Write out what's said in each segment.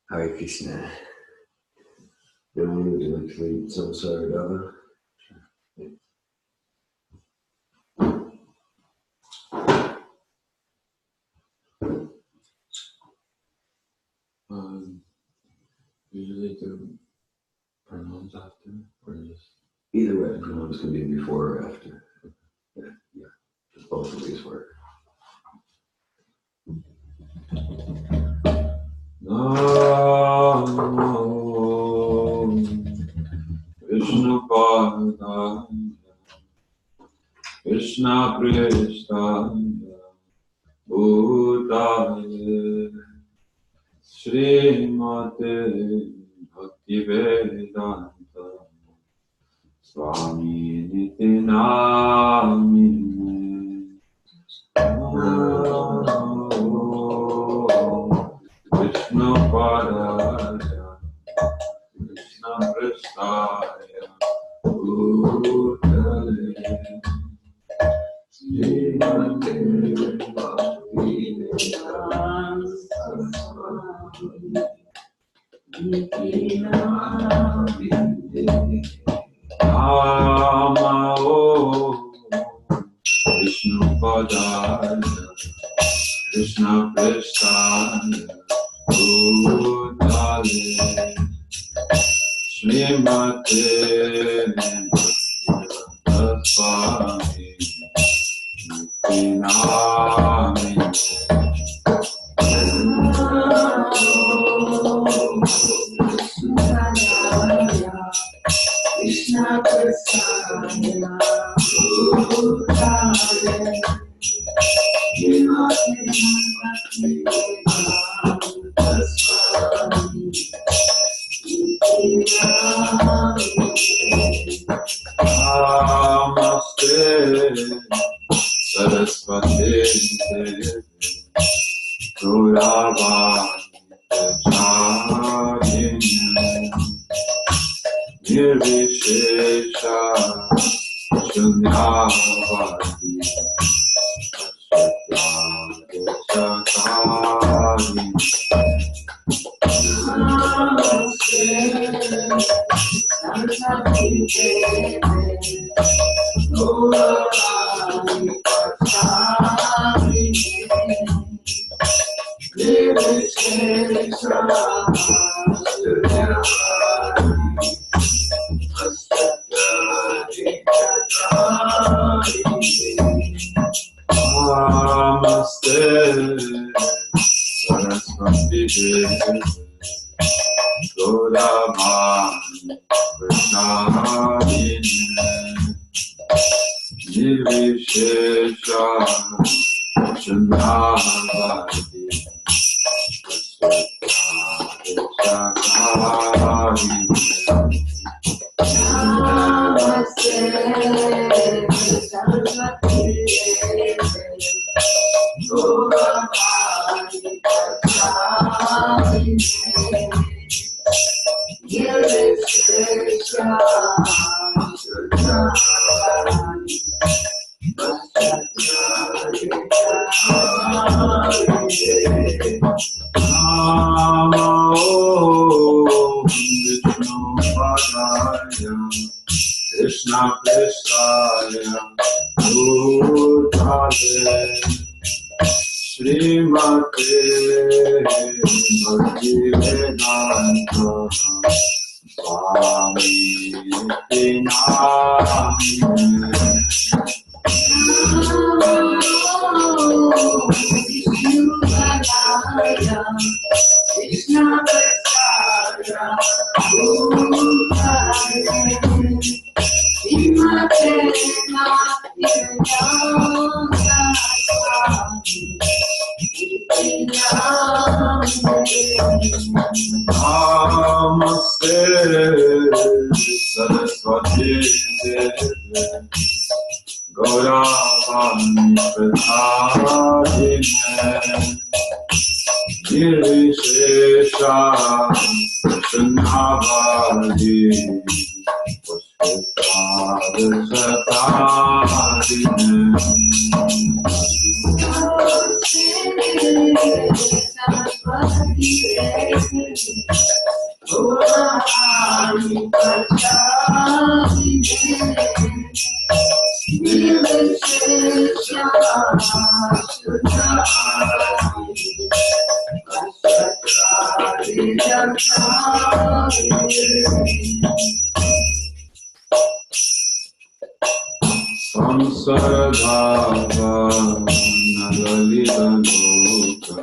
Hare Krishna. Would you like to read Samsara Dava? Usually do pronouns after, or just either way. Pronouns can be before or after. Yeah. Both of these work. Namo Vishnu Padaya Krishna Prestaya Bhutale Srimate Bhaktivedanta Swami Niti Namine Vishnu Padaya Krishna Prestaya Bhutale Srimate Bhaktivedanta Namo Vishnu Padaya Krishna Prestaya Bhutale Srimate Bhaktivedanta Swami Niti Namine Krishna Prestaya Bhutale Namaste Saraswati Gauravani Nirvishesha Shunyavadi Sakari Namaste Saraswati Gauravani Prasadi Nirvishesha Shunyavadi Sakari Namaste Saraswati Gauravani Prasadi Nirvishesha Shunyavadi Namo Vishnu Padaya Krishna Prestaya Bhutale Srimate Bhaktivedanta Swami Niti Namine Krishna Prestaya Namaste Saraswati Gauravani Prasadi Nirvishesha Shunyavadi Pushpitarasatadine Samsargava Nagalita Loka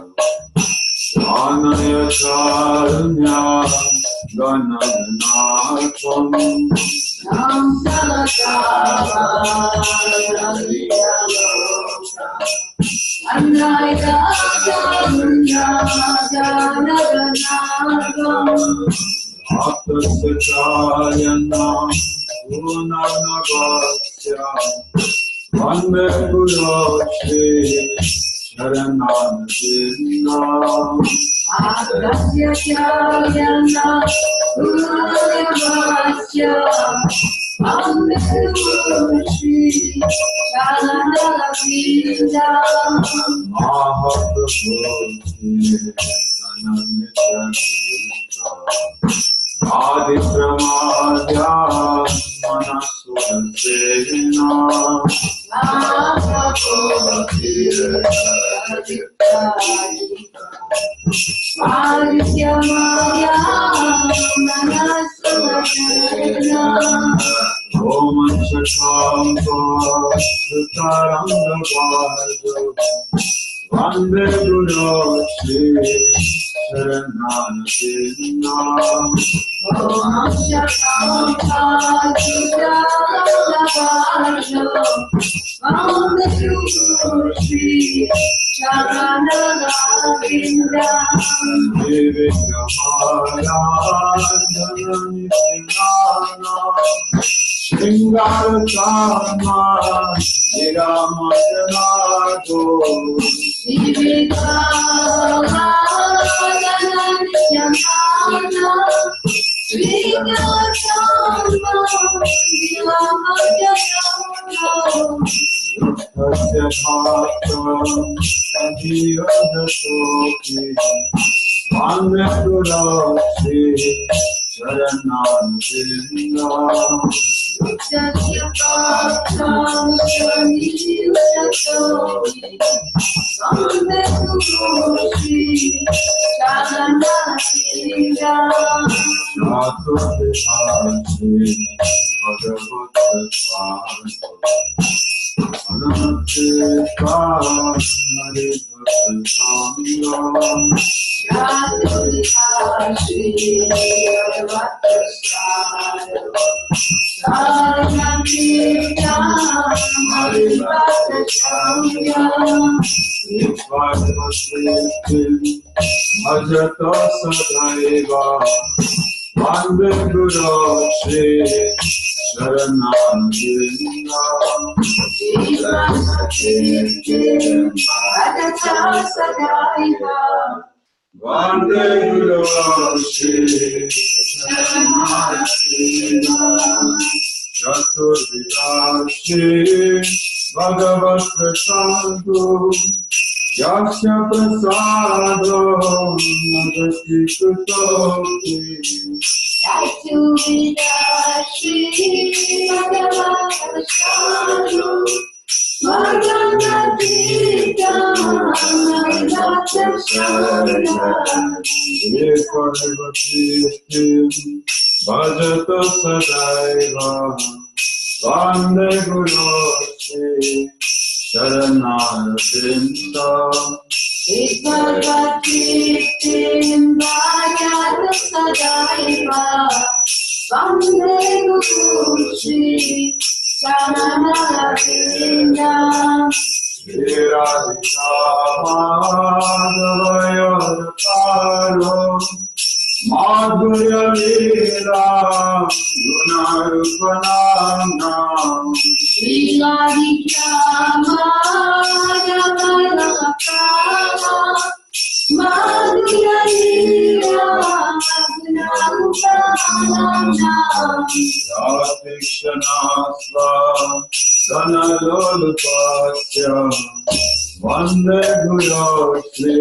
Anaya Charanya Ganaganatham Samsargava Nagalita Loka Anaya Charanya Ganaganatham Apasachayana Gunanagasya Vande Guru Shri Sharanadina Apasachayana Gunanagasya Vande Guru Shri Sharanadina Mahaprabhu Sananitya Adi Pramadya Manasudasena Mahaprabhu Aditya Maya Manasudasena Om Shakamba Sutaranga Vajra Vande Guru Shri Sharanadina Om Shakamba Sutaranga Vajra Vande Guru Shri Sharanadina Devi Kamala Shingaratama Niramadanato Sivitama Niramadana Shingaratama Niramadanato Yuktasya Bhakta Sadhiyadasoki Vande Guru Shri Sharanadina Ajata Sadaiva Vande Guru Shri Sharanadina Ajata Sadaiva Vande Guru Shri Sharanadina Chaturvida Shri Bhagavat Prasadu Yasya Prasado Nagati Kutoki Chaturvida Shri Bhagavat Prasadu Bhagavad-gita Bhajata Sadaiva Vande Guru Shri Sharanadina Bhagavad-gita Bhajata Sadaiva Vande Guru Shri Sharanadina Shri Radhika Madhavaya Madhurya Leela Gunarupana Shri Radhika Madhavaya Madhurya Leela Gunarupana Radhikshanasva Dhanalolupasya Vande Guru Shri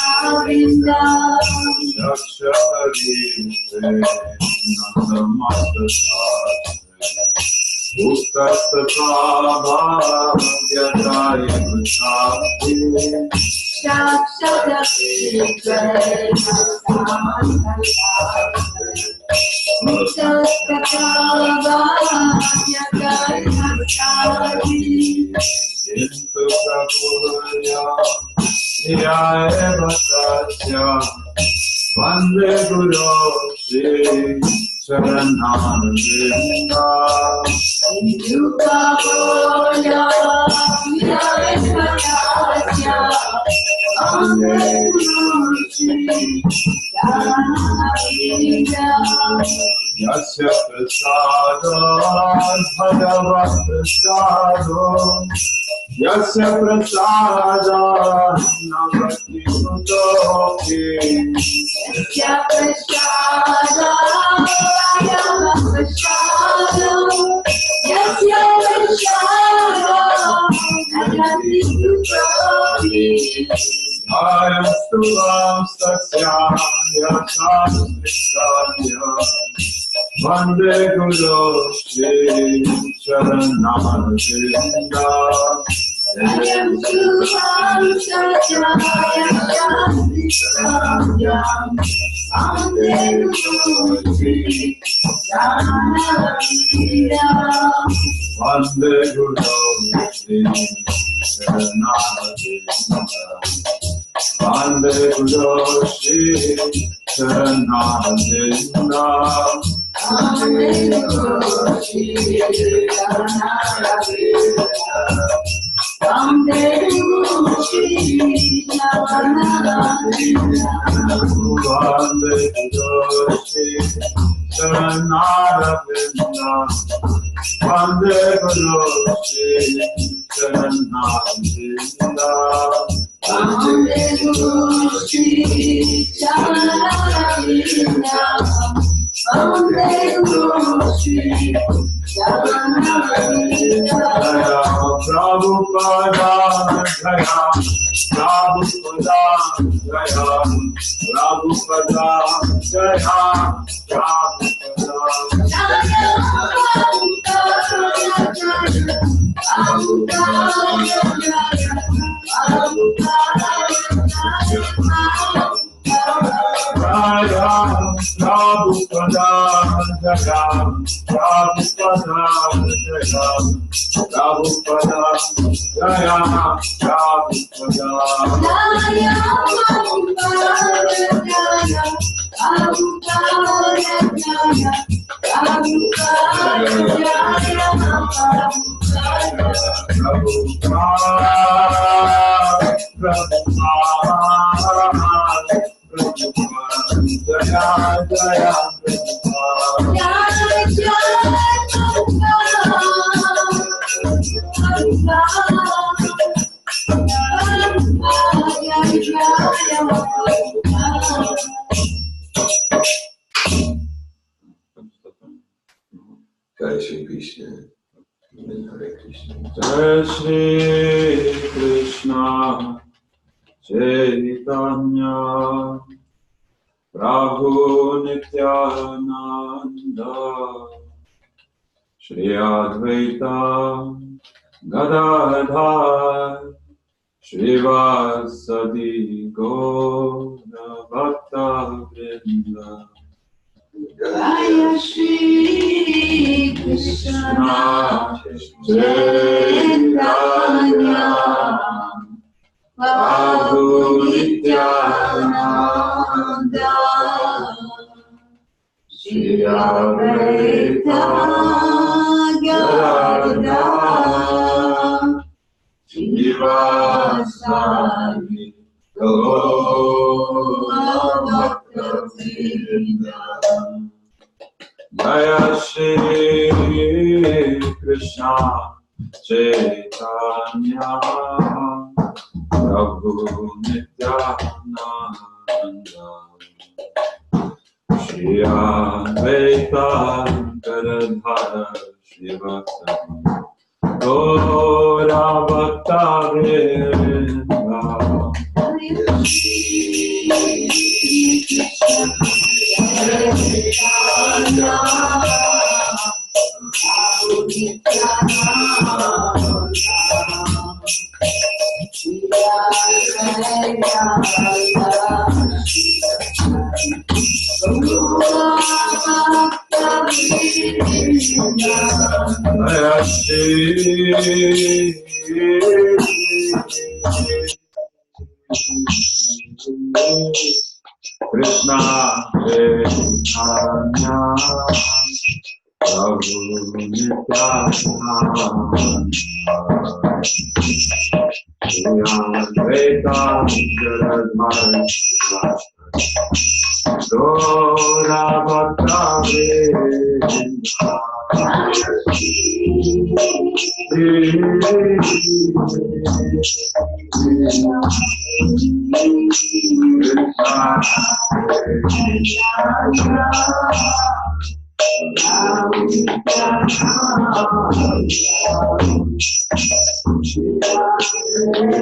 Sharananavinda Vande Guru Shri Sharananavinda Vande Guru Shri Sharananavinda Yasya Prasada Bhagavat Prasado Yasya Prasada Navati Kutoki Yasya Prasada Bhagavat Prasado Yasya Prasada Navati Kutoki Ayastu Vastasya Yasasya Vande Guru Shri Sharananavinda Ayastu Vastasya Yasasya Vande Guru Shri Sharananavinda Vande Guru Shri Sharananavinda Vande Guru Shri Sharananavinda Vande Guru Shri Sharananavinda Vande Guru Shri Sharananavinda Vande Guru Shri Sharananavinda Vande Guru Shri Sharananavinda Vande Guru Shri Sharananavinda Vande Guru Shri Sharananavinda Prabhupada Jaya Prabhupada Jaya Prabhupada Jaya Prabhupada Jaya Prabhupada Jaya Prabhupada Jaya Jai Shri Krishna. Hare Krishna. Jai Shri Krishna Chaitanya Prabhu Nityananda Shri Advaita Gadadhar Shivasadi Gora Bhakta Vrinda Jaya Shri Krishna Chaitanya Prabhu Nityananda Shri Advaita Gadadhara Shivasadi Gaura Bhakta Vrinda Jaya Shri Krishna Chaitanya Prabhu Nityananda Shri Advaita Gadadhara Shivasadi Gaura Bhakta Vrinda Jaya Shri Krishna Chaitanya Prabhu Nityananda Shri Advaita Gadadhara Gaura Bhakta Vrinda Krishna,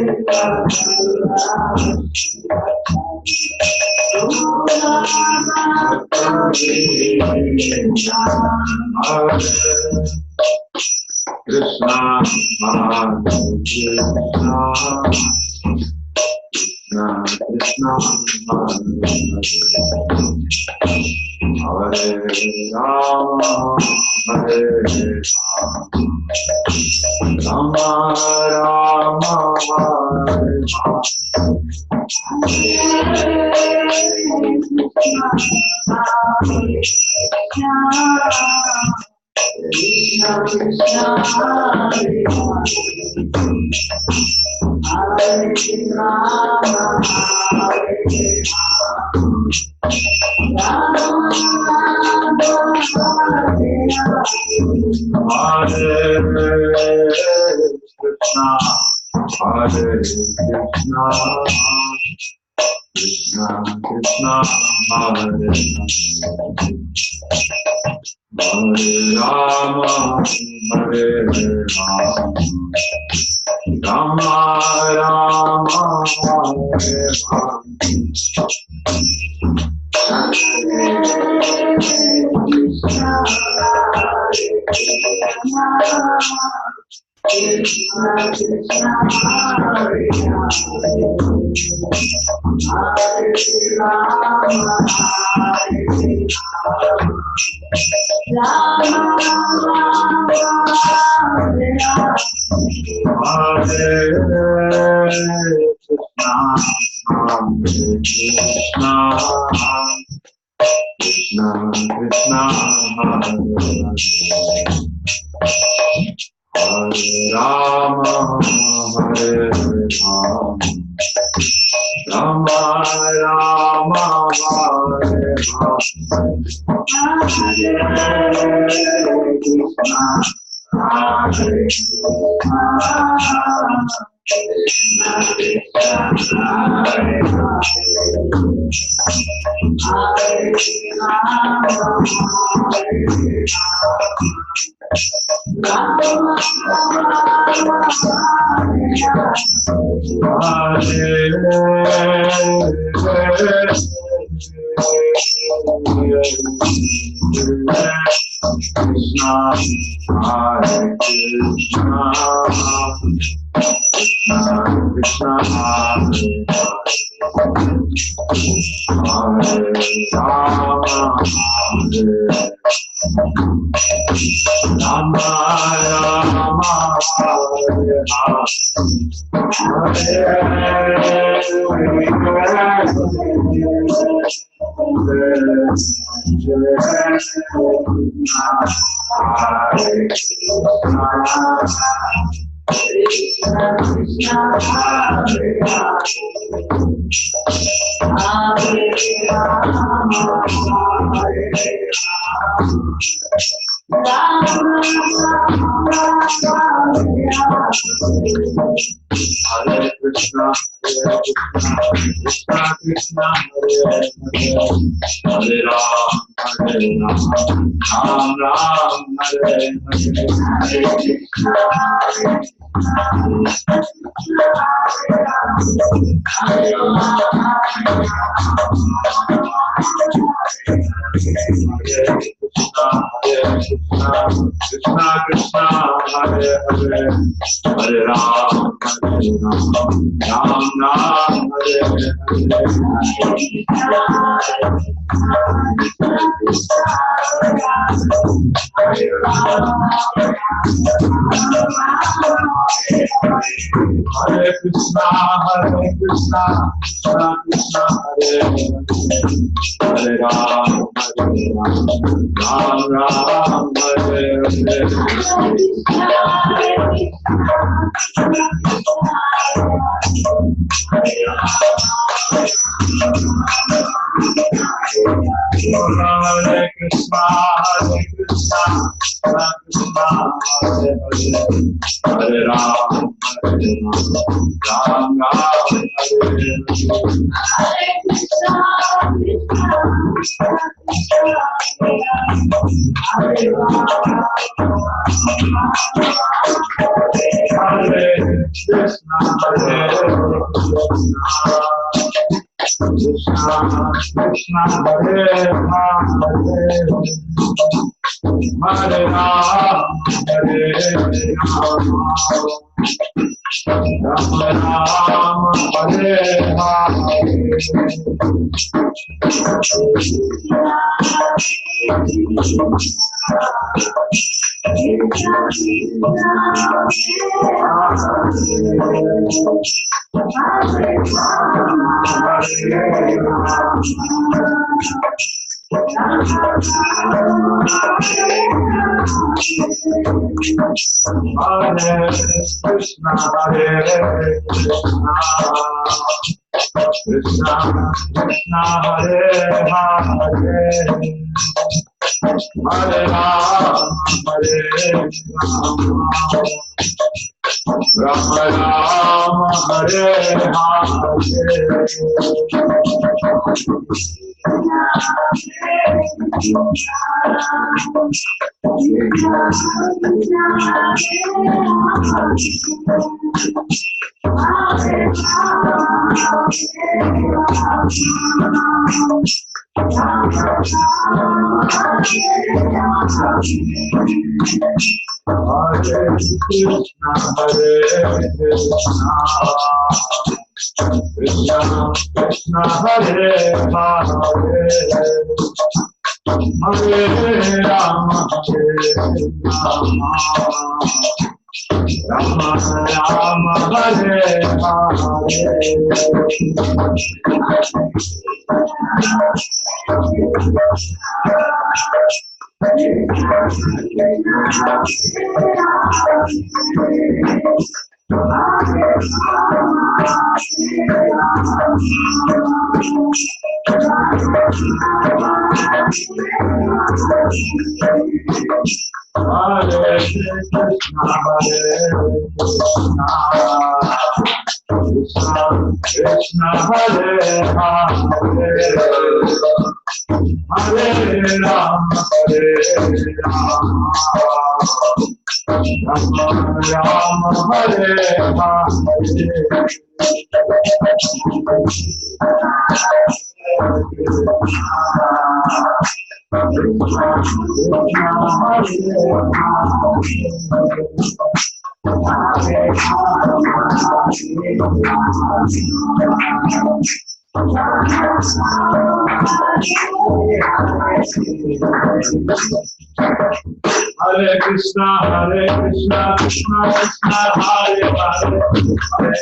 Hare Krishna, Krishna, Hare Rama, Hare Rama, Rama, Hare Krishna, Krishna, Hare Rama, Hare Rama, Rama, Hare Krishna, Krishna, Hare Rama, Hare Rama, Rama, Hare Krishna, Hare Krishna, Krishna, Hare Rama, Rama Rama, Hare Krishna, Krishna Krishna, Hare Hare, Hare Ram, Ram Ram, Hare Hare, Hare Krishna, Krishna Krishna, Hare Hare, Hare Ram, Ram Ram, Hare Hare. Hare Krishna, Krishna Krishna, Hare Hare, Hare Ram, Ram Ram, Hare Hare. Hare Krishna, Krishna Krishna, Hare Hare, Hare Ram, Ram Ram, Hare Hare. Hare Krishna, Krishna Krishna, Hare Hare, Hare Ram, Hare Ram, Ram Ram, Hare Hare Krishna, Hare Krishna, Krishna Krishna, Hare Hare, Hare Ram, Hare Ram, Ram Ram, Hare Krishna Krishna, Hare Hare, Hare Ram, Hare Ram, Ram Ram, Hare Hare Krishna, Krishna Krishna, Hare Hare, Hare Ram, Hare Ram, Ram Ram, Hare Hare Krishna, Krishna Krishna, Hare Hare, Hare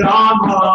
Rama,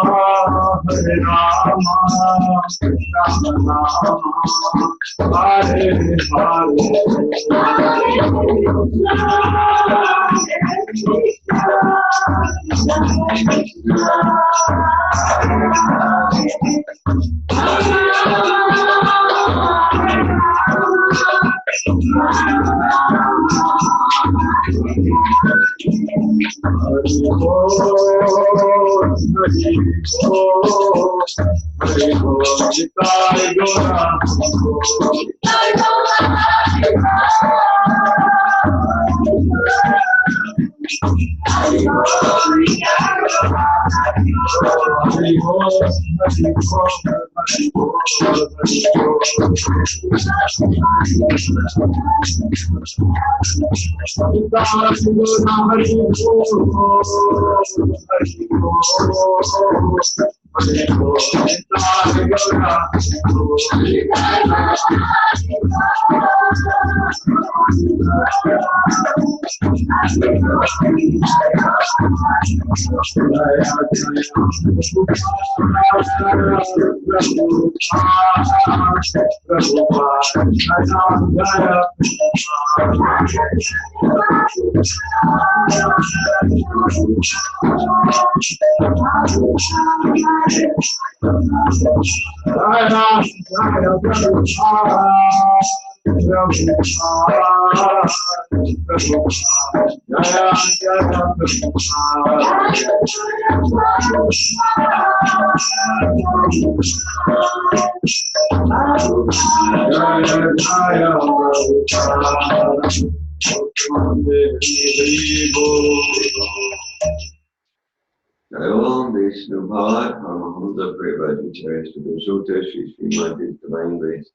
Om Vishnu Bhat, Paramahamsa Prabhupada, to the Sutta, Sri Srimad Divine Grace,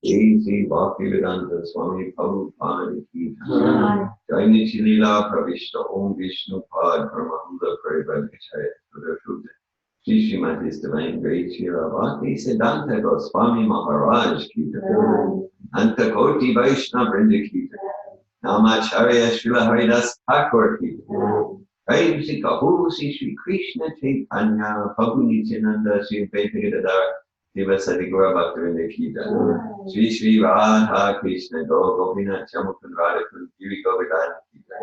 A.C. Bhaktivedanta Swami Prabhupada Ki Jai Nitya Leela Pravishta Om Vishnu Bhat, Paramahamsa Prabhupada, to the Sutta, Sri Srimad Divine Grace, Sri Bhakti Siddhanta Goswami Maharaj Ki Anta Koti Vaishnava Vrinda Ki Namacharya Srila Haridas Thakur Ki Praise Sri Kahu Sri Krishna Chaitanya Prabhu Nityananda Sri Advaita Deva Sadigura Bhaktivinoda Kita Sri Sri Radha Krishna Gopinath Chamukan Radhakun Giri Govardhan Kita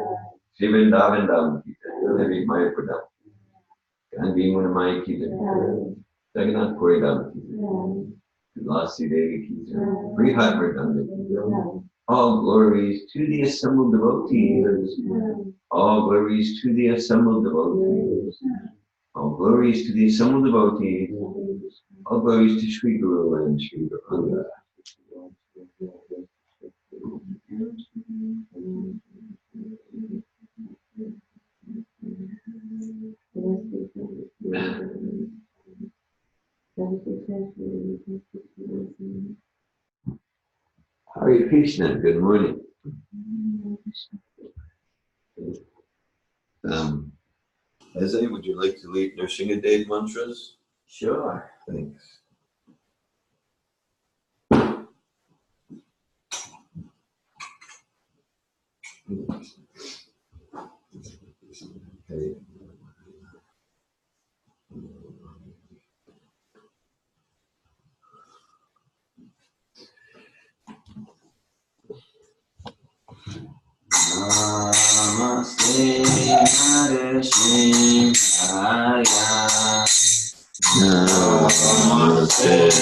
Sri Vrindavan Dham Kita Devi Mayapurdam Gandhi Munamai Kita, Jagannath Puridam Kita, Lasi Devi Kita, Brihat Verdanda Kita. All glories to the assembled devotees. All glories to the assembled devotees. All glories to the assembled devotees. All glories to Sri Guru and Sri Guru. Hare Krishna, good morning. Eze, would you like to lead Nrsimha mantras? Sure. Thanks. Okay. Namaste Narsimhaya. Namaste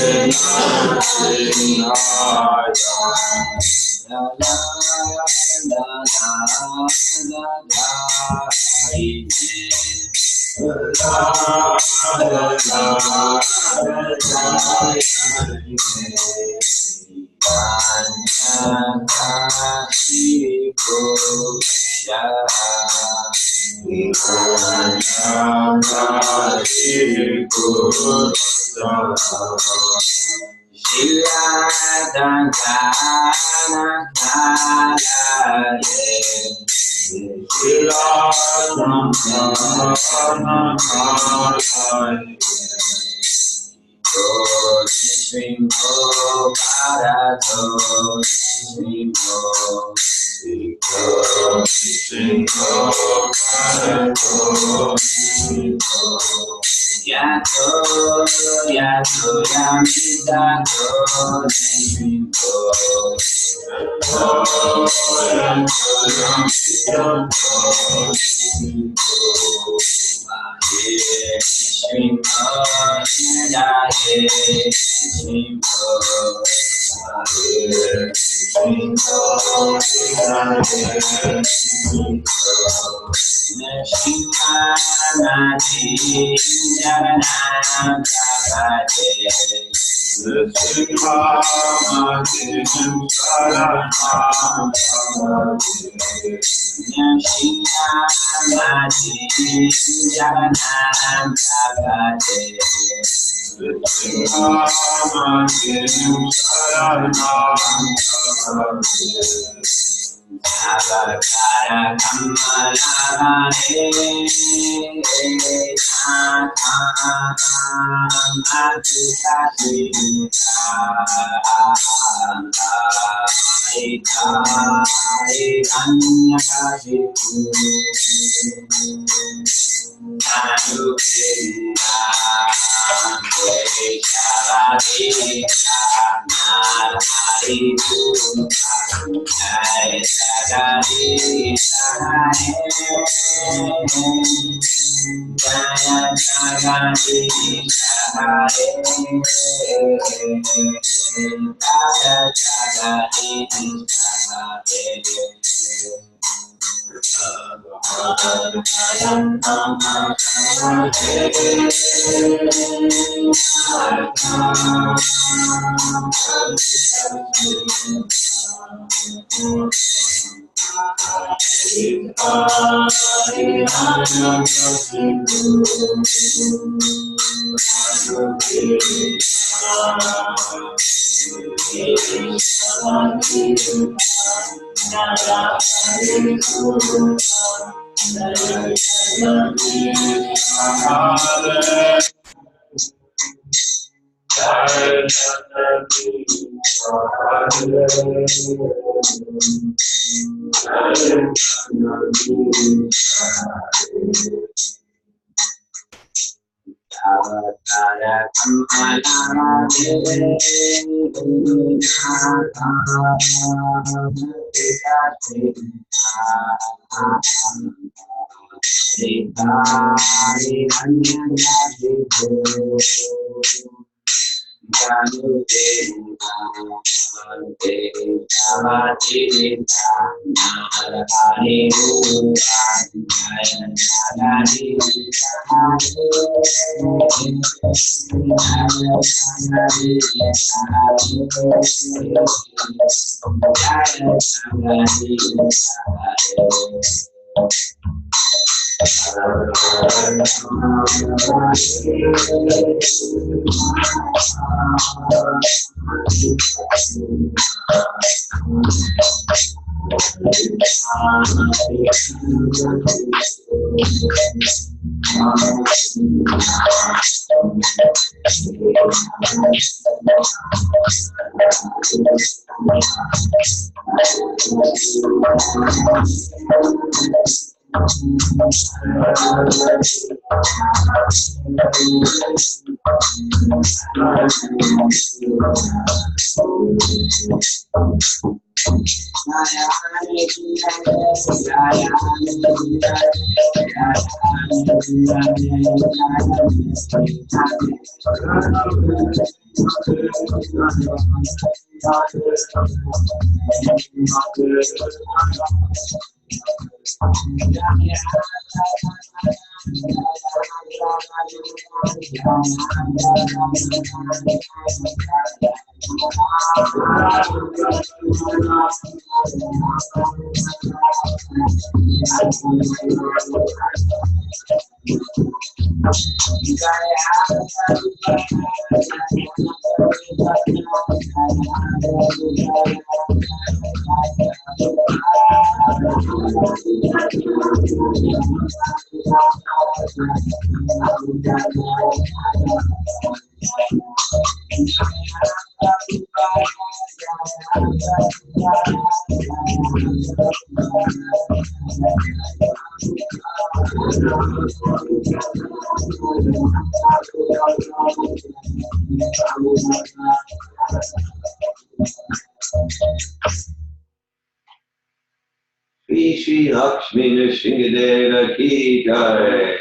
Shri Lakshmi Nrsingadeva ki jai.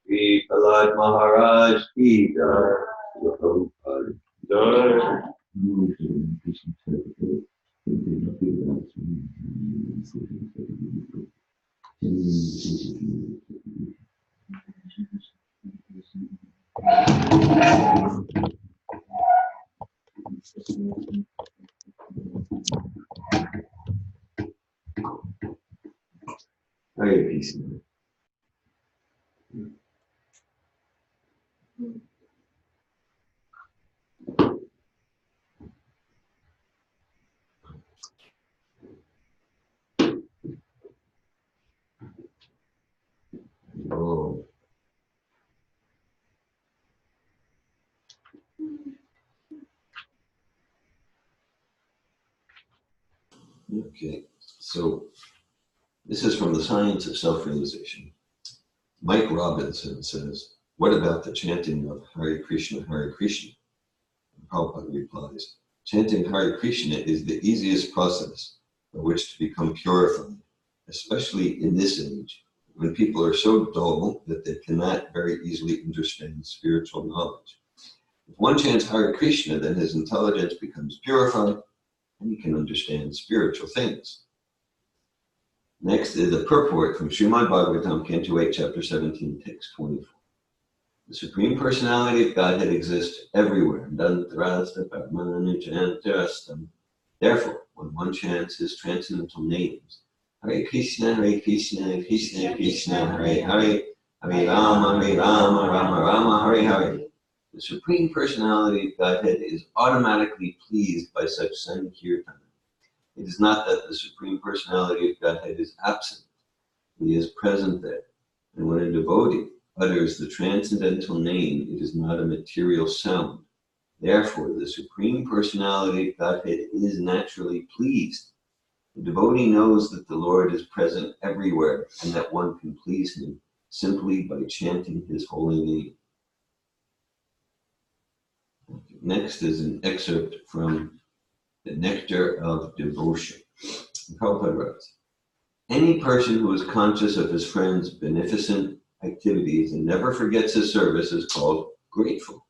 Shri Prahlad Maharaj ki jai. Prabhupada jai. Hare Krishna. Oh. Okay, so this is from the Science of Self-Realization. Mike Robinson says, what about the chanting of Hare Krishna, Hare Krishna? And Prabhupada replies, chanting Hare Krishna is the easiest process by which to become purified, especially in this age, when people are so dull that they cannot very easily understand spiritual knowledge. If one chants Hare Krishna, then his intelligence becomes purified, and he can understand spiritual things. Next is a purport from Srimad Bhagavatam, Canto 8, Chapter 17, Text 24. The Supreme Personality of Godhead exists everywhere. Therefore, when one chants his transcendental names, Hare Krishna, Hare Krishna, Krishna Krishna, Hare Hare, Hare Rama, Rama Rama, Hare Hare, the Supreme Personality of Godhead is automatically pleased by such Sankirtan. It is not that the Supreme Personality of Godhead is absent. He is present there. And when a devotee utters the transcendental name, it is not a material sound. Therefore, the Supreme Personality of Godhead is naturally pleased. The devotee knows that the Lord is present everywhere and that one can please him simply by chanting his holy name. Next is an excerpt from The Nectar of Devotion. Prabhupada writes, Any person who is conscious of his friend's beneficent activities and never forgets his service is called grateful.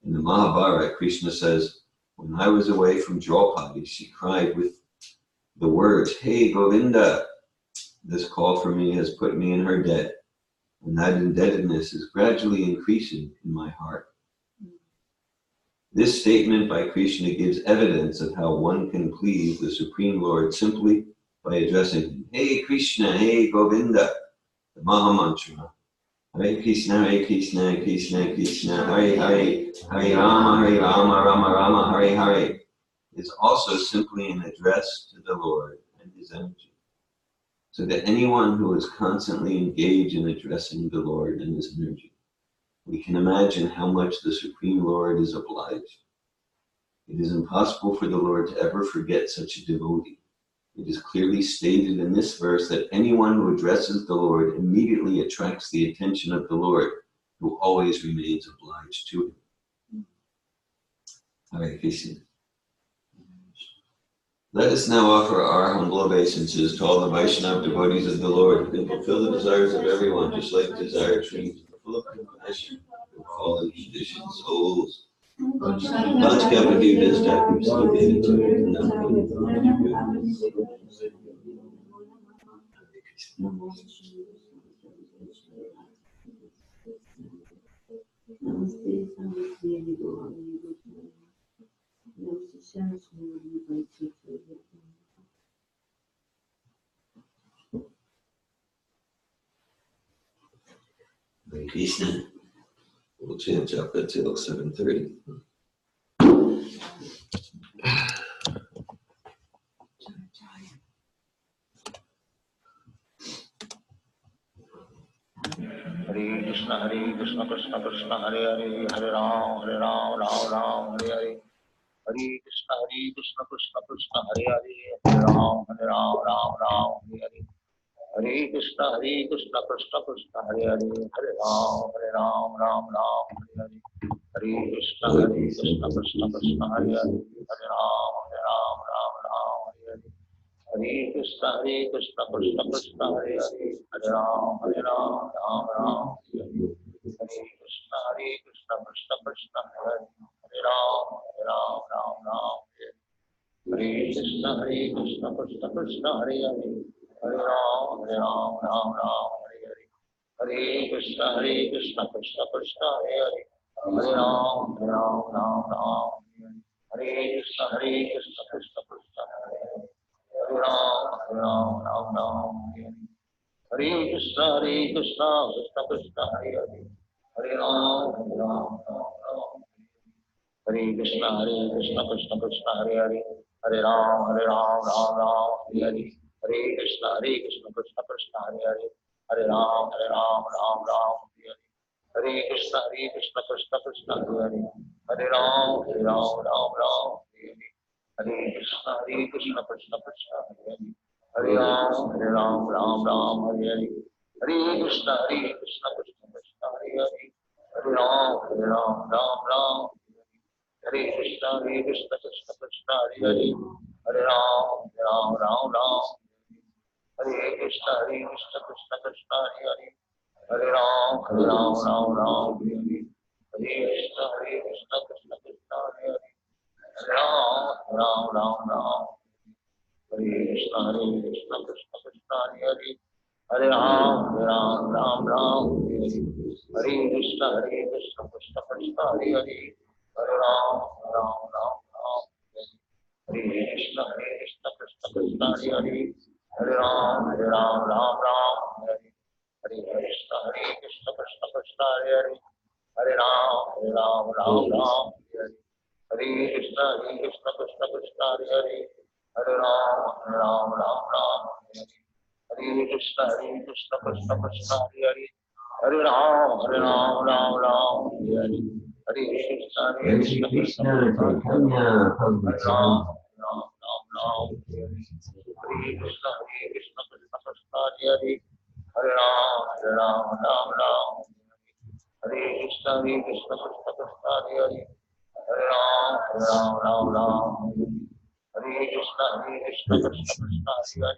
In the Mahabharata, Krishna says, when I was away from Draupadi, she cried with the words, "Hey Govinda, this call for me has put me in her debt, and that indebtedness is gradually increasing in my heart." This statement by Krishna gives evidence of how one can please the Supreme Lord simply by addressing him. Hey Krishna, hey Govinda, the Maha Mantra. Hare Krishna, Krishna Krishna, Hare Hare, Hare Rama, Rama Rama, Hare Hare, is also simply an address to the Lord and his energy. So that anyone who is constantly engaged in addressing the Lord and his energy, we can imagine how much the Supreme Lord is obliged. It is impossible for the Lord to ever forget such a devotee. It is clearly stated in this verse that anyone who addresses the Lord immediately attracts the attention of the Lord, who always remains obliged to him. Hare Krishna. Let us now offer our humble obeisances to all the Vaishnava devotees of the Lord who can fulfill the desires of everyone, just like desire trees, full of compassion for fallen conditioned souls. Let's get with you this time. We've still been Hare Krishna. We'll chant up until 7:30. Hare Krishna, Krishna Krishna, Hare Hare, Hare Ram, Ram Ram, Hare Hare. Hare Krishna, Krishna Krishna, Hare Hare, Hare Ram, Ram, Hare Hare. Hare Krishna, Krishna Krishna, Hare Hare, Hare Ram, Ram, Hare Hare. Hare Krishna, Krishna Krishna, Hare Hare, Hare Ram, Ram, Hare Hare. Hare Krishna, Krishna Krishna, Hare Hare, Hare Ram, Ram, Hare Hare. Hare Krishna, Krishna Krishna, Hare Hare, Hare Ram, Ram, Hare Hare. Hare Krishna, Krishna Krishna, Hare Hare, Hare Ram, Hare Hare. Hare Krishna, Krishna Krishna, Hare Hare, Hare Ram, Ram, Hare Hare. Hare Krishna, Krishna Krishna, Hare Hare, Hare Ram, Ram, Hare Hare. Hare Krishna, Krishna Krishna, Hare Hare, Hare Ram, Ram. Hare Krishna, Krishna Krishna, Hare Hare, Hare Ram, Ram, Hare Hare. Hare Krishna, Krishna Krishna, Hare Hare, Hare Ram, Ram, Hare Hare. Hare Krishna, Krishna Krishna, Hare Hare, Hare Ram, Ram, Hare Hare. Hare Krishna, Krishna Krishna, Hare Hare, Hare Ram, Ram, Hare Hare. Hare Krishna, Krishna Krishna, Hare Hare, Hare Ram, Ram. Hare Krishna, Krishna Krishna, Hare Hare, Hare Ram, Ram. Hare Krishna, Krishna Krishna, Hare Hare, Hare Ram, Ram. Hare Krishna, Krishna Krishna, Hare Hare, Hare Ram, Ram. Hare Krishna, Krishna Krishna, Hare Hare, Hare Ram, Ram. Hare Krishna, Krishna Krishna, Hare Hare, Hare Ram, Ram. Hare Krishna, Krishna Krishna, Hare Hare, Hare Ram, Ram. Hare Krishna, Krishna Krishna, Hare Hare, Hare Ram, Ram. Hare Krishna, Krishna Krishna, Hare Hare, Hare Ram, Ram. Hare Krishna, Krishna Krishna, Hare Hare, Hare Ram, Ram. Hare Krishna, Krishna, Chaitanya, Prabhu Hare Ram, Ram. Hare Krishna, Krishna Krishna, Hare Hare, Hare Ram, Ram. Hare Krishna, Krishna Krishna, Hare Hare, Hare Ram, Ram. Hare Krishna, Krishna Krishna, Hare Hare,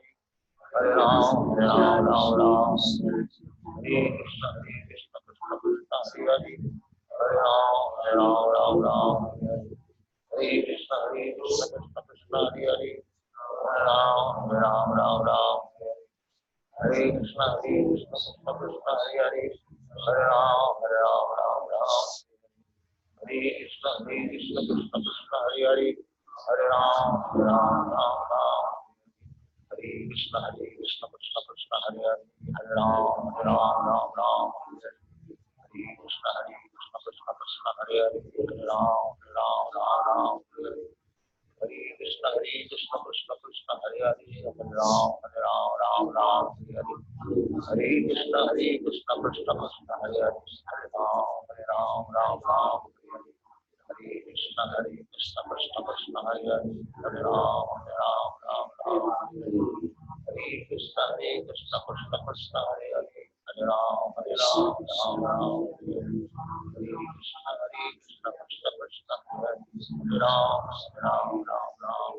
Hare Ram, Ram Ram, Hare Krishna, Krishna Krishna, Hare Hare, Hare Ram, Ram, Hare Krishna, Krishna Krishna, Hare Hare, Hare Ram, Hare Krishna, Krishna Krishna, Hare Hare, Hare Ram, Hare Krishna, Krishna Krishna, Hare Hare, Hare Ram, Hare Krishna, Krishna Krishna, Hare Hare, Hare Ram, Ram, Hare Krishna, Krishna Krishna, Hare Hare, Hare Ram, Ram, Hare Krishna, Krishna Krishna, Hare Hare, Hare Ram, Ram, Hare Krishna, Krishna Krishna, Hare Hare, Hare Ram, Ram, Hare Krishna, Krishna Krishna, Hare Hare, Hare Ram, Hare Krishna, Krishna Krishna, Hare Hare, Hare Ram, Ram, Hare Krishna, Krishna Krishna, Hare Hare, Hare Ram, Hare Krishna, Krishna Krishna, Hare Hare, Hare Ram, Hare Krishna,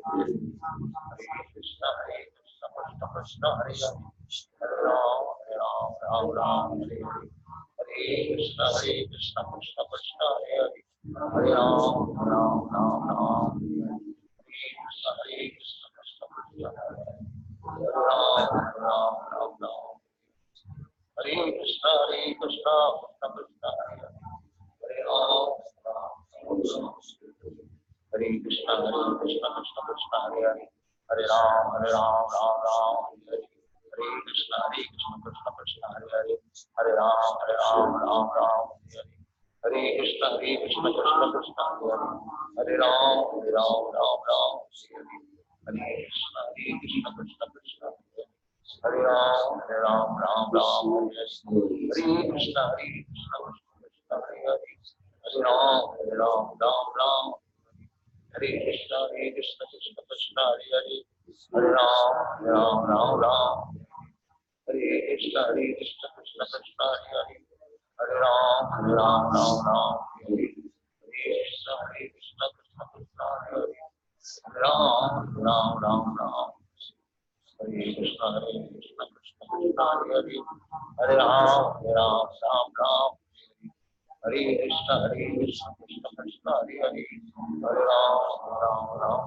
Krishna Krishna, Hare Hare, Hare Ram, Hare Krishna, Krishna Krishna, Hare Ram, Hare Krishna, Krishna Krishna, Hare Ram, Hare Krishna, Krishna Krishna, Hare Hare, Hare Ram, Ram, Hare Krishna, Krishna Krishna, Hare Hare, Hare Ram, Ram, Hare Krishna, Krishna Krishna, Hare Hare, Hare Ram, Ram, Hare Krishna, Krishna Krishna, Hare Ram, Ram, Hare Krishna, Krishna Krishna, Hare Hare, Hare Ram, Ram, Hare Krishna, Krishna Krishna, Hare Hare, Hare Ram, Ram, Hare Krishna, Krishna Krishna, Hare Hare, Hare Ram, Ram, Hare Krishna, Krishna Krishna, Hare Hare, Hare Ram, Ram, Hare Krishna, Krishna Krishna, Hare Hare, Hare Ram, Ram, Hare Krishna, Krishna Krishna, Hare Hare, Hare Ram, Ram,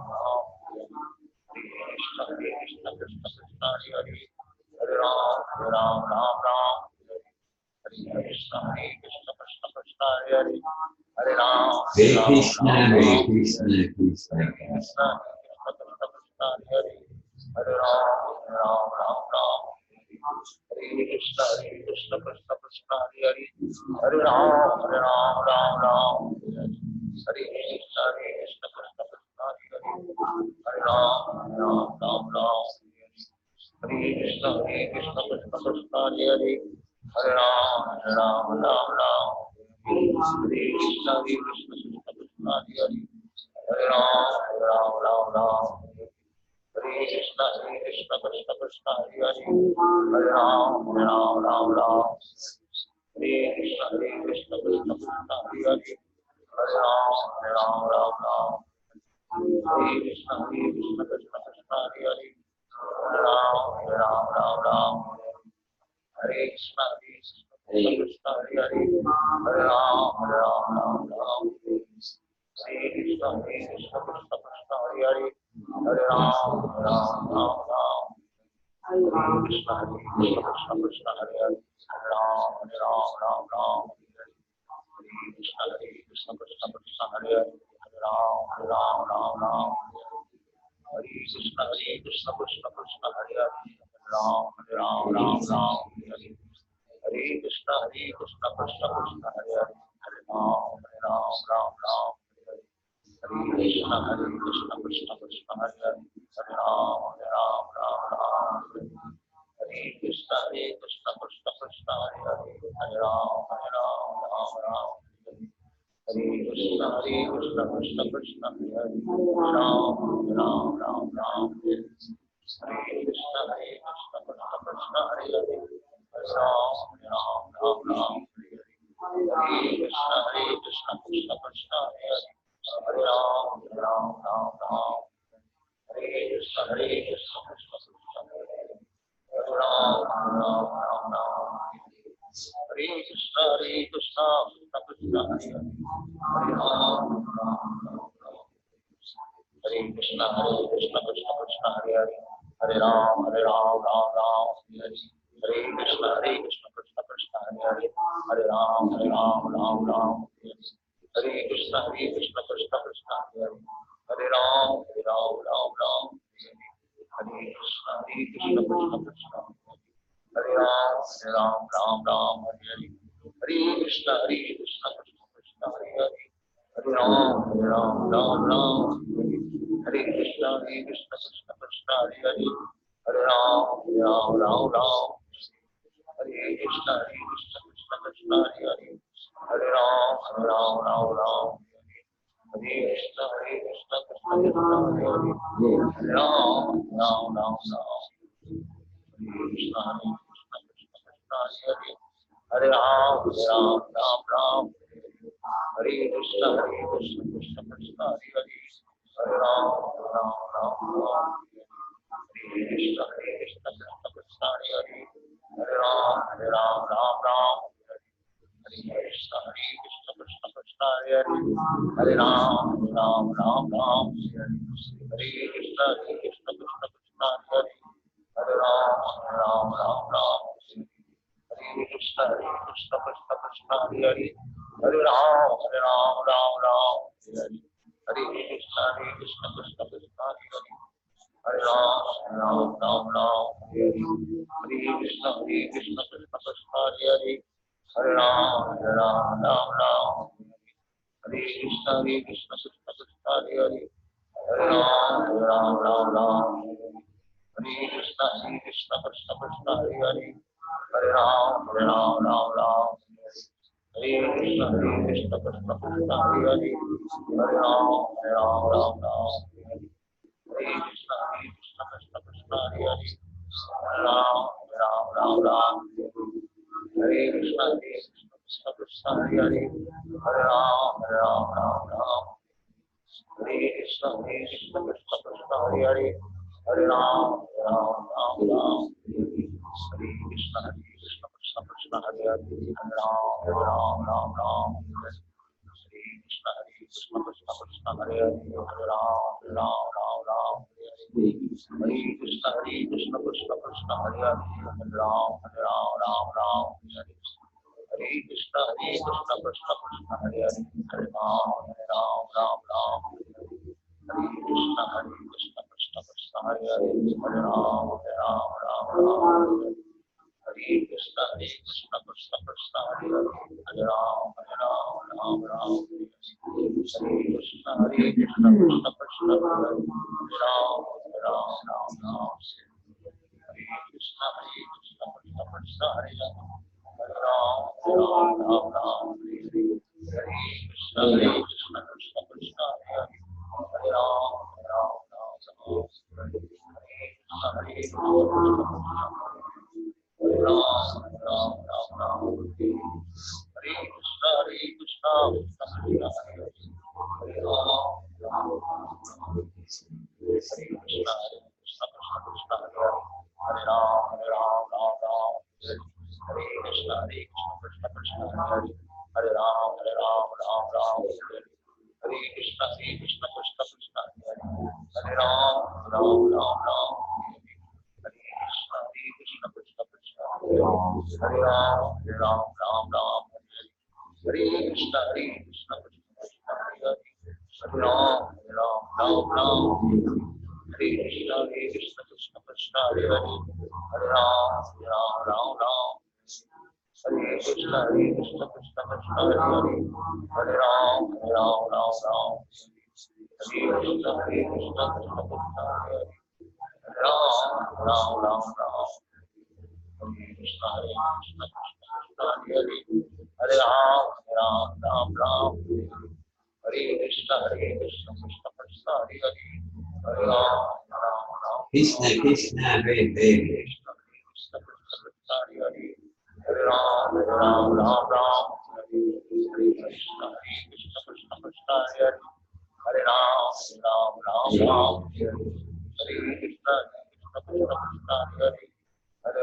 Hare Krishna, Krishna Krishna, Hare Hare, Hare Ram, Ram, Hare Krishna, Krishna Krishna, Hare Hare, Hare Ram, Hare Krishna, Hare Krishna, Krishna Krishna Krishna. Krishna, Hare Hare, Hare Ram, Ram, Hare Krishna, Krishna Krishna, Hare Hare, Hare Ram, Ram, Hare Krishna, Krishna Krishna, Hare Hare, Hare Ram, Hare Krishna, Krishna Krishna, Hare Hare, Hare Ram, Hare Krishna, Krishna Krishna, Hare Hare, Hare Ram, Hare Krishna, Krishna Krishna, Hare Hare, Hare Ram, Hare Krishna, Krishna Krishna, Hare Hare, Hare Ram, Hare Krishna, Krishna Krishna, Hare Hare, Hare Ram, Hare Krishna, Krishna Krishna, Hare Hare, Hare Ram, Hare Krishna, Krishna Krishna, Hare Hare, Hare Ram, Hare Krishna, Krishna Krishna, Hare Hare, Hare Ram, Hare Krishna, Krishna Krishna, Hare Hare, Hare Ram, Hare Krishna, Krishna Krishna, Hare Hare, Hare Ram, Hare Krishna, Krishna Krishna, Hare Hare, Hare Ram, Hare Krishna, Krishna Krishna, Hare Hare, Hare Ram, Hare Krishna, Krishna Krishna, Hare Hare, Hare Ram, Hare Krishna, Krishna Krishna, Hare Hare, Hare Ram, Hare Krishna, Krishna Krishna, Hare Hare, Hare Ram, Hare Krishna, Krishna Krishna, Hare Hare, Hare Ram, Hare Krishna, Krishna Krishna, Hare Hare, Ram, Ram, Ram, Ram. Hare Krishna, Krishna Krishna, Hare Hare. Hare Ram, Ram, Ram, Ram. Hare Krishna, Krishna Krishna, Hare Hare. Hare Ram, Ram, Ram, Hare Hare. Hare Krishna, Krishna Krishna, Hare Hare. Hare Ram, Ram, Ram, Hare Hare. Hare Krishna, Krishna Krishna, Hare Hare. Hare Ram, Ram, Ram, Hare Hare. Hare Krishna, Krishna Krishna, Hare Ram, Ram, Hare Hare. Hare Krishna, Krishna Krishna, Hare Hare. Hare Ram, Ram, Hare Hare. Hare Krishna, Krishna Krishna, Hare Hare. Hare Ram, Ram. Hare Krishna, Krishna Krishna, Hare Hare. Hare Ram, Ram. Hare Krishna, Krishna Krishna, Hare Hare. Hare Ram, Ram. Hare Krishna, Krishna Krishna, Hare Hare. Hare Ram, Ram. Hare Krishna, Krishna Krishna, Hare Hare. Hare Ram, Ram. Hare Krishna, Krishna Krishna, Hare Hare. Hare Ram, Ram. Hare Krishna, Krishna Krishna, Hare Hare. Hare Ram, Ram. Hare Krishna, Krishna Krishna, Hare Hare. Hare Ram, Ram. Hare Krishna, Krishna Krishna, Hare Hare. Hare Ram, Ram. Hare Krishna, Krishna Krishna, Hare Hare. Hare Ram, Ram. Hare Krishna, Krishna Krishna, Hare Hare. Hare Ram, Ram. Hare Krishna, Krishna Krishna, Hare Hare. Hare Ram, Ram. Hare Krishna, Krishna Krishna, Hare Hare. Hare Ram, Ram. Hare Krishna, Krishna Krishna, Hare Hare. Hare Ram, Ram. Hare Krishna, Krishna Krishna, Hare Hare. Hare Ram, Ram. Hare Krishna, Krishna Krishna, Hare Hare. Hare Ram, Ram. Hare Krishna, Krishna Krishna, Hare Hare. Hare Ram, Ram. Hare Krishna, Krishna Krishna, Hare Hare. Hare Ram, Ram. Hare Krishna, Krishna Krishna, Hare Hare. Hare Ram, Ram. Hare Krishna, Krishna Krishna, Hare Hare. Hare Ram, Ram. Hare Krishna, Krishna Krishna, Hare Hare. Hare Ram, Ram. Hare Krishna, Krishna Krishna, Hare Hare. Hare Ram, Ram. Hare Krishna, Krishna Krishna, Hare Hare. Hare Ram, Ram. Hare Krishna, Krishna Krishna, Hare Hare. Hare Ram, Ram. Hare Krishna, Krishna Krishna, Hare Hare. Hare Ram, Ram. Hare Krishna, Krishna Krishna, Hare Hare. Hare Ram, Ram. Hare Krishna, Hare Ram. Hare Krishna, Krishna Krishna, Hare Hare. Hare Ram, Ram. Hare Krishna, Krishna Krishna, Hare Hare. Hare Ram, Ram. Hare Krishna, Krishna Krishna, Hare Hare. Hare Ram, Ram. Hare Krishna, Krishna Krishna, Hare Hare. Hare Ram, Ram. Hare Krishna, Krishna Krishna, Hare Hare. Hare Ram, Ram. Hare Krishna, Krishna Krishna, Hare Hare. Hare Ram, Ram. Hare Krishna, Krishna Krishna, Hare Hare. Hare Ram, Ram. Hare Krishna, Krishna Krishna, Hare Hare. Hare Ram, Ram. Hare Krishna, Krishna Krishna, Hare Hare. Hare Ram, Ram. Hare Krishna, Krishna Krishna, Hare Hare. Hare Ram, Ram. Hare Krishna, Krishna Krishna, Hare Hare. Hare Ram, Ram. Krishna, Hare Hare. Krishna, Krishna Krishna, Hare Hare. Hare Ram, Ram. Hare Krishna, Krishna Krishna, Hare Hare. Hare Ram, Ram. Hare Krishna, Krishna Krishna, Hare Hare. Hare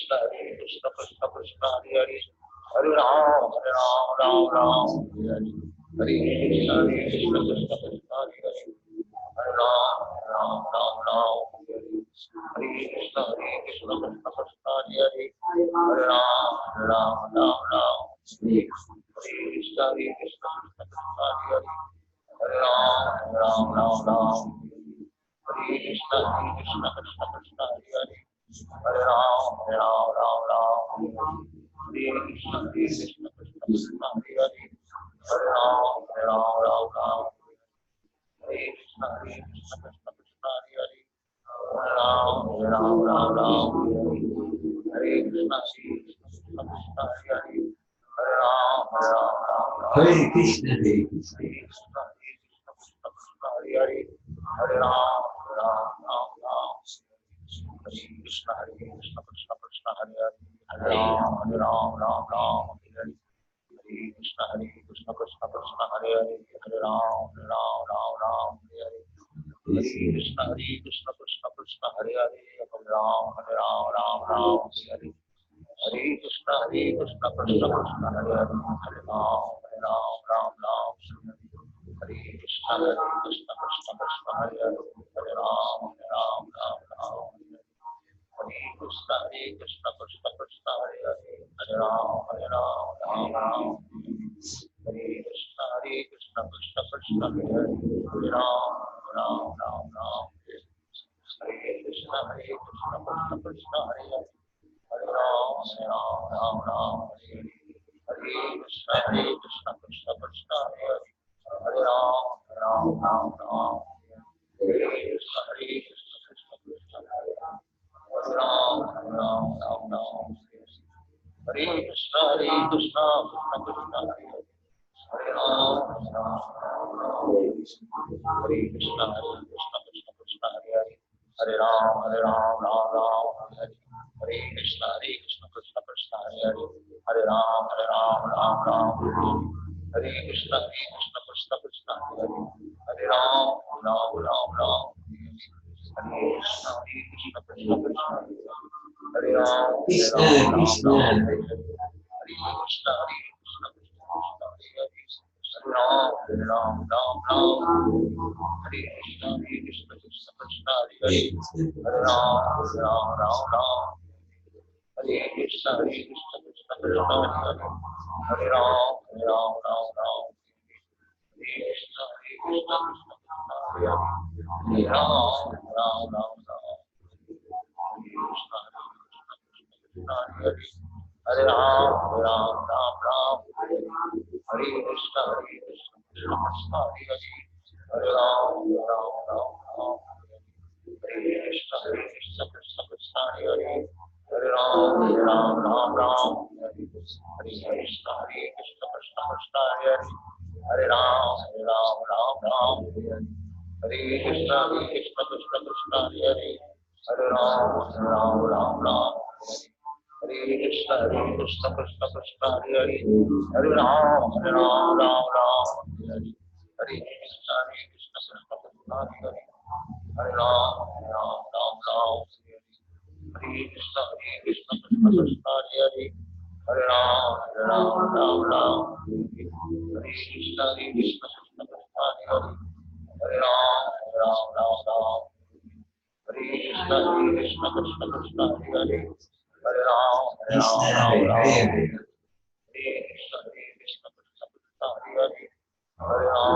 Krishna Krishna Krishna Hare Hare Hare Ram Ram Ram Hare Hare Hare Krishna Krishna Krishna Krishna Hare Hare Hare Ram Ram Ram Hare Krishna Krishna Krishna Krishna Hare Hare Hare Ram Ram Hare Krishna Krishna Krishna Krishna Hare Hare Hare Ram Ram Hare Krishna Krishna Krishna Krishna Hare Hare Hare Ram Ram Hare Krishna Krishna Krishna Krishna Hare Hare Hare Ram Ram Hare Krishna Krishna Krishna Krishna Hare Hare Hare Ram Hare Krishna Krishna Krishna Krishna Hare Hare Hare Ram Hare Krishna, Hare Krishna. Hare Krishna Krishna Hare Hare Hare Ram Hare Krishna Krishna Krishna Hare Hare Hare Ram Hare Hare Krishna Krishna Krishna Krishna Hare Hare Hare Ram Hare Hare Krishna Krishna Krishna Krishna Hare Hare Hare Ram Hare Hare Hare Krishna Krishna Krishna Krishna Hare Hare Hare Ram Hare Krishna Krishna Krishna Krishna Hare Hare Hare Ram Hare Krishna Krishna Krishna Krishna Hare Hare Hare Ram Hare Krishna Krishna Krishna Hare Hare Hare Ram Hare Krishna Krishna Krishna Hare Hare Hare Ram Hare Krishna Krishna Krishna Krishna Hare Hare Hare Ram Hare Krishna Krishna Krishna Hare Hare Hare Ram Hare Krishna Krishna Krishna Hare Hare Hare Ram Hare Krishna Krishna Krishna Hare Hare Hare Ram Hare Krishna Krishna Krishna Hare Hare Hare Ram Hare Krishna Krishna Krishna Krishna Hare Hare Hare Ram Hare Krishna Krishna Krishna Krishna Hare Ram Krishna, Krishna. Hare Krishna Krishna Krishna Hare Ram Hare Krishna Krishna Krishna Krishna Hare Hare Hare Ram Hare Krishna Krishna Krishna Krishna Hare Hare Hare Ram Hare Krishna Krishna Krishna Krishna Hare Hare Hare Ram Hare Ram Hare Krishna Krishna Krishna Hare Hare Hare Ram Hare Krishna Krishna Krishna Krishna Hare Hare Hare Ram Hare Krishna Krishna Krishna Krishna Hare Hare Hare Ram Hare Krishna Krishna Krishna Krishna Hare Hare Hare Ram Hare Krishna Krishna Krishna Krishna Hare Hare Hare Ram Hare Krishna Krishna Krishna Krishna Hare Hare Hare Ram Hare Krishna Krishna Krishna Krishna Hare Hare Hare Ram Hare Krishna Krishna Krishna Krishna Hare Hare Hare Ram Hare Krishna Krishna Krishna Krishna Hare Hare Hare Ram Krishna, Hare Hare. Hare Krishna Krishna Krishna Krishna Hare Hare Hare Ram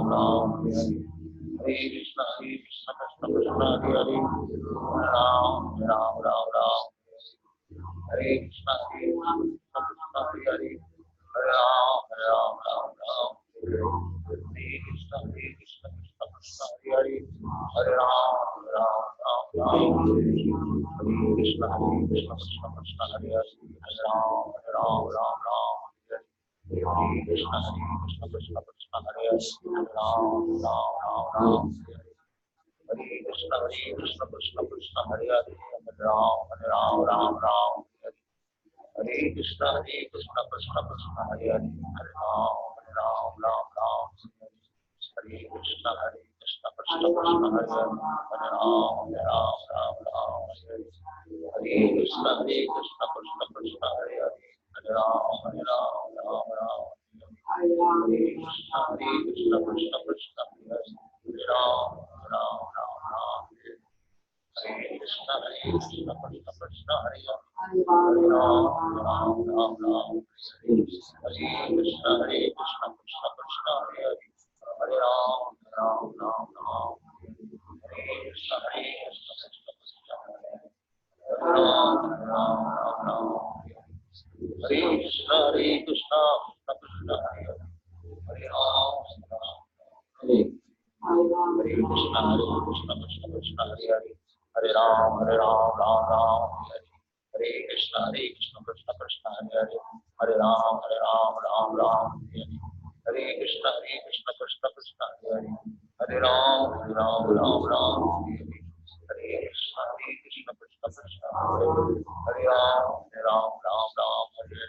Hare Krishna Krishna Krishna Krishna Hare Hare Hare Ram Hare Krishna Krishna Krishna Hare Hare Hare Ram Hare Krishna Krishna Krishna Krishna Hare Hare Hare Ram Hare Krishna Krishna Krishna Krishna Hare Hare Hare Ram Hare Krishna Krishna Krishna Krishna Hare Hare Hare Ram Hare Krishna Krishna Krishna Krishna Hare Hare Hare Ram Hare Krishna Krishna Krishna Krishna Hare Hare Hare Ram Hare Krishna Krishna Krishna Krishna Hare Hare Hare Ram Ram Ram Hare Hare Krishna Krishna Krishna Hare Hare Hare Ram Ram Ram Hare Krishna Krishna Krishna Krishna Hare Hare Ram Ram Ram Hare Krishna Krishna Krishna Hare Hare Ram Ram Ram Hare Krishna Krishna Krishna Hare Hare Hare Ram Ram Ram Hare Krishna Krishna Krishna Hare Ram Ram Hare Krishna Krishna Krishna Hare Hare Ram Hare Krishna Krishna Krishna Hare Hare Hare Ram Ram Ram Hare Krishna Krishna Krishna Hare Hare Hare Ram Ram Ram Hare Krishna Krishna Krishna Krishna Hare Hare Hare Ram Ram Ram Hare Krishna Krishna Krishna Krishna Hare Hare Ram Ram Ram Hare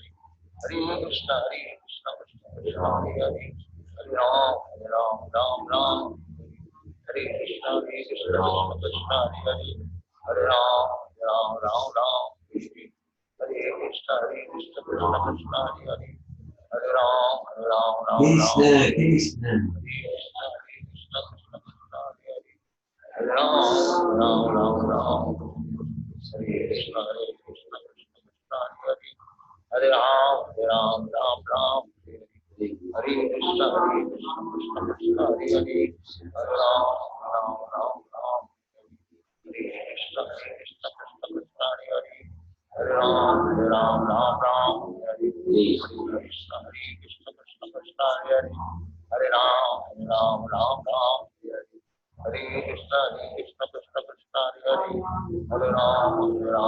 Hare Krishna Krishna Krishna Krishna Hare Hare Hare Ram Ram Hare Krishna Krishna Krishna Hare Hare Ram Ram Hare Krishna Krishna Krishna Krishna Hare Hare Hare Ram Ram Krishna Hare Krishna Krishna Krishna Krishna Krishna Hare Hare Hare Ram Hare Krishna Krishna Krishna Krishna Hare Hare Hare Ram Ram Hare Krishna Krishna Krishna Hare Hare Hare Ram Hare Krishna Krishna Krishna Krishna Hare Hare Hare Ram Hare Krishna Krishna Krishna Krishna Hare Hare Hare Ram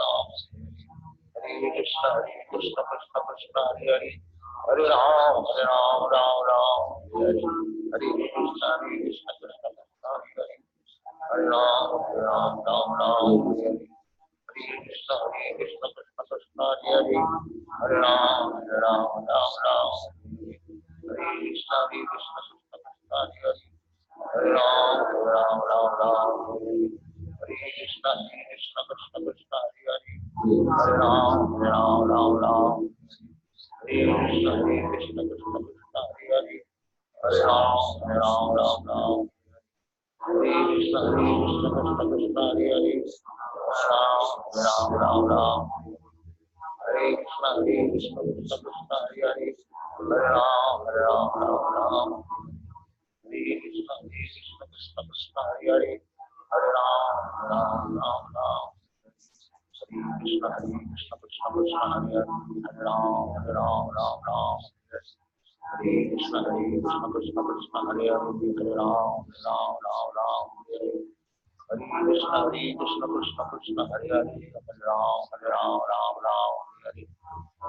Hare Krishna Krishna Krishna Krishna Hare Hare Hare Ram Hare Krishna Krishna Krishna Krishna Hare Hare Hare Ram Hare Krishna Krishna Krishna Krishna Hare Hare Hare Ram Hare Krishna Krishna Krishna Krishna Hare Hare Hare Ram Hare Krishna Krishna Krishna Krishna Hare Hare Hare Ram Hare Krishna Krishna Krishna Krishna Hare Hare Hare Ram Hare Krishna Krishna Krishna Krishna Hare Hare Hare Ram Hare Krishna Krishna Krishna Krishna Hare Hare Ram Hare Krishna Krishna Krishna Krishna Hare Hare Hare Ram Hare Krishna Krishna Krishna Krishna Hare Hare Hare Ram Hare Krishna Krishna Krishna Krishna Hare Hare Hare Ram Hare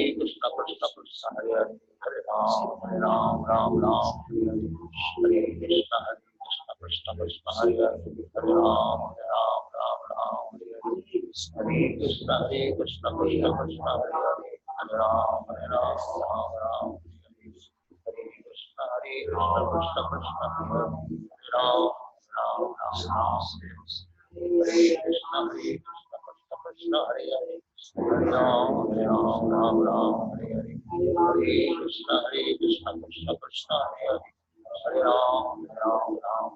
Krishna Krishna Krishna Krishna Hare Hare Hare Ram Hare Krishna Krishna Krishna Hare Hare Hare Ram Hare Krishna Krishna Krishna Krishna Hare Hare Hare Ram Hare Krishna Krishna Krishna Hare Hare Hare Ram Hare Krishna Krishna Krishna Krishna Hare Hare Hare Ram Hare Krishna Krishna Krishna Krishna Hare Hare Ram Hare Krishna Krishna Krishna Hare Hare Hare Ram Hare Krishna Krishna Krishna Krishna Hare Hare Hare Ram Hare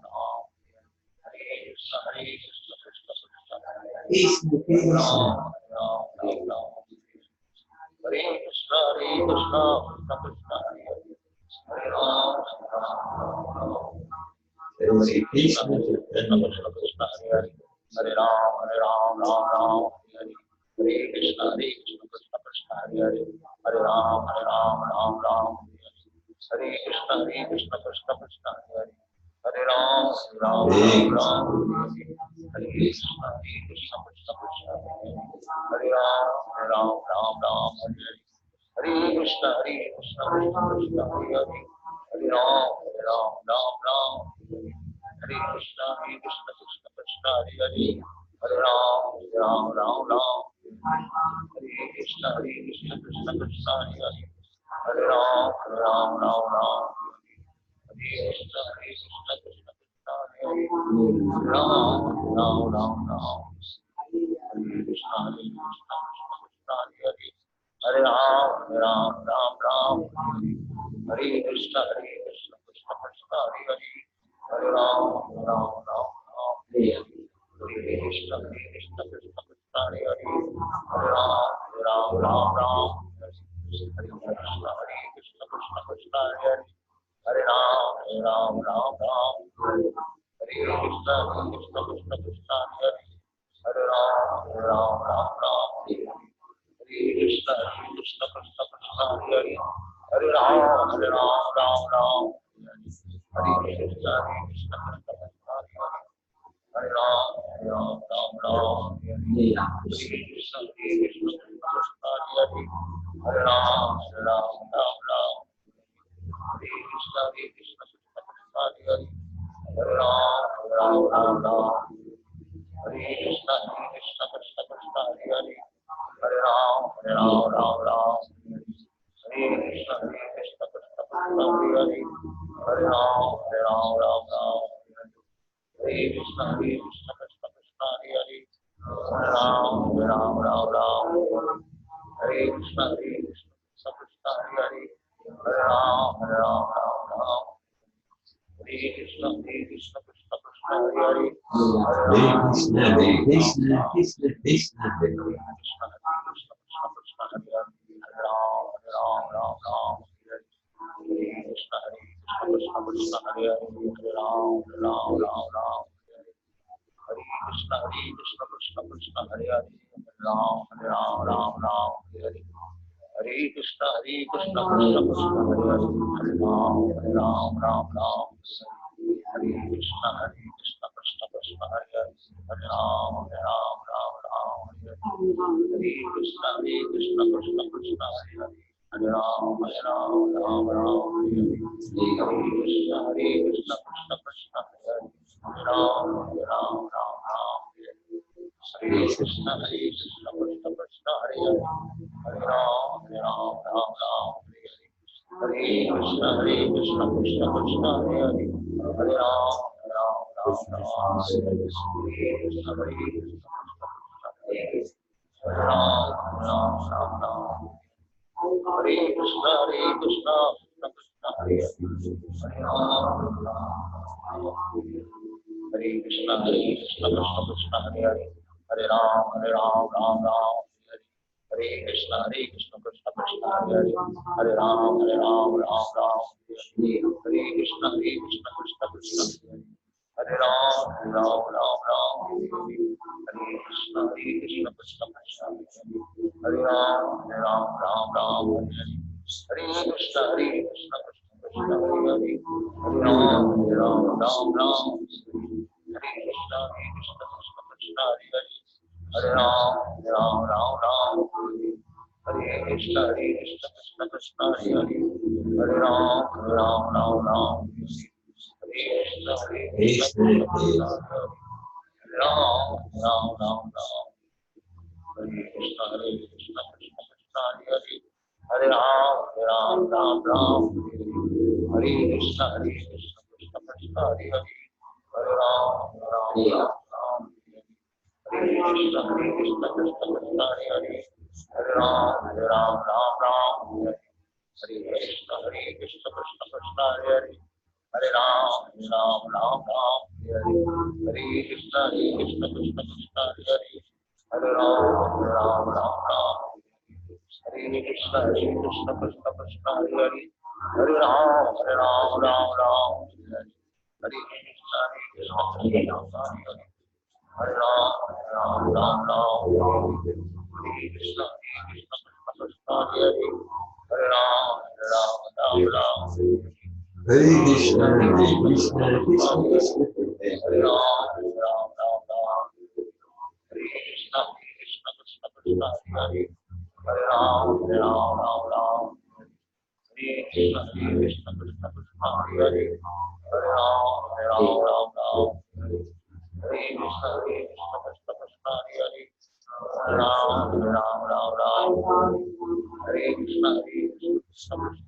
Krishna Krishna Krishna Krishna Hare Krishna Krishna Krishna Hare Hare Hare Ram Hare Krishna Krishna Krishna Hare Hare Hare Ram Hare Krishna Krishna Krishna Hare Hare Hare Ram Hare Krishna Krishna Krishna Krishna Hare Hare Hare Ram Hare Krishna Krishna Krishna Krishna Hare Ram Hare Krishna Krishna Krishna Krishna Hare Hare Hare Ram Hare Krishna Krishna Krishna Krishna Hare Hare Hare Ram Hare Krishna Krishna Krishna Krishna Hare Hare Hare Ram Hare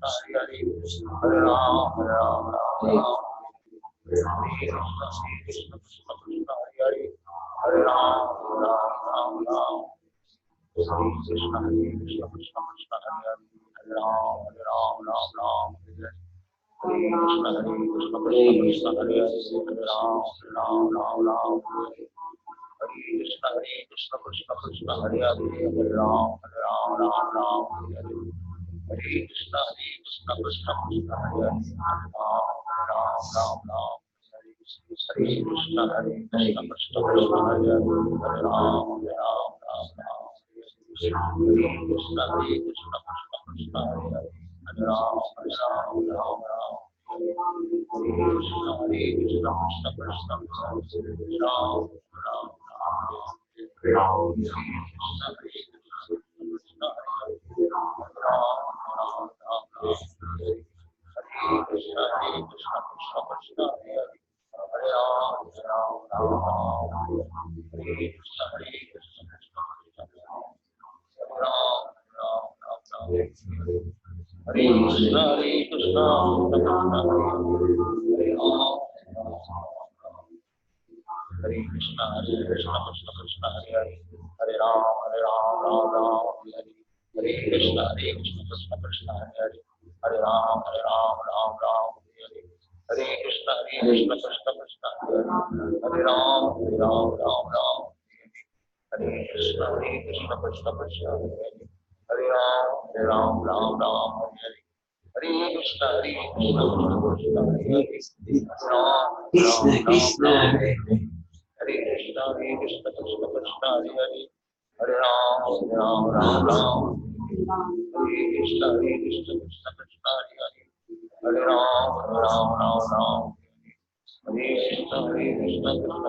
Hare Ram, Ram Ram. Hare Krishna, Krishna Krishna, Hare Hare Ram, Ram Ram. Hare Krishna, Krishna Krishna, Hare Ram, Ram Ram. Hare Krishna, Krishna Krishna, Hare Ram, Ram. Hare Krishna, Krishna Krishna, Hare Ram, Ram. Hare Krishna, Krishna Krishna, Hare Ram, Ram. Hare Krishna, Krishna Krishna, Hare Ram, Ram. Hare Krishna, Krishna Krishna, Hare Ram, Ram. Hare Krishna, Krishna Krishna, Hare Ram, Ram. Hare Krishna, Krishna Hare Krishna, Krishna Krishna, Hare Ram, Ram. Hare Krishna, Krishna Krishna, Hare Ram, Ram. Hare Krishna, Krishna Hare Ram, Hare Krishna, Krishna Krishna, Hare Ram, Ram. Hare Krishna, Krishna Krishna, Hare Ram, Ram. Hare Krishna, Krishna Krishna, Hare Ram, Ram. Hare Krishna, Krishna Krishna, Hare Ram, Ram. Hare Krishna, Krishna Krishna, Krishna Krishna Hare Krishna, Krishna Krishna, Hare Ram, Ram. Hare Krishna, Krishna Krishna, Hare Ram, Ram. Hare Krishna, Krishna Krishna,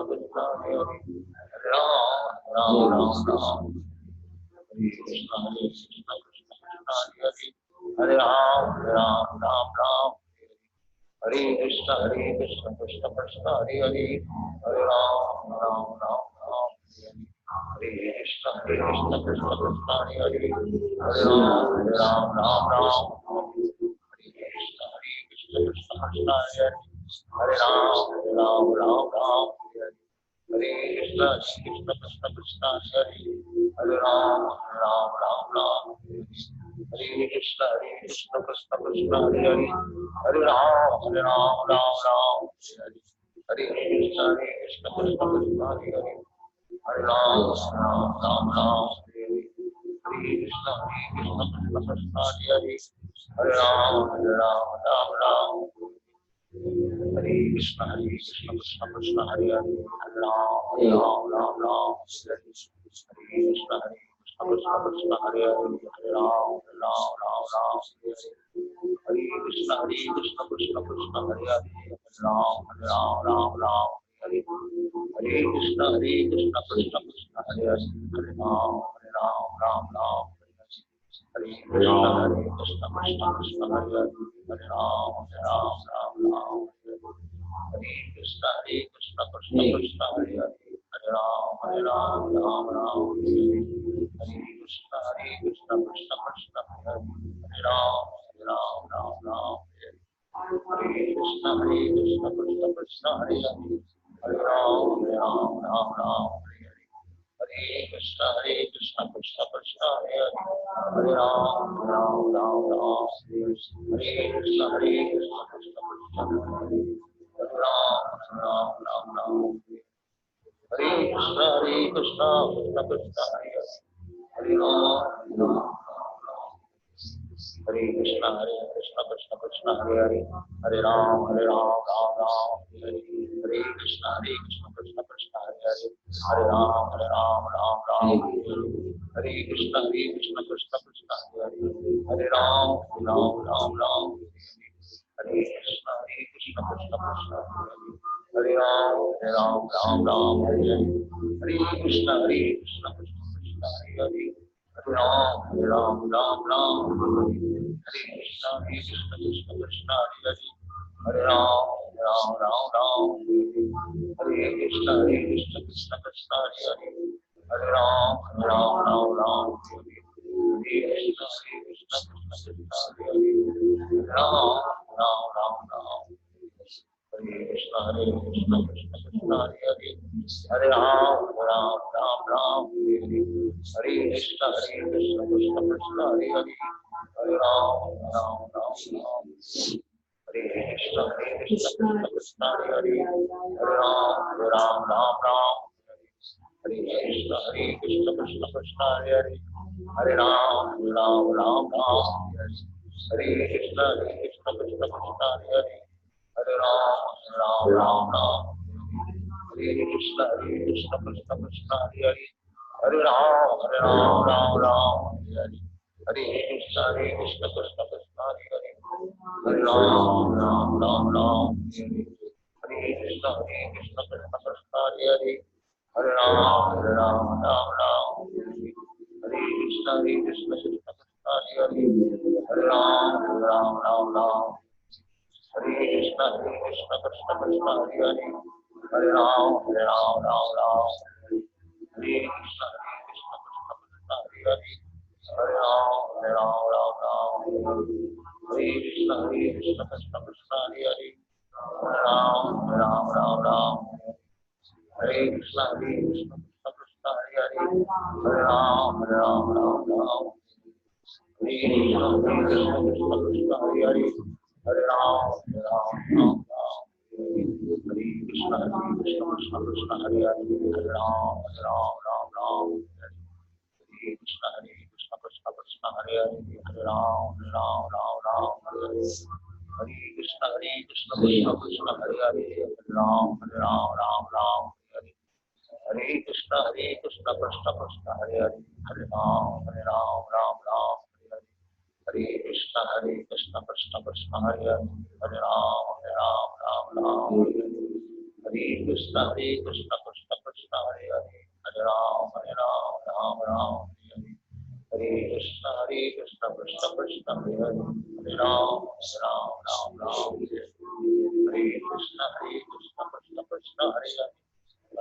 Hare Ram, Ram. Hare Krishna, Krishna Krishna, Hare Ram, Ram. Hare Krishna, Krishna Krishna, Hare Ram, Ram. Hare Krishna, Krishna Krishna, Hare Ram, Ram. Hare Krishna, Krishna Krishna, Hare Ram, Ram. Hare Krishna, Krishna Krishna, Hare Ram, Ram. Hare Krishna, Krishna Krishna, Hare Ram, Ram. Hare Krishna, Krishna Krishna, Hare Ram, Ram. Hare Krishna, Krishna Krishna, Hare Ram, Ram. Hare Krishna, Krishna Krishna, Hare Ram. Hare Krishna, Krishna Hare Ram, Ram. Hare Krishna, Krishna Krishna, Hare Ram, Ram. Hare Krishna, Krishna Krishna, Hare Ram, Ram. Hare Krishna, Krishna Krishna, Hare Ram. Hare Krishna, Krishna Krishna, Hare Ram, Ram. Hare Krishna, Krishna Krishna, Hare Ram. Hare Krishna, Krishna Krishna, Hare Ram. Hare Krishna, Krishna Krishna, Hare Ram, Ram. Hare Krishna, Krishna Krishna, Hare Ram. Hare Krishna, Krishna Krishna, Hare Ram. Hare Krishna, Krishna Hare Ram, Ram. Hare Krishna, Krishna Krishna, Hare Ram, Ram. Hare Krishna, Krishna Krishna, Hare Ram, Ram. Hare Krishna, Krishna Krishna, Hare Ram, Ram. Hare Krishna, Krishna Krishna, Hare Ram, Ram. Hare Krishna, Krishna Krishna, Hare Ram, Ram. Hare Krishna, Krishna Krishna, Hare Ram, Ram. Hare Krishna, Krishna Krishna, Ram, Ram, Ram, Ram. Hare Krishna, Krishna Krishna, Hare Hare, Hare Ram, Ram, Ram, Ram, Hare Hare. Hare Krishna, Krishna Krishna, Hare Hare, Hare Ram, Ram, Ram, Ram. Hare Krishna, Krishna Krishna, Hare Hare, Hare Ram, Ram, Ram, Ram. Hare Krishna, Krishna Krishna, Hare Hare, Hare Ram, Ram, Ram, Ram. Hare Krishna, Krishna Krishna, Hare Hare, Hare Ram, Ram, Ram, Ram. Hare Krishna, Krishna Krishna, Hare Hare, Hare Ram, Ram, Ram. Hare Krishna, Krishna Krishna, Hare Hare, Hare Ram, Ram, Ram. Hare Krishna, Krishna Krishna, Hare Hare, Hare Ram, Ram, Ram. Hare Krishna, Krishna Krishna, Hare Hare, Hare Ram, Ram. Hare Krishna, Krishna Krishna, Hare Hare, Hare Ram, Ram. Hare Krishna, Krishna Krishna, Hare Hare, Hare Ram, Ram. Hare Krishna, Krishna Krishna, Hare Hare, Hare Ram, Ram. Hare Krishna, Krishna Krishna, Hare Hare, Hare Ram, Ram. Hare Krishna, Krishna Krishna, Hare Hare, Hare Ram, Ram. Hare Krishna, Krishna Krishna, Hare Hare, Hare Ram, Ram. Hare Krishna, Krishna Krishna, Hare Hare, Hare Ram, Ram. Hare Krishna, Krishna Krishna, Hare Hare, Hare Ram, Ram. Hare Krishna, Krishna Krishna, Hare Hare, Hare Ram, Ram. Hare Krishna, Krishna Krishna, Hare Hare, Hare Ram, Ram. Hare Krishna, Krishna Krishna, Hare Hare, Hare Ram, Ram. Hare Krishna, Krishna Krishna, Hare Hare, Hare Ram, Ram. Hare Krishna, Krishna Krishna, Hare Hare,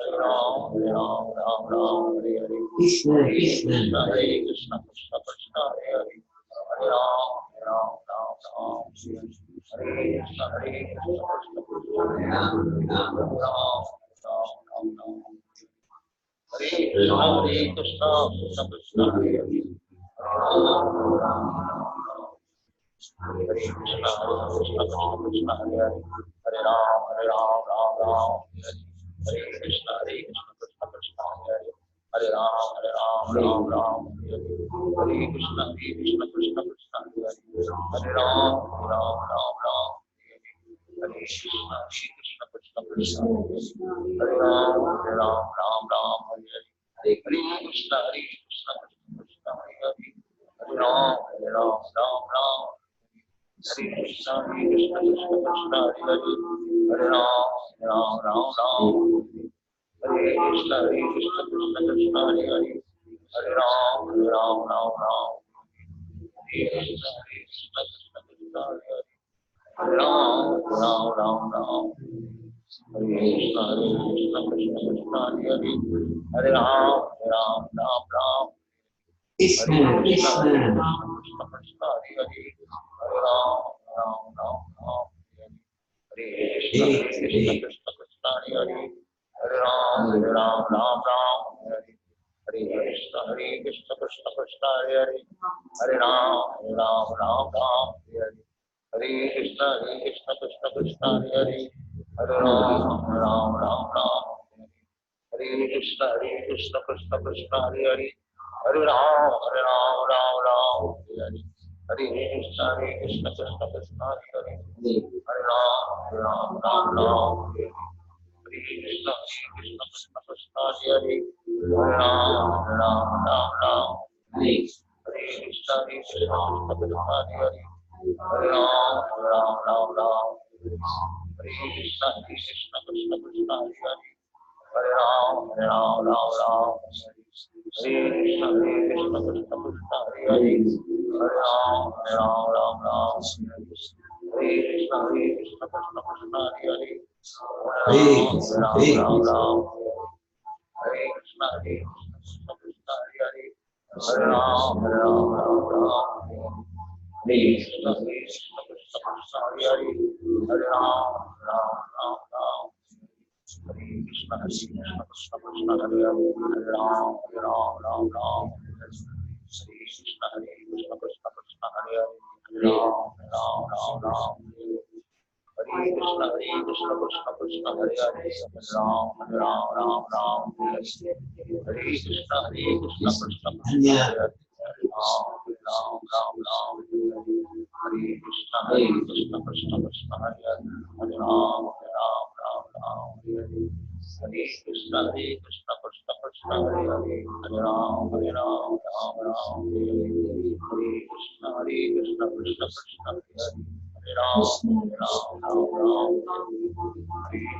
Hare Ram, Ram. Krishna, Hare Krishna. Krishna, Krishna Krishna, Hare Hare, Hare Ram, Ram. Hare Krishna, Krishna Krishna, Hare Hare, Hare Ram, Ram. Hare Krishna, Krishna Krishna, Hare Hare, Hare Ram, Ram. Hare Krishna, Krishna Hare Hare, Hare Ram, Ram. Hare Krishna, Krishna Hare Hare, Hare Ram, Ram. Hare Krishna, Krishna Krishna, Hare Hare, Hare Ram, Ram. Hare Krishna, Krishna Krishna, Hare Ram, Ram. Hare Krishna, Krishna Krishna, Hare Hare, Hare Ram, Ram. Hare Krishna, Krishna Krishna, Hare Hare, Hare Ram, Ram. Hare Krishna, Krishna Krishna, Hare Hare, Hare Ram, Ram. Hare Krishna, Krishna Krishna, Hare Hare, Hare Ram, Ram. Hare Krishna, Krishna Krishna, Hare Hare, Hare Ram, Ram. Krishna, Hare Krishna, Krishna. Krishna Krishna, Hare Hare, Hare Ram, Ram. Hare Krishna, Krishna Krishna, Hare Hare, Hare Ram, Ram. Hare Krishna, Krishna Krishna, Hare Hare, Hare Ram, Ram. Hare Krishna, Krishna Krishna, Hare Hare, Hare Ram, Ram. Hare Krishna, Krishna Krishna, Hare Hare, Hare Ram, Ram. Hare Krishna, Krishna Krishna, Hare Hare, Hare Ram, Ram. Hare Krishna, Krishna Krishna, Hare Hare, Hare Ram. Hare Hare Krishna, Krishna Krishna, Hare Hare, Hare Ram. Hare Krishna, Krishna Krishna, Hare Hare, Hare Ram. Hare Krishna, Krishna Krishna, Hare Hare, Hare Ram. Hare Krishna, Krishna Krishna, Hare Hare, Hare Ram. Hare Krishna, Krishna Krishna, Hare Hare, Hare Ram. Hare Krishna, Krishna Krishna, Krishna Hare Hare Hare Ram Ram Ram Ram Hare Krishna Krishna Krishna Hare Hare Hare Ram Ram Ram Hare Krishna Krishna Krishna Hare Hare Hare Ram Ram Hare Krishna Krishna Krishna Hare Hare Hare Ram Ram Hare Krishna Krishna Krishna Hare Hare Ram Ram Hare Krishna Krishna Krishna Hare Hare Hare Ram Ram Hare Krishna Krishna Krishna Hare Hare Hare Ram Ram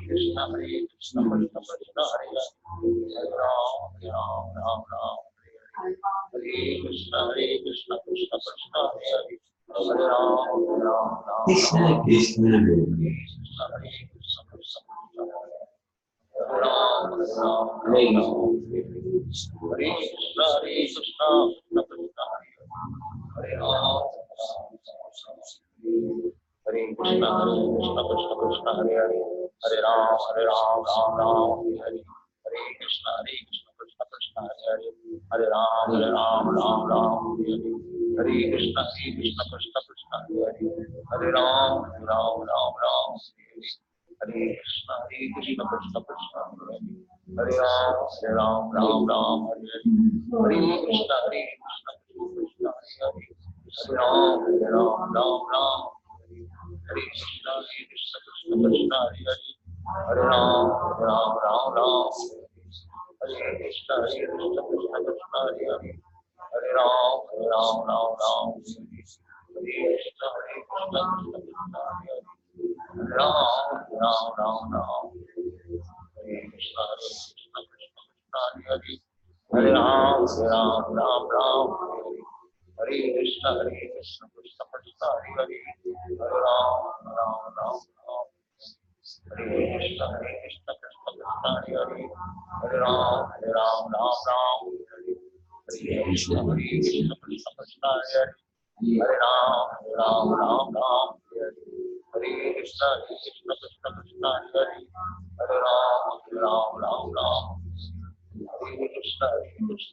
Hare Krishna Krishna Krishna Hare Hare Hare Ram Ram Hare Krishna Krishna Krishna Hare Hare Hare Ram Hare Krishna Krishna Krishna Hare Hare Hare Ram Krishna Krishna Hare Hare Krishna Krishna Hare Ram Hare Krishna Krishna Krishna Hare Ram Hare Krishna Krishna Krishna Hare Hare Hare Ram Ram Hare Hare Krishna Krishna Krishna Hare Hare Hare Ram Ram Hare Hare Krishna Krishna Krishna Hare Hare Hare Ram Ram Hare Krishna Krishna Krishna Hare Hare Ram Ram Hare Hare Krishna Krishna Krishna Hare Hare Hare Ram Hare Krishna Krishna Krishna Hare Hare Hare Ram Hare Krishna Krishna Krishna Hare Hare Hare Ram Hare Krishna Krishna Krishna Hare Hare Hare Ram Hare Krishna Krishna Krishna Hare Hare Hare Ram Hare Krishna Krishna Krishna Hare Hare Hare Ram Hare Krishna Krishna Krishna Hare Hare Hare Ram Hare Krishna Krishna Krishna Hare Hare Hare Ram Hare Krishna Krishna Krishna Hare Hare Hare Ram Hare Krishna Krishna Krishna Hare Hare Hare Ram Hare Krishna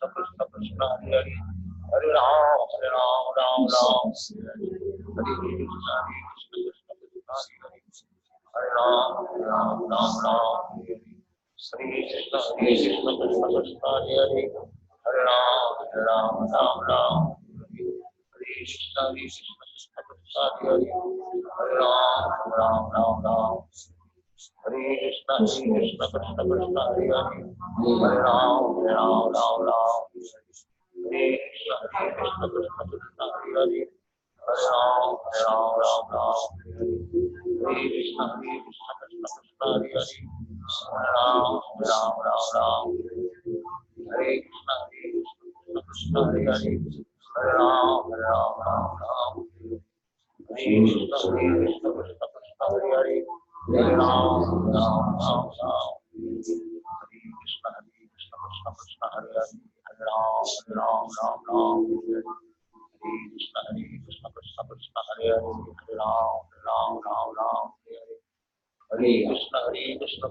Krishna Krishna Hare Hare Ram Hare Krishna Krishna Krishna Hare Hare Hare Ram Hare Krishna Krishna Krishna Hare Hare Hare Ram Hare Krishna Krishna Krishna Hare Hare Hare Ram Hare Krishna Krishna Krishna Hare Hare Hare Ram Hare Krishna Krishna Krishna Hare Hare Hare Ram Hare Krishna Krishna Krishna Hare Hare Hare Ram Hare Krishna Krishna Krishna Hare Hare Hare Ram Hare Krishna Krishna Krishna Hare Hare Hare Ram Hare Krishna Krishna Krishna Hare Hare Hare Ram Hare Hare Krishna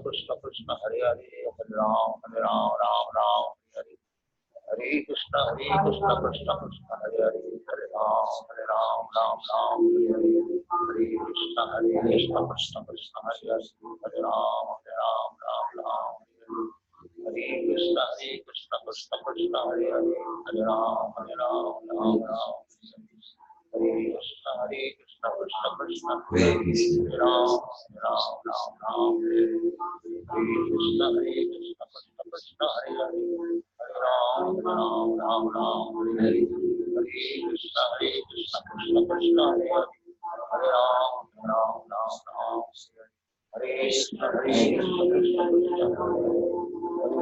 Krishna Krishna Hare Hare Hare Ram Hare Hare Hare Krishna Krishna Krishna Hare Hare Hare Ram Hare Hare Krishna Krishna Krishna Hare Hare Hare Ram Hare Krishna Krishna Krishna Hare Hare Hare Ram Hare Krishna Krishna Krishna Hare Krishna Hare Ram Hare Krishna Krishna Krishna Hare Hare Hare Ram Hare Krishna Krishna Krishna Hare Hare Hare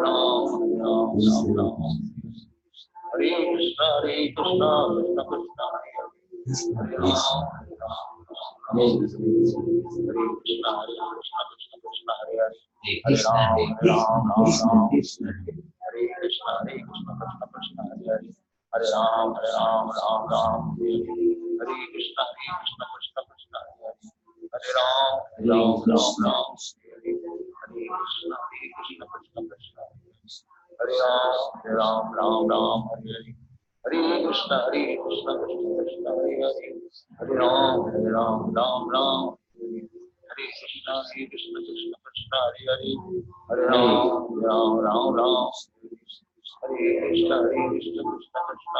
Ram Hare Krishna Krishna Krishna Hare Ram Hare Krishna Krishna Krishna Hare Hare Hare Ram Hare Krishna Krishna Hare Hare Hare Ram Krishna Hare Krishna Krishna Krishna Hare Hare Hare Ram Hare Ram Hare Krishna Krishna Krishna Hare Hare Ram, Hare Krishna, Krishna Krishna, Hare Ram, Ram, Hare Krishna, Krishna Krishna, Hare Ram, Ram, Hare Krishna, Krishna Krishna, Hare Ram, Ram, Hare Krishna, Krishna Krishna,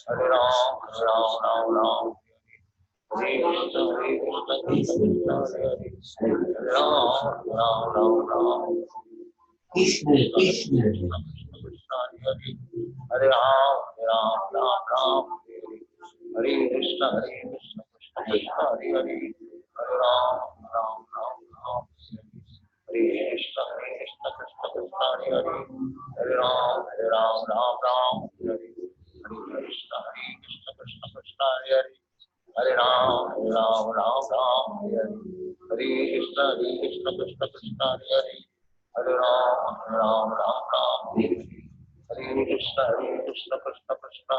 Hare Ram, Ram, Hare Krishna, Krishna Krishna, Hare Ram, Ram. Krishna, Krishna, Hare Ram, Ram, Hare Krishna, Krishna Krishna, Hare Ram, Ram, Hare Krishna, Krishna Krishna, Hare Ram, Ram, Hare Krishna, Krishna Krishna, Hare Ram, Ram, Hare Krishna, Krishna Krishna, Hare Ram, Ram, Hare Krishna, Krishna Krishna, Hare Ram, Ram, Hare Krishna, Krishna Krishna, Hare Ram, Ram, Hare Krishna, Krishna Krishna,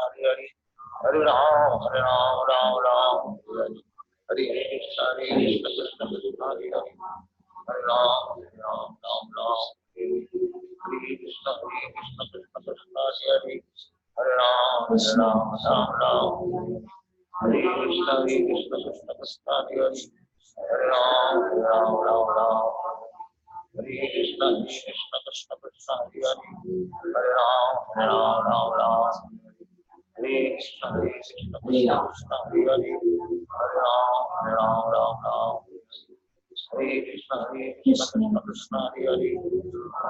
Hare Ram, Ram, Hare Krishna, Krishna Krishna, Hare Ram, Ram, Hare Krishna, Krishna Krishna, Hare Ram, Ram, Hare Krishna, Krishna Krishna, Hare Ram, Ram, Hare Krishna, Krishna Krishna, Hare Ram, Ram, Hare Krishna, Krishna Krishna, Hare Ram, Ram, Hare Krishna, Krishna Krishna, Hare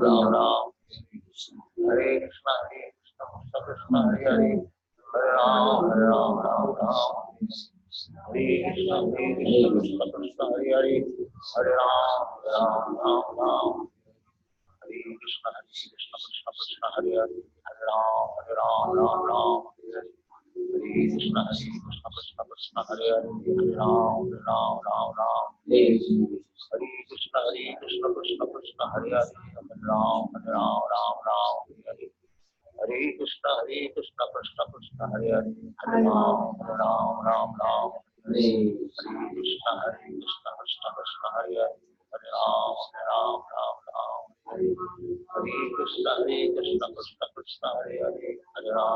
Ram, Ram, Hare Krishna, Krishna Krishna, Hare Ram, Ram, Hare Krishna, Krishna Krishna, Hare Ram, Ram, Hare Krishna, Krishna Krishna, Hare Ram, Ram, Hare Krishna, Krishna Krishna, Hare Ram, Ram, Hare Krishna, Krishna Krishna, Hare Ram, Ram, Hare Krishna, Krishna Krishna, Hare Ram, Ram, Hare Krishna, Krishna Krishna, Hare Ram, Ram, Hare Krishna, Krishna Krishna, Hare Ram, Hare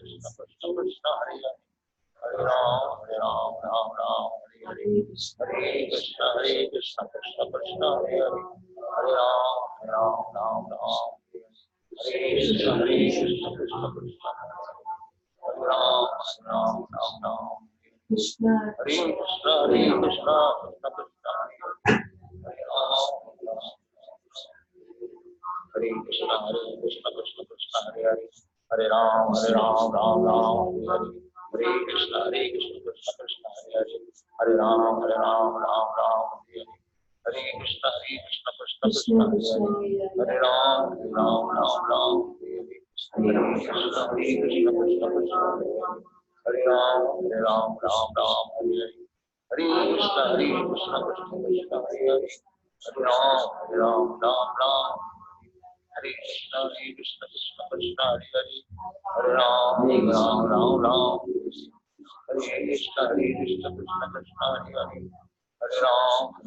Krishna, Krishna Krishna, Hare Ram, Ram, Hare Krishna, Krishna Krishna, Hare Ram, Krishna, Hare Krishna, Krishna Krishna, Hare Ram, Hare Krishna, Krishna Krishna, Hare Ram, Ram, Hare Krishna, Krishna Krishna, Hare Ram, Ram, Hare Krishna, Krishna Krishna, Hare Ram, Ram, Hare Krishna, Krishna Krishna, Hare Ram, Ram, Hare Krishna, Krishna Krishna, Hare Ram, Ram, Hare Krishna, Krishna Krishna, Hare Ram, Ram, Hare Krishna, Krishna Krishna, Hare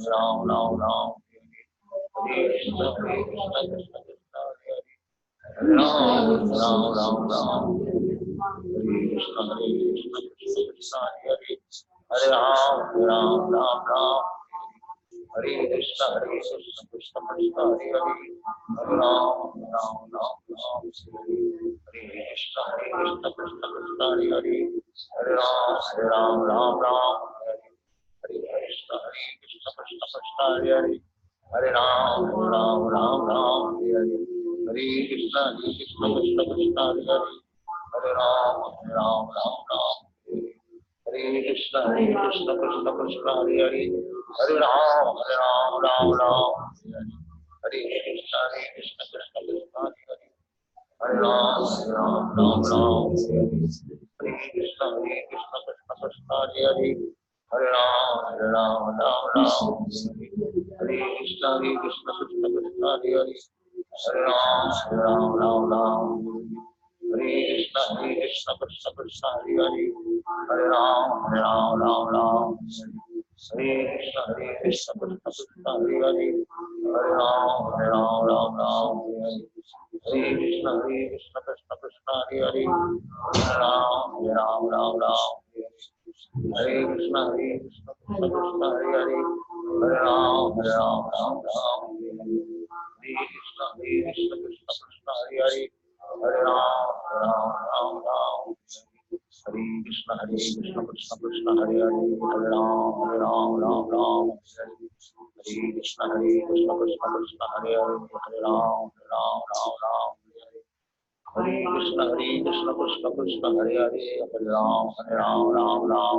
Ram, Ram, Hare Krishna, Krishna Krishna, Hare Ram, Ram, Hare Krishna, Krishna Krishna, Hare Ram, Ram, Hare Krishna, Krishna Krishna, Hare Ram, Ram, Hare Krishna, Krishna Krishna, Hare Ram, Ram, Hare Krishna, Krishna Krishna, Hare Ram, Ram, Hare Krishna, Krishna Krishna, Hare Ram, Ram, Hare Krishna, Krishna Krishna, Hare Ram, Ram, Hare Krishna, Krishna Krishna, Hare Ram, Ram, Hare Krishna, Krishna Krishna, Hare Ram, Ram, Hare Krishna, Krishna Krishna, Hare Ram, Ram, Hare Hare Krishna Krishna Krishna Hare Hare, Hare Ram Ram Ram. Hare Krishna Krishna Krishna Hare Hare, Hare Ram Ram Ram. Hare Krishna Krishna Krishna Hare Hare, Hare Ram Ram Ram. Hare Krishna Krishna Krishna Hare Hare, Hare Ram Ram Ram. Hare Krishna Krishna Krishna Hare Hare, Hare Ram Ram Ram. Hare Krishna Krishna Krishna Hare Hare, Hare Ram Ram. Hare Krishna Krishna Krishna Hare Hare, Hare Ram Ram. Hare Krishna Krishna Krishna Hare Hare, Hare Ram Ram. Hare Krishna Krishna Krishna Hare Hare, Hare Ram Ram.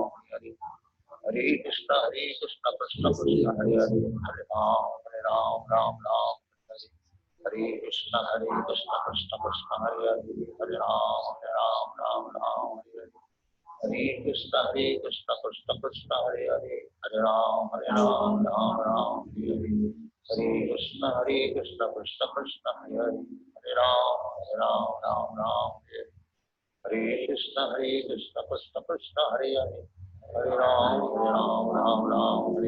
Hare Krishna Krishna Krishna Hare Hare, Hare Ram Ram. Hare Krishna Krishna Krishna Hare Hare, Hare Ram. Hare Krishna Krishna Krishna Hare Hare, Hare Ram Ram. Hare Krishna Krishna Krishna Hare Hare, Hare Ram. Hare Krishna Krishna Krishna Hare Hare, Hare Ram Ram. Hare Krishna Krishna Krishna Hare Hare, Hare Ram Ram. Hare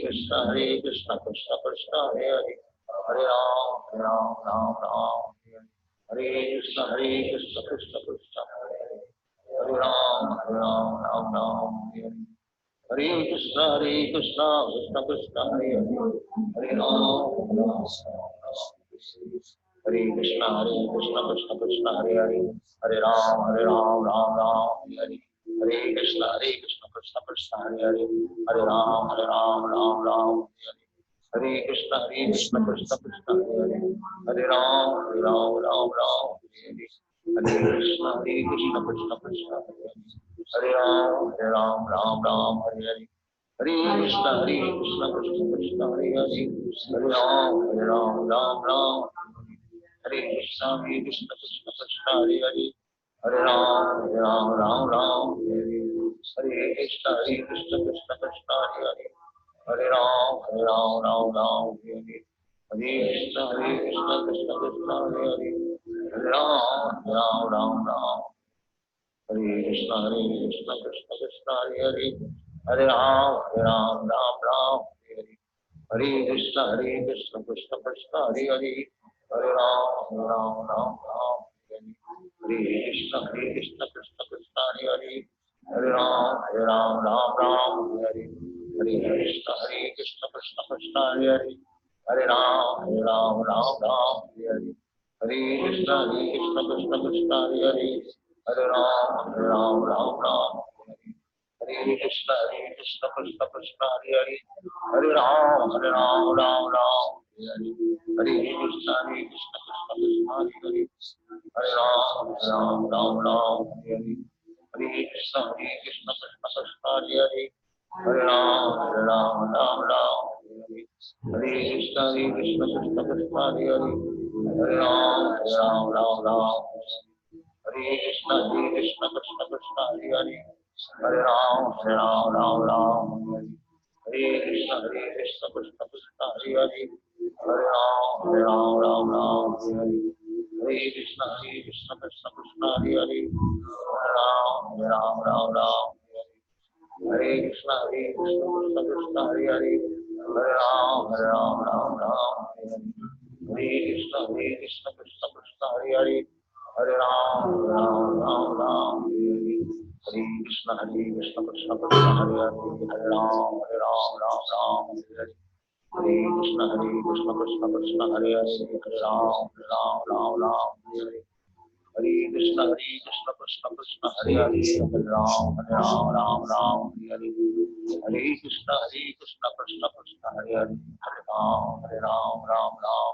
Krishna Krishna Krishna Hare Hare, Hare Ram Ram. Hare Krishna Krishna Krishna Hare Hare, Hare Ram. Hare Krishna Krishna Krishna Hare Hare, Hare Ram Ram. Hare Krishna Krishna Krishna Hare Hare, Hare Ram Ram. Hare Krishna Krishna Krishna Hare Hare, Hare Ram Ram. Hare Krishna Krishna Krishna Hare Hare, Hare Ram Ram. Hare Krishna Krishna Krishna Hare Hare, Hare Ram Ram. Hare Krishna Krishna Krishna Hare Hare, Hare Ram. Hare Krishna Krishna Krishna Hare Hare, Hare Ram Ram. Hare Krishna Krishna Krishna Hare Hare, Hare Ram. Hare Krishna Krishna Krishna Hare Hare, Hare Ram Ram. Hare Krishna Krishna Krishna Hare Hare, Hare Ram. Hare Krishna Krishna Krishna Hare Hare, Hare Ram. Hare Krishna Krishna Krishna Hare Hare, Hare Ram. Hare Krishna Krishna Krishna Hare Hare, Hare Ram. Hare Krishna Krishna Krishna Hare Hare, Hare Ram. Hare Krishna Krishna Krishna Hare Hare, Hare Ram. Hare Krishna Krishna Krishna Hare Hare, Hare Ram. Hare Krishna Krishna Krishna Hare Hare, Hare Ram. Hare Krishna Krishna Krishna Hare Hare, Hare Ram. Hare Krishna Krishna Krishna Hare Hare, Hare Ram. Hare Krishna Krishna Krishna Hare Hare, Hare Ram. Hare Krishna Krishna Krishna Hare Hare, Hare Ram. Hare Krishna Krishna Krishna Hare Hare, Hare Ram. Hare Krishna Krishna Krishna Hare Hare, Hare Ram. Hare Krishna Krishna Krishna Hare Hare, Hare Ram. Hare Krishna Krishna Krishna Hare Hare, Hare Ram.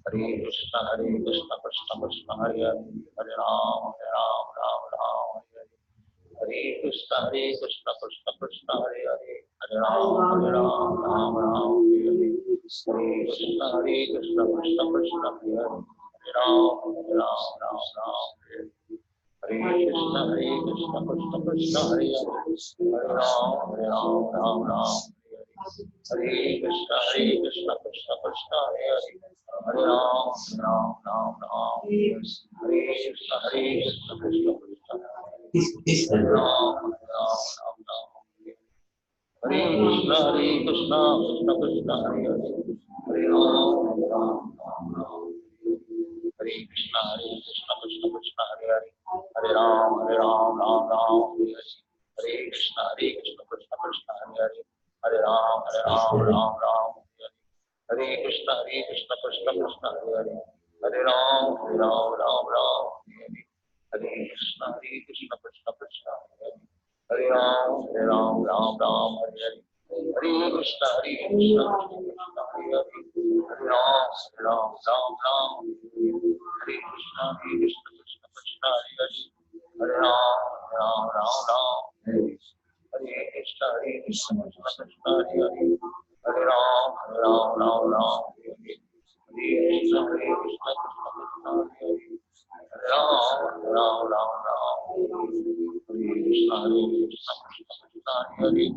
Hare Krishna Krishna Krishna Hare Hare, Hare Ram. Hare Krishna Krishna Krishna Hare Hare, Hare Ram. Hare Krishna Krishna Krishna Hare Hare, Hare Ram. Hare Krishna Krishna Krishna Hare Hare, Hare Ram. Hare Krishna Krishna Krishna Hare Hare, Hare Ram. Hare Krishna Krishna Krishna Hare Hare, Hare Ram Ram Ram Ram, Hare Krishna Krishna Krishna Hare Ram Ram Ram Ram, Hare Krishna Krishna Krishna Hare Hare, Hare Ram Ram Ram Ram, Hare Krishna Krishna Krishna Hare Hare, Hare Ram Ram Ram, Hare Krishna Krishna Krishna Hare Hare, Hare Ram Ram Ram, Hare Krishna Krishna Krishna Hare Hare, Hare Ram Ram Ram, Hare Krishna Krishna Krishna Hare Hare, Hare Ram Ram Ram, Hare Krishna Krishna Krishna Hare Hare, Hare Ram Ram Ram, Hare Krishna Krishna Krishna Hare Hare, Hare Ram Ram Ram, Hare Krishna Krishna Krishna Hare Hare, Hare Ram Ram Ram, Hare Krishna Krishna Krishna Hare Hare, Hare Ram Ram Ram, Hare Krishna Krishna Krishna Hare Hare,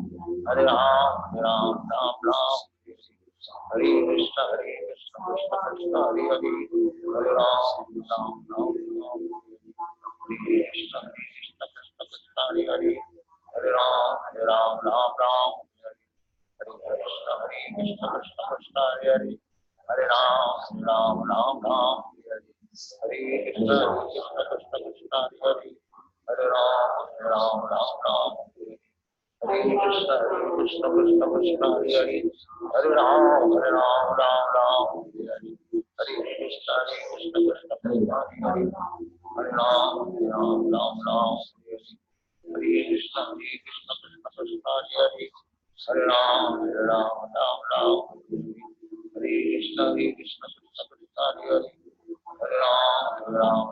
Hare Ram Ram Ram, Hare Krishna Krishna Krishna Hare Hare, Hare Ram Ram Ram, Hare Krishna Krishna Krishna Hare Hare, Hare Ram Ram, Hare Krishna Krishna Krishna Hare Hare, Hare Ram Ram Ram, Hare Krishna Krishna Krishna Hare Hare, Hare Ram Ram Ram, Hare Krishna Krishna Krishna Hare Hare, Hare Ram Ram, Hare Krishna Krishna Krishna Hare Hare, Hare Ram Ram, Hare Krishna Krishna Krishna Hare Hare, Hare Ram Ram, Hare Krishna Krishna Krishna Hare Hare, Hare Ram Ram, Hare Krishna Krishna Krishna Hare Hare, Hare Ram Ram,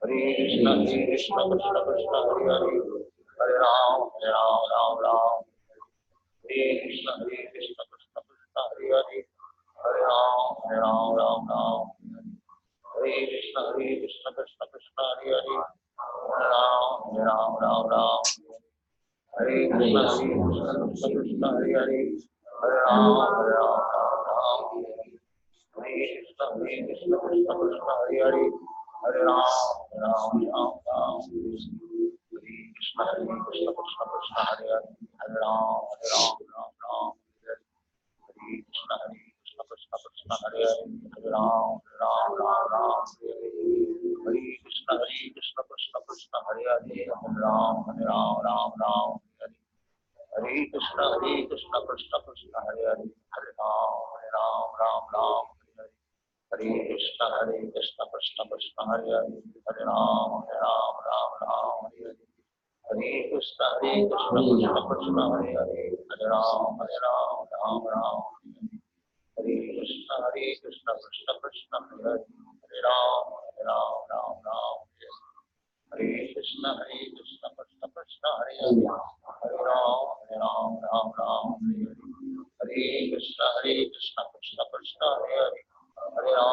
Hare Krishna Krishna Krishna Hare Hare, Hare Ram Ram, Hare Krishna Krishna Krishna Hare Hare, Hare Ram Ram, Hare Krishna Krishna Krishna Hare Hare, Hare Ram Ram, Hare Krishna Krishna Krishna Hare Hare, Hare Ram Ram, Hare Krishna Krishna Krishna Hare Hare, Hare Ram Ram, Hare Krishna Krishna Krishna Hare Hare, Hare Ram Ram, Hare Krishna Krishna Krishna Hare Hare, Hare Ram Ram, Hare Krishna Krishna Krishna Hare Hare, Hare Ram Ram, Hare Krishna Krishna Krishna Hare Hare, Hare Ram Ram, Hare Krishna Krishna Krishna Hare Hare, Hare Ram Ram, Hare Krishna Krishna Krishna Hare Hare, Hare Ram Ram, Hare Krishna Krishna Krishna Hare Hare, Hare Ram Ram, Hare Krishna Krishna Krishna Hare Hare, Hare Ram Ram, Hare Krishna Krishna Krishna Hare Hare, Hare Ram Ram,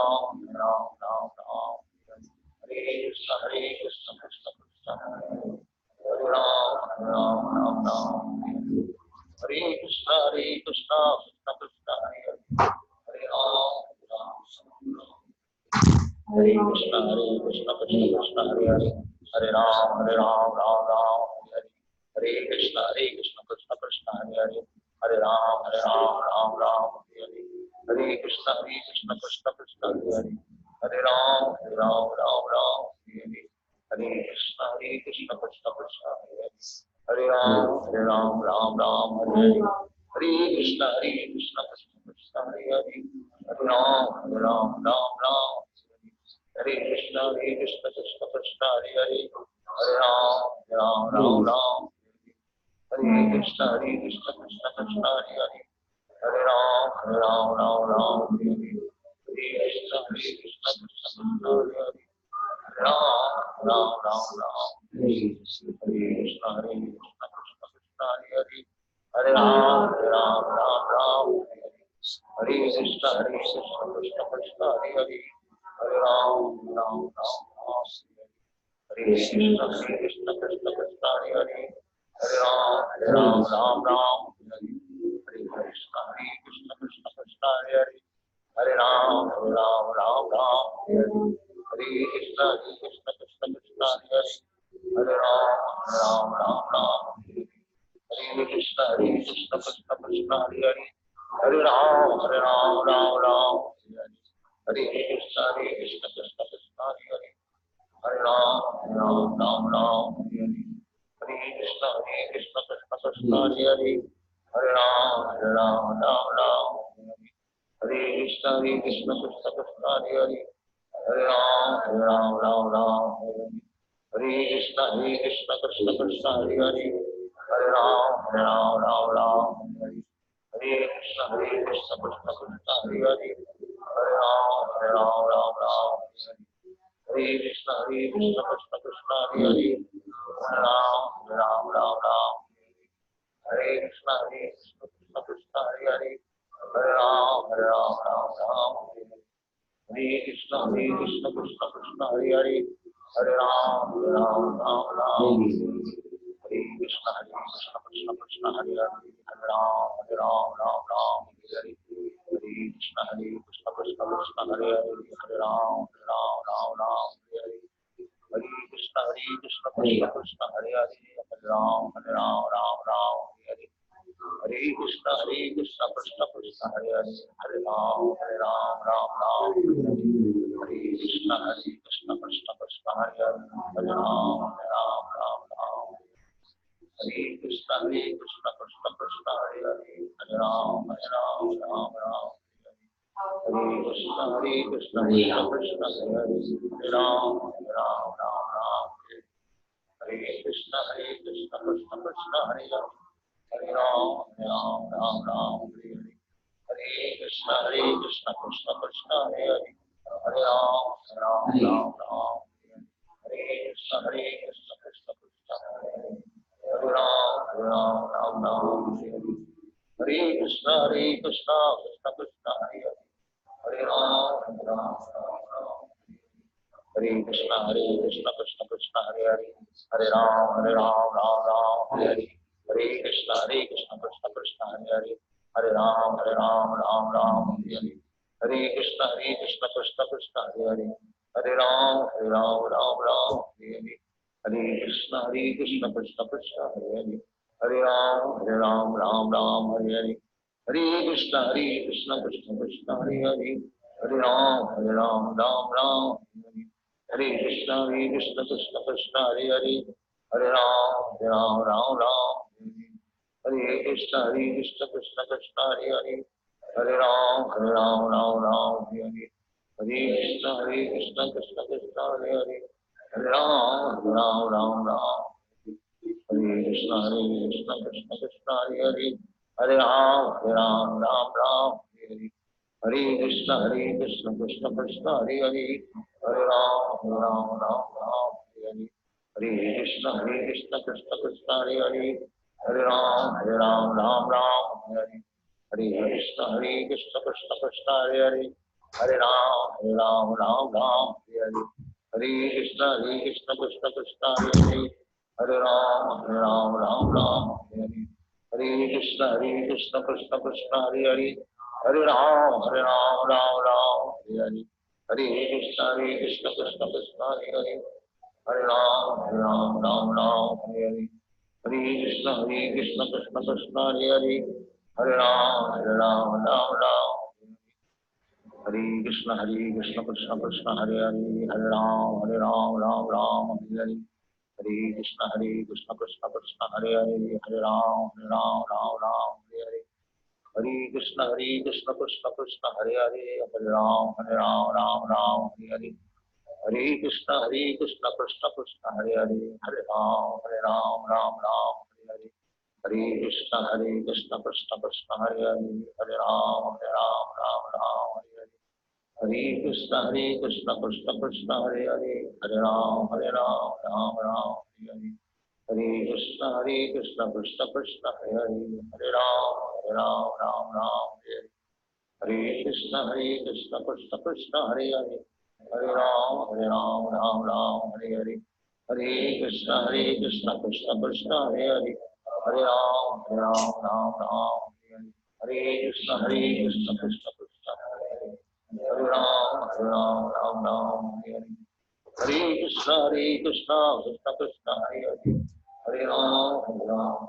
Hare Krishna Krishna Krishna Hare Hare, Hare Ram Hare Krishna Krishna Krishna Hare Hare, Hare Ram Ram, Hare Krishna Krishna Krishna Hare Hare, Hare Ram Ram, Hare Krishna Krishna Krishna Hare Hare, Hare Ram Ram, Hare Krishna Krishna Krishna Hare Hare, Hare Ram Ram, Hare Krishna Krishna Krishna Hare Hare, Hare Ram Ram, Hare Krishna Krishna Krishna Hare Hare, Hare Ram Ram, Hare Krishna Krishna Krishna Hare Hare, Hare Ram Ram, Hare Krishna Krishna Krishna Hare Hare, Hare Ram Ram, Hare Krishna Krishna Krishna Hare Hare, Hare Ram Ram, Hare Krishna Krishna Krishna Hare Hare, Hare Ram Ram, Hare Krishna Krishna Krishna Hare Hare, Hare Ram, Ram Ram, Hare Krishna, Krishna Krishna, Hare Hare, Hare Ram, Ram Ram, Hare Krishna, Krishna Krishna, Hare Hare, Hare Ram, Ram Ram, Hare Krishna, Krishna Krishna, Hare Hare, Hare Ram, Ram Ram, Hare Krishna, Krishna Krishna, Hare Hare, Hare Ram, Ram Ram, Hare Krishna, Krishna Krishna, Hare Hare, Hare Ram, Ram Ram, Hare Krishna, Krishna Krishna, Hare Hare, Hare Ram, Ram, Hare Krishna, Krishna Krishna, Hare Hare, Hare Ram, Ram, Hare Krishna, Krishna Krishna, Hare Hare, Hare Ram, Ram, Hare Krishna, Krishna Krishna, Hare Hare, Hare Ram, Ram, Hare Krishna, Krishna Krishna, Hare Hare, Hare Ram, Ram, Hare Krishna, Krishna Krishna, Hare Hare, Hare Ram, Ram, Hare Krishna, Krishna Krishna, Hare Hare, Hare Ram, Ram, Hare Krishna, Krishna Krishna, Hare Hare, Hare Ram, Ram, Hare Krishna, Krishna Krishna, Hare Hare, Hare Ram, Ram, Hare Krishna, Krishna Krishna, Hare Hare, Hare Ram, Ram, Hare Krishna, Krishna Krishna, Hare Hare, Hare Ram, Ram, Hare Krishna, Krishna Krishna, Hare Hare, Hare Ram, Ram, Hare Krishna, Krishna Krishna, Hare Hare, Hare Ram, Ram, Hare Krishna, Krishna Krishna, Hare Hare, Hare Ram, Ram, Hare Krishna, Krishna Krishna, Hare Hare, Hare Ram, Ram, Hare Krishna, Krishna Krishna, Hare Hare, Hare Ram, Ram, Hare Krishna, Krishna Krishna, Hare Hare, Hare Ram, Hare Krishna, Krishna Krishna, Hare Hare, Hare Ram, Ram, Hare Hare, Hare Krishna, Krishna Krishna, Hare Hare, Hare Ram, Ram, Hare Hare, Hare Krishna, Krishna Krishna, Hare Hare, Hare Ram, Ram, Hare Hare, Hare Krishna, Krishna Krishna, Hare Hare, Hare Ram, Ram, Hare Hare, Hare Krishna, Krishna Krishna, Hare Hare, Hare Ram, Ram, Hare Hare, Hare Krishna, Krishna Krishna, Hare Hare, Hare Ram, Ram, Hare Krishna, Krishna Krishna, Hare Hare, Hare Ram, Ram, Hare Hare, Hare Krishna, Krishna Krishna, Hare Hare, Hare Ram, Ram, Hare Krishna, Krishna Krishna, Hare Hare, Hare Ram, Hare Hare, Hare Krishna, Krishna Krishna, Hare Hare, Hare Ram, Hare Hare, Hare Krishna, Krishna Krishna, Hare Hare, Hare Ram, Hare Hare, Hare Krishna, Krishna Krishna, Hare Hare, Hare Ram, Hare Hare, Hare Krishna, Krishna Krishna, Hare Hare, Hare Ram, Hare Hare, Hare Krishna, Krishna Krishna, Hare Hare, Hare Ram, Hare Hare, Hare Krishna, Krishna Krishna, Hare Hare, Hare Ram, Hare Hare, Hare Krishna, Krishna Krishna, Hare Hare, Hare Ram, Hare Krishna, Krishna Krishna, Hare Hare, Hare Ram, Hare Hare, Hare Krishna, Krishna Krishna, Hare Hare, Hare Ram, Hare Hare, Hare Krishna, Krishna Krishna, Hare Hare, Hare Ram, Hare Hare, Hare Krishna, Krishna Krishna, Hare Hare, Hare Ram, Hare Hare, Hare Krishna, Krishna Krishna, Hare Hare, Hare Ram, Hare Hare, Hare Krishna, Krishna Krishna, Hare Hare, Hare Ram, Hare Hare, Hare Krishna, Krishna Krishna, Hare Hare, Hare Ram, Hare Hare Krishna, Krishna Krishna, Hare Hare, Hare Ram, Hare Hare, Hare Krishna Krishna Krishna Hare Hare, Hare Ram Ram Ram Hare Krishna Krishna Krishna Hare Hare, Hare Ram Ram Ram Hare Hare. Hare Krishna Krishna Krishna Hare Hare, Hare Ram Ram.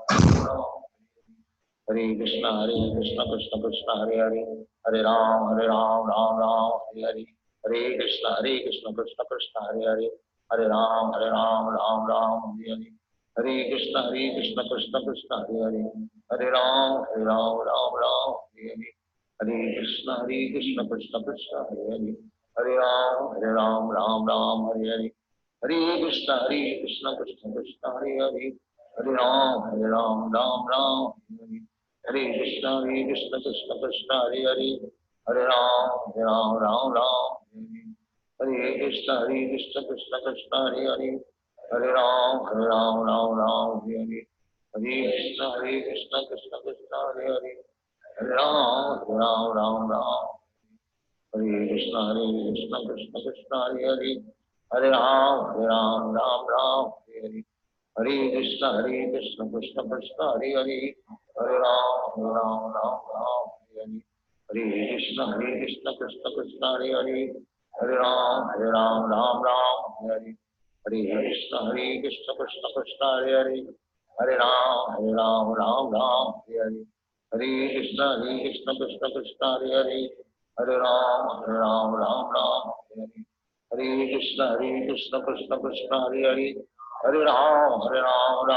Hare Krishna Krishna Krishna Hare Hare, Hare Ram Ram Ram Hare Hare. Hare Krishna Krishna Krishna Hare Hare, Hare Ram Ram Ram Hare Hare. Hare Krishna Krishna Krishna Hare Hare, Hare Ram Ram Ram Hare Hare. Hare Krishna Krishna Krishna Hare Hare, Hare Ram Ram Hare Hare. Hare Krishna Krishna Krishna Hare Hare, Hare Ram Ram Hare Hare. Hare Krishna Krishna Krishna Hare Hare, Hare Ram Ram Hare. Hare Krishna Krishna Krishna Hare Hare, Hare Ram Hare. Hare Krishna Krishna Krishna Hare Hare, Hare Ram Hare Krishna Krishna Krishna Hare Hare, Hare Ram Hare. Hare Krishna Krishna Krishna Hare Hare, Hare Ram Hare Hare. Hare Krishna Krishna Krishna Hare Hare, Hare Ram Hare Hare. Hare Krishna Krishna Krishna Hare Hare, Hare Ram Hare Hare. Hare Krishna Krishna Krishna Hare Hare, Hare Ram Hare Hare. Hare Krishna Krishna Krishna Hare Hare, Hare Ram Hare Hare. Hare Krishna Krishna Krishna Hare Hare, Hare Ram Hare Hare. Hare Krishna Krishna Krishna Hare Hare, Hare Ram Hare Hare.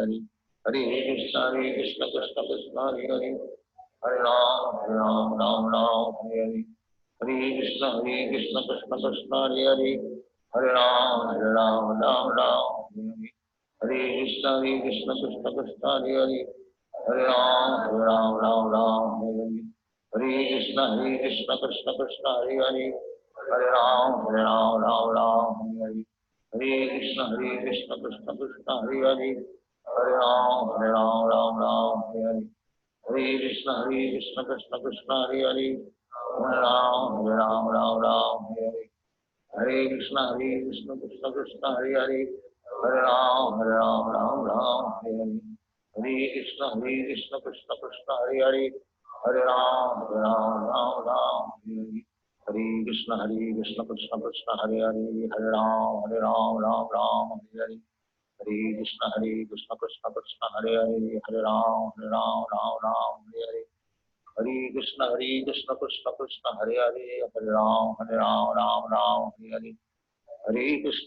Hare Krishna Krishna Krishna Hare Hare, Hare Ram Hare Hare. Hare Krishna Krishna Krishna Hare Hare, Hare Ram Hare Hare. Hare Krishna Krishna Krishna Hare Hare, Hare Ram Hare Hare. Hare Krishna Krishna Krishna Hare Hare, Hare Ram Hare Hare. Hare Krishna Krishna Krishna Hare Hare, Hare Ram Hare Hare. Hare Krishna Krishna Krishna Hare Hare, Hare Ram Hare Hare. Hare Krishna Krishna Krishna Hare Hare, Hare Ram Hare Hare. Hare Krishna Krishna Krishna Hare Hare, Hare Ram Hare Hare. Hare Krishna Krishna Krishna Hare Hare, Hare Ram Hare Hare. Hare Krishna Krishna Krishna Hare Hare, Hare Ram Hare Hare. Hare Krishna Krishna Krishna Hare Hare, Hare Ram Hare Hare.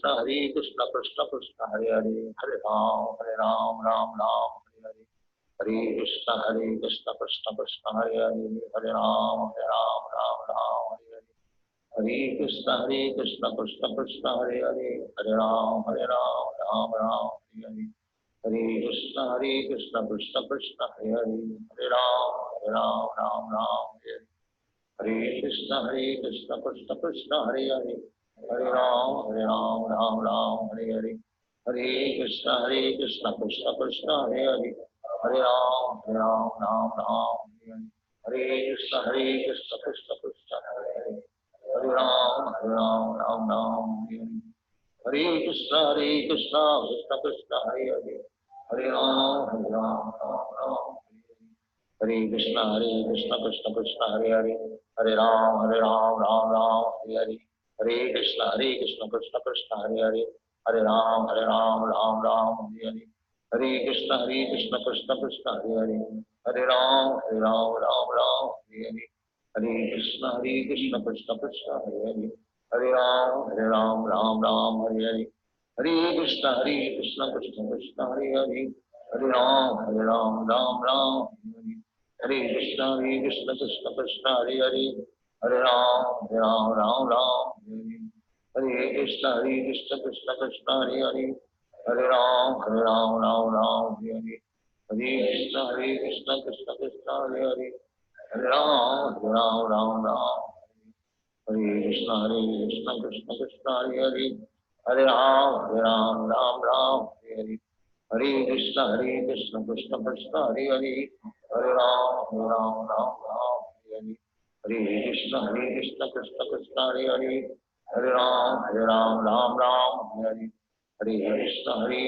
Hare Krishna Krishna Krishna Hare Hare, Hare Ram Hare Hare. Hare Krishna Krishna Krishna Hare Hare, Hare Ram Hare Hare. Hare Krishna Krishna Krishna Hare Hare, Hare Ram Hare Hare. Hare Krishna Krishna Krishna Hare Hare, Hare Ram Hare Hare. Hare Krishna Krishna Krishna Hare Hare, Hare Ram Hare Hare. Hare Krishna Krishna Krishna Hare Hare, Hare Ram Hare. Hare Krishna Krishna Krishna Hare Hare, Hare Ram Hare Hare. Hare Krishna Krishna Krishna Hare Hare, Hare Ram Hare Hare. Hare Krishna Krishna Krishna Hare Hare, Hare Ram Hare Hare. Hare Krishna Krishna Krishna Hare Hare, Hare Ram Hare Hare. Hare Krishna Krishna Krishna Hare Hare, Hare Ram Hare. Hare Krishna Krishna Krishna Hare Hare, Hare Ram Hare. Hare Krishna Krishna Krishna Hare Hare, Hare Ram Hare. Hare Krishna Krishna Krishna Hare Hare, Hare Ram Hare. Hare Krishna Krishna Krishna Hare Hare, Hare Ram Hare. Hare Krishna Krishna Krishna Hare Hare, Hare Ram Hare. Hare Krishna Krishna Krishna Hare Hare, Hare Ram Hare. Hare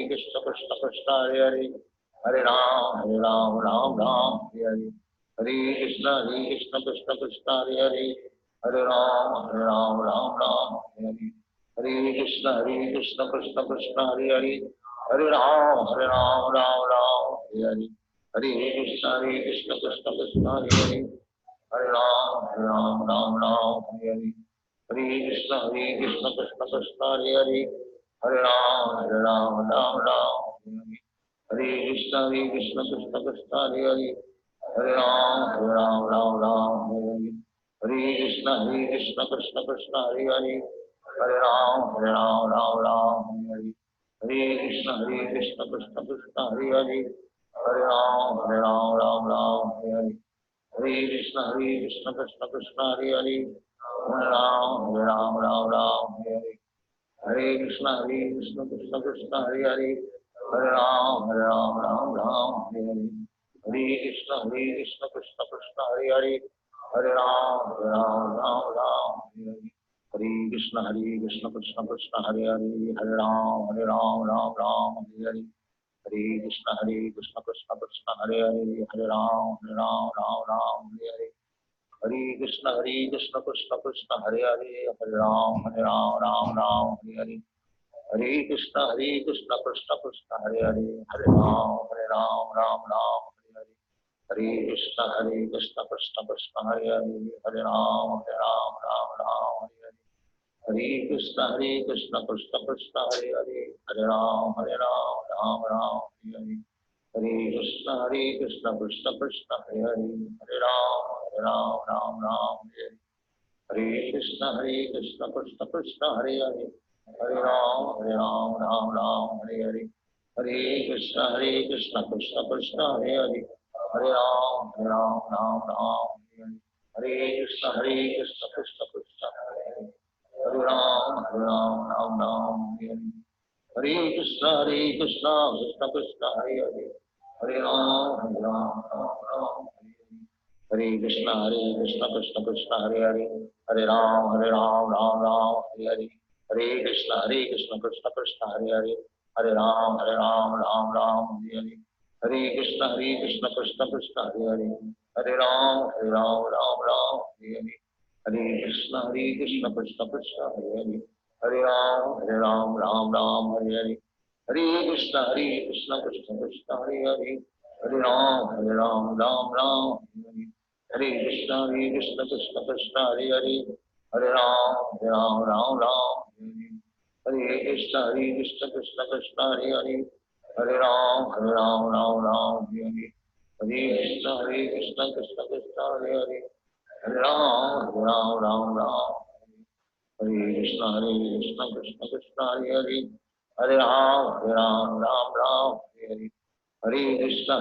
Krishna Krishna Krishna Hare Hare Hare Ram Ram Ram Hare Hare Hare Krishna Krishna Krishna Hare Hare Hare Ram Ram Ram Hare Hare Hare Krishna Krishna Krishna Hare Hare Hare Ram Ram Ram Hare Hare Hare Krishna Krishna Krishna Hare Hare Hare Ram Ram Hare Hare Hare Krishna Krishna Krishna Hare Hare Hare Ram Ram Ram Hare Hare Hare Krishna Krishna Krishna Hare Hare Hare Ram Ram Hare Hare Hare Krishna Krishna Krishna Hare Hare Hare Ram Ram Hare Hare Hare Krishna Krishna Krishna Hare Hare Hare Ram Ram Hare Hare Hare Krishna Krishna Krishna Hare Hare Hare Ram Ram Hare Hare Hare Krishna Krishna Krishna Hare Hare Hare Ram Ram Hare Hare Hare Krishna Krishna Krishna Hare Hare Hare Ram Ram Hare Hare Hare Krishna Krishna Krishna Hare Hare Hare Ram Ram Hare Hare Hare Krishna Krishna Krishna Hare Hare Hare Ram Ram Hare Hare Hare Krishna Krishna Krishna Hare Hare Hare Ram Ram Hare Hare Hare Krishna Krishna Krishna Hare Hare Hare Ram Ram Hare Hare Hare Krishna Krishna Krishna Hare Hare Hare Ram Ram Hare Hare Hare Krishna Krishna Krishna Hare Hare Hare Ram Ram Hare Hare Hare Krishna Krishna Krishna Hare Hare Hare Ram Ram Hare Hare Hare Krishna Krishna Krishna Hare Hare Hare Ram Hare Hare Hare Krishna Krishna Krishna Hare Hare Hare Ram Hare Hare Hare Krishna Krishna Krishna Hare Hare Hare Ram Hare Hare Hare Krishna Krishna Krishna Hare Hare Hare Ram Ram Hare Hare Hare Krishna Krishna Krishna Hare Hare Hare Ram Ram Hare Hare Hare Krishna Krishna Krishna Hare Hare Hare Ram Ram Hare Hare Hare Krishna Krishna Krishna Hare Hare Hare Ram Ram Hare Hare Hare Krishna Krishna Krishna Hare Hare Hare Ram Ram Hare Hare Hare Krishna Krishna Krishna Hare Hare Hare Ram Ram Hare Hare Hare Krishna Krishna Krishna Hare Hare Hare Ram Hare Hare Hare Krishna Krishna Krishna Hare Hare Hare Ram Hare Hare Hare Krishna Krishna Krishna Hare Hare Hare Ram Hare Krishna Krishna Krishna Hare Hare Hare Ram Hare Hare Hare Krishna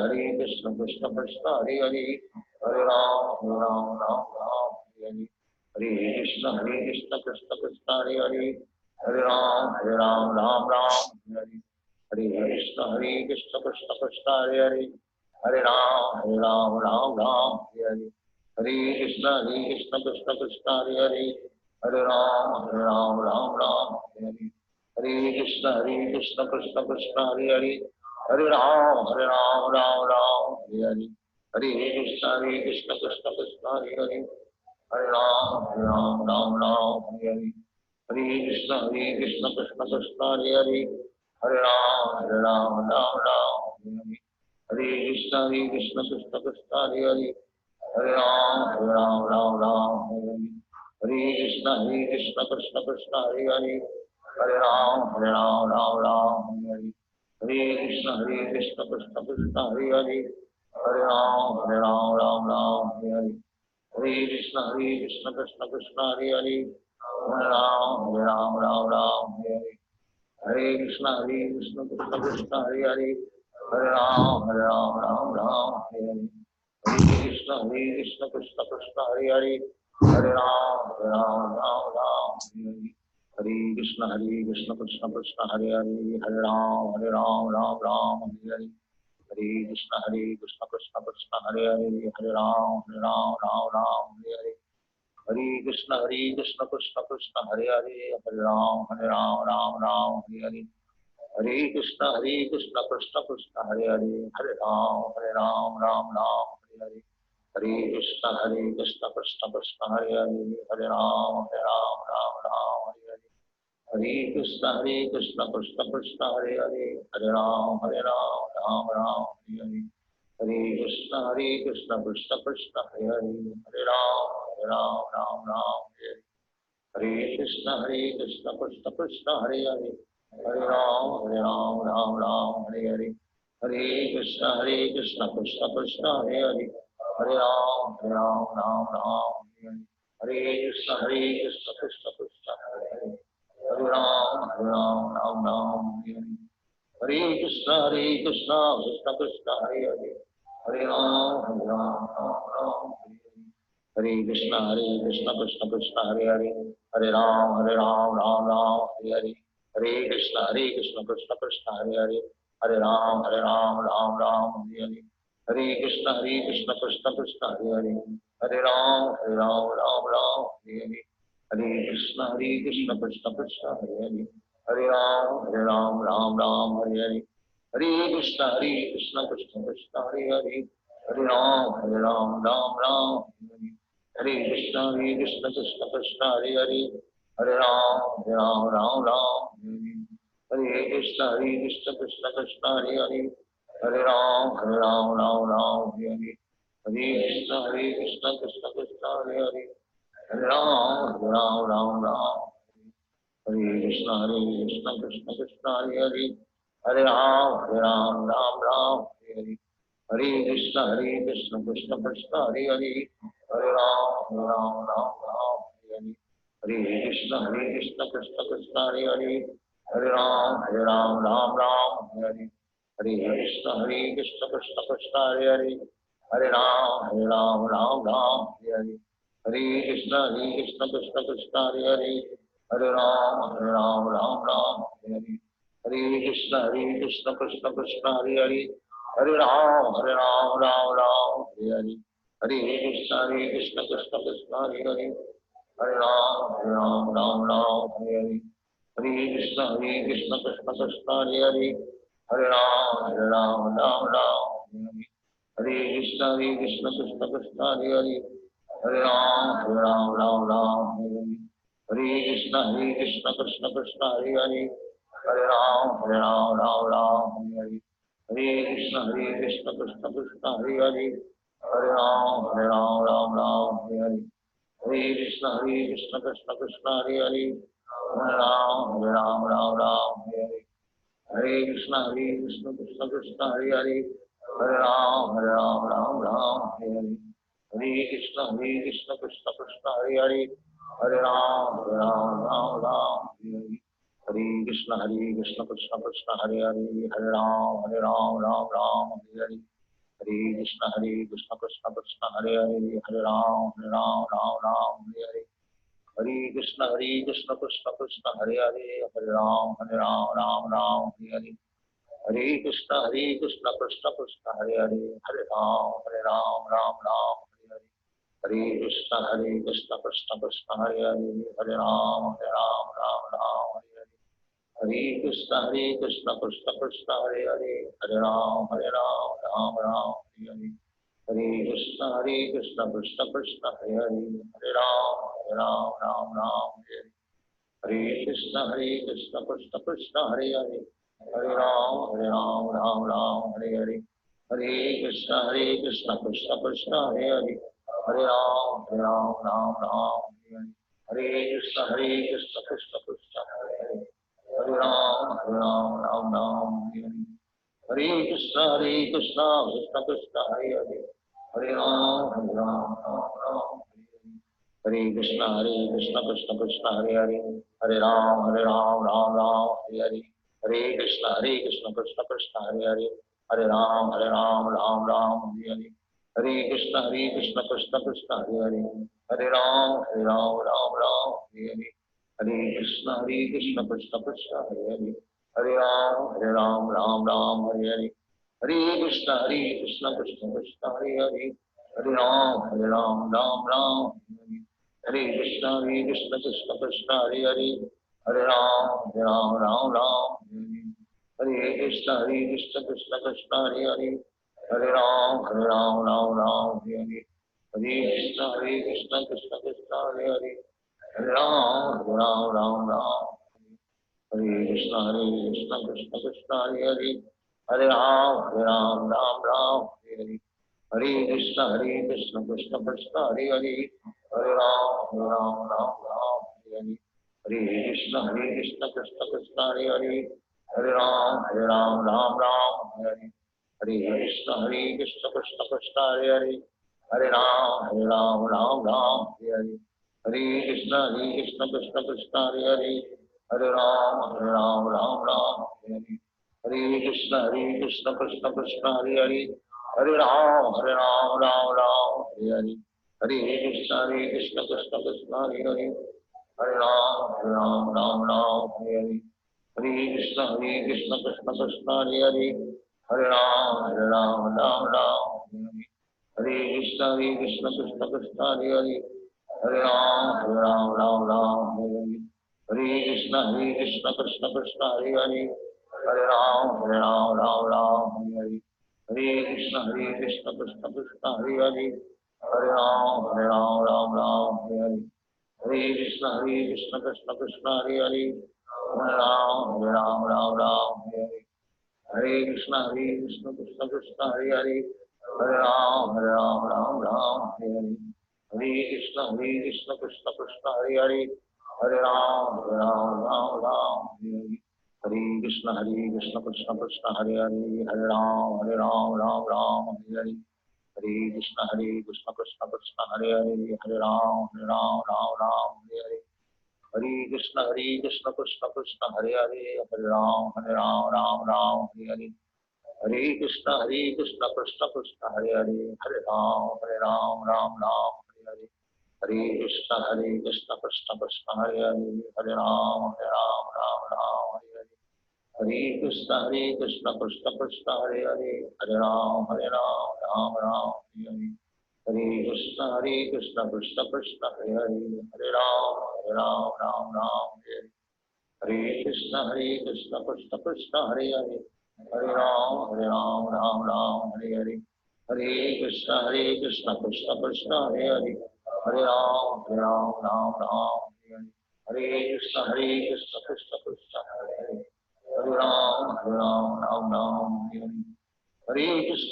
Krishna Krishna Hare Hare Hare Ram Hare Hare Hare Krishna Krishna Krishna Hare Hare Hare Ram Hare Hare Hare Krishna Krishna Krishna Hare Hare Hare Ram Hare Hare Hare Krishna Krishna Krishna Hare Hare Hare Ram Hare Hare Hare Krishna Krishna Krishna Hare Hare Hare Ram Hare Hare Hare Krishna Krishna Krishna Hare Hare Hare Ram Hare Hare Hare Krishna Krishna Krishna Hare Hare Hare Ram Hare Hare Hare Krishna Krishna Krishna Hare Hare Hare Ram Hare Hare Hare Krishna Krishna Krishna Hare Hare Hare Ram Hare Hare Hare Krishna Krishna Krishna Hare Hare Hare Ram Hare Hare Hare Krishna Krishna Krishna Hare Hare Hare Ram Hare Hare Hare Krishna Krishna Krishna Hare Hare Hare Ram Hare Hare Hare Krishna Krishna Krishna Hare Hare Hare Ram Hare Hare Hare Krishna Krishna Krishna Hare Hare Hare Ram Hare Hare Hare Krishna Krishna Krishna Hare Hare Hare Ram Hare Hare Hare Krishna Krishna Krishna Hare Hare Hare Ram Hare Hare Hare Krishna Krishna Krishna Hare Hare Hare Ram Ram Ram Hare Hare Hare Krishna Krishna Krishna Hare Hare Hare Ram Ram Ram Hare Hare Hare Krishna Krishna Krishna Hare Hare Hare Ram Ram Ram Hare Hare Hare Krishna Krishna Krishna Hare Hare Hare Ram Ram Hare Hare Krishna Krishna Krishna Hare Hare Hare Ram Ram Hare Hare Hare Krishna Krishna Krishna Hare Hare Hare Ram Ram Hare Hare Hare Krishna Krishna Krishna Hare Hare Hare Ram Ram Hare Hare Hare Krishna Krishna Krishna Hare Hare Hare Ram Ram Hare Hare Hare Krishna Krishna Krishna Hare Hare Hare Ram Ram Hare Hare Hare Krishna Krishna Krishna Hare Hare Hare Ram Ram Hare Hare Hare Krishna Krishna Krishna Hare Hare Hare Ram Ram Hare Hare Hare Krishna Krishna Krishna Hare Hare Hare Ram Ram Hare Hare Hare Krishna Krishna Krishna Hare Hare Hare Ram Ram Hare Hare Hare Krishna Krishna Krishna Hare Hare Hare Ram Ram Hare Krishna Krishna Krishna Hare Hare Hare Ram Ram Hare Hare Krishna Krishna Krishna Hare Hare Hare Ram Ram Hare Krishna Krishna Krishna Hare Hare Hare Ram Hare Hare Hare Krishna Krishna Krishna Hare Hare Hare Ram Hare Hare Hare Krishna Krishna Krishna Hare Hare Hare Ram Hare Hare Hare Krishna Krishna Krishna Hare Hare Hare Ram Hare Hare Hare Krishna Krishna Krishna Hare Hare Hare Ram Hare Hare Hare Krishna Krishna Krishna Hare Hare Hare Ram Hare Hare Hare Krishna Krishna Krishna Hare Hare Hare Ram Hare Hare Hare Krishna Krishna Krishna Hare Hare Hare Ram Hare Hare Hare Krishna Krishna Krishna Hare Hare Hare Ram Hare Hare Hare Krishna Krishna Krishna Hare Hare Hare Ram Hare Hare Hare Krishna Krishna Krishna Hare Hare Hare Ram Hare Hare Hare Krishna Krishna Krishna Hare Hare Hare Ram Hare Hare Hare Krishna Krishna Krishna Hare Hare Hare Ram Hare Hare Hare Krishna Krishna Krishna Hare Hare Hare Ram Hare Hare Hare Krishna Krishna Krishna Hare Hare Hare Ram Hare Hare Hare Krishna Krishna Krishna Hare Hare Hare Ram Hare Hare Hare Krishna Krishna Krishna Hare Hare Hare Ram Hare Hare Hare Krishna Krishna Krishna Hare Hare Hare Ram Hare Hare Hare Krishna Krishna Krishna Hare Hare Hare Ram Hare Hare Hare Krishna Krishna Krishna Hare Hare Hare Ram Hare Hare Hare Krishna Krishna Krishna Hare Hare Hare Ram Hare Hare Hare Krishna Krishna Krishna Hare Hare Hare Ram Hare Hare Hare Krishna Krishna Krishna Hare Hare Hare Ram Hare Hare Hare Krishna Krishna Krishna Hare Hare Hare Ram Hare Hare Hare Krishna Krishna Krishna Hare Hare Hare Ram Hare Krishna Krishna Krishna Hare Hare Hare Ram Hare Hare Hare Krishna Krishna Krishna Hare Hare Hare Ram Hare Hare Hare Krishna Krishna Krishna Hare Hare Hare Ram Hare Hare Hare Krishna Krishna Krishna Hare Hare Hare Ram Hare Hare Hare Krishna Krishna Krishna Hare Hare Hare Ram Hare Hare Krishna Krishna Krishna Hare Hare Hare Ram Hare Hare Krishna Krishna Krishna Hare Hare, Hare Ram Ram Ram Hare Hare, Hare Krishna Krishna Krishna Hare Hare, Hare Ram Ram. Hare Krishna Krishna Krishna Hare Hare, Hare Ram Ram Hare Hare, Hare Krishna Krishna Krishna Hare Hare, Hare Ram Hare Hare, Hare Krishna Krishna Krishna Hare Hare, Hare Ram Hare Hare, Hare Krishna Krishna Krishna Hare Hare, Hare Ram Hare Hare, Hare Krishna Krishna Krishna Hare Hare, Hare Ram Hare Hare, Hare Krishna Krishna Krishna Hare Hare, Hare Ram Hare Hare, Hare Krishna Krishna Krishna Hare Hare, Hare Ram Hare Hare, Hare Krishna Krishna Krishna Hare Hare, Hare Ram Hare Hare, Hare Krishna Krishna Krishna Hare Hare, Hare Ram Hare Hare, Hare Krishna Krishna Krishna Hare Hare, Hare Ram Hare Hare, Hare Krishna Krishna Krishna Hare Hare, Hare Ram Hare Hare, Hare Krishna Krishna Krishna Hare Hare, Hare Ram Hare Hare, Hare Krishna Krishna Krishna Hare Hare, Hare Ram Hare Hare, Hare Krishna Krishna Krishna Hare Hare, Hare Ram Hare Hare, Hare Krishna Krishna Krishna Hare Hare, Hare Ram Hare Hare, Hare Krishna Krishna Krishna Hare Hare, Hare Ram Hare Hare, Hare Krishna Krishna Krishna Hare Hare, Hare Ram Hare Hare, Hare Krishna Krishna Krishna Hare Hare, Hare Ram Hare Hare, Hare Krishna Krishna Krishna Hare Hare, Hare Ram Hare Hare, Hare Krishna Krishna Krishna Hare Hare, Hare Ram Hare Hare, Hare Krishna Krishna Krishna Hare Hare, Hare Ram Hare Hare, Hare Krishna Krishna Krishna Hare Hare, Hare Ram Hare Hare, Hare Krishna Krishna Krishna Hare Hare, Hare Ram Hare Hare, Hare Krishna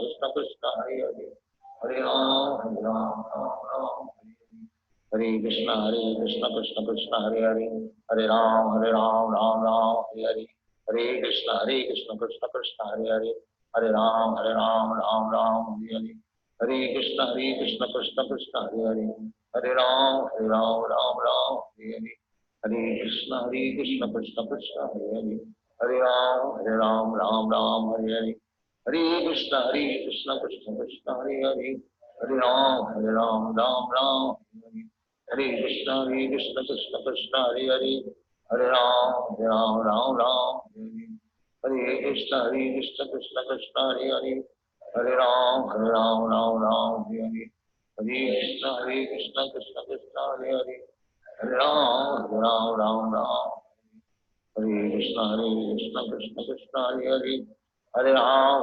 Krishna Krishna Hare Hare, Hare Ram Hare Hare, Hare Krishna Krishna Krishna Hare Hare, Hare Ram Hare Hare, Hare Krishna Krishna Krishna Hare Hare, Hare Ram Hare Hare, Hare Krishna Krishna Krishna Hare Hare, Hare Ram Hare Hare, Hare Krishna Krishna Krishna Hare Hare, Hare Ram Hare Hare, Hare Krishna Krishna Krishna Hare Hare, Hare Ram Hare Hare, Hare Krishna Krishna Krishna Hare Hare, Hare Ram Hare, Hare Krishna Krishna Krishna Hare Hare, Hare Ram Hare, Hare Krishna Krishna Krishna Hare Hare, Hare Ram Hare, Hare Krishna Krishna Krishna Hare Hare, Hare Ram Hare Krishna Krishna Krishna Hare Hare, Hare Ram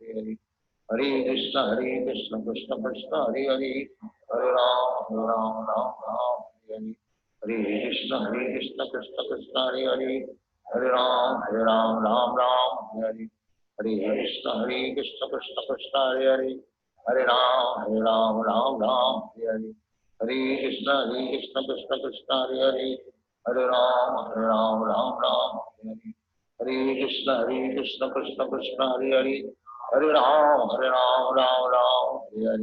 Hare, Hare Krishna Krishna Krishna Hare Hare, Hare Ram Hare, Hare Krishna Krishna Krishna Hare Hare, Hare Ram Hare, Hare Krishna Krishna Krishna Hare Hare, Hare Ram Hare, Hare Krishna Krishna Krishna Hare Hare, Hare Ram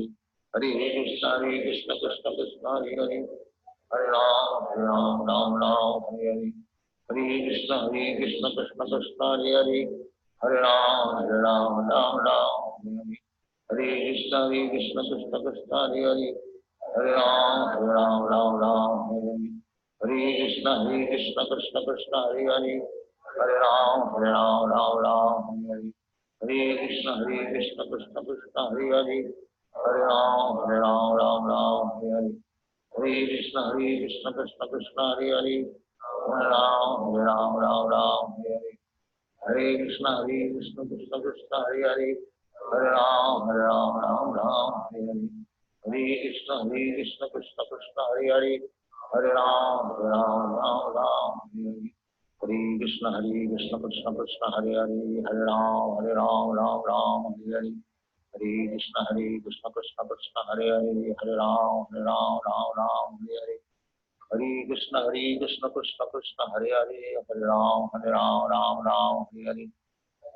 Hare, Hare Krishna Krishna Krishna Hare Hare, Hare Ram Hare, Hare Krishna Krishna Krishna Hare Hare, Hare Ram Hare, Hare Krishna Krishna Krishna Hare Hare, Hare Ram Hare, Hare Krishna Krishna Krishna Hare Hare, Hare Ram Hare, Hare Krishna Krishna Krishna Hare Hare, Hare Ram Hare, Hare Krishna Krishna Krishna Hare Hare, Hare Ram Hare, Hare Krishna Krishna Krishna Hare Hare, Hare Ram, Ram Ram, Hare Hare. Hare Krishna, Krishna Krishna, Hare Hare. Hare Ram, Ram Ram, Hare Hare. Hare Krishna, Krishna Krishna, Hare Hare. Hare Ram, Ram Ram, Hare Hare. Hare Krishna, Krishna Krishna, Hare Hare. Hare Ram, Ram Ram, Hare Hare. Hare Krishna, Krishna Krishna, Hare Hare. Hare Ram, Ram Hare Hare. Hare Krishna, Krishna Krishna, Hare Hare. Hare Ram, Ram Hare Hare.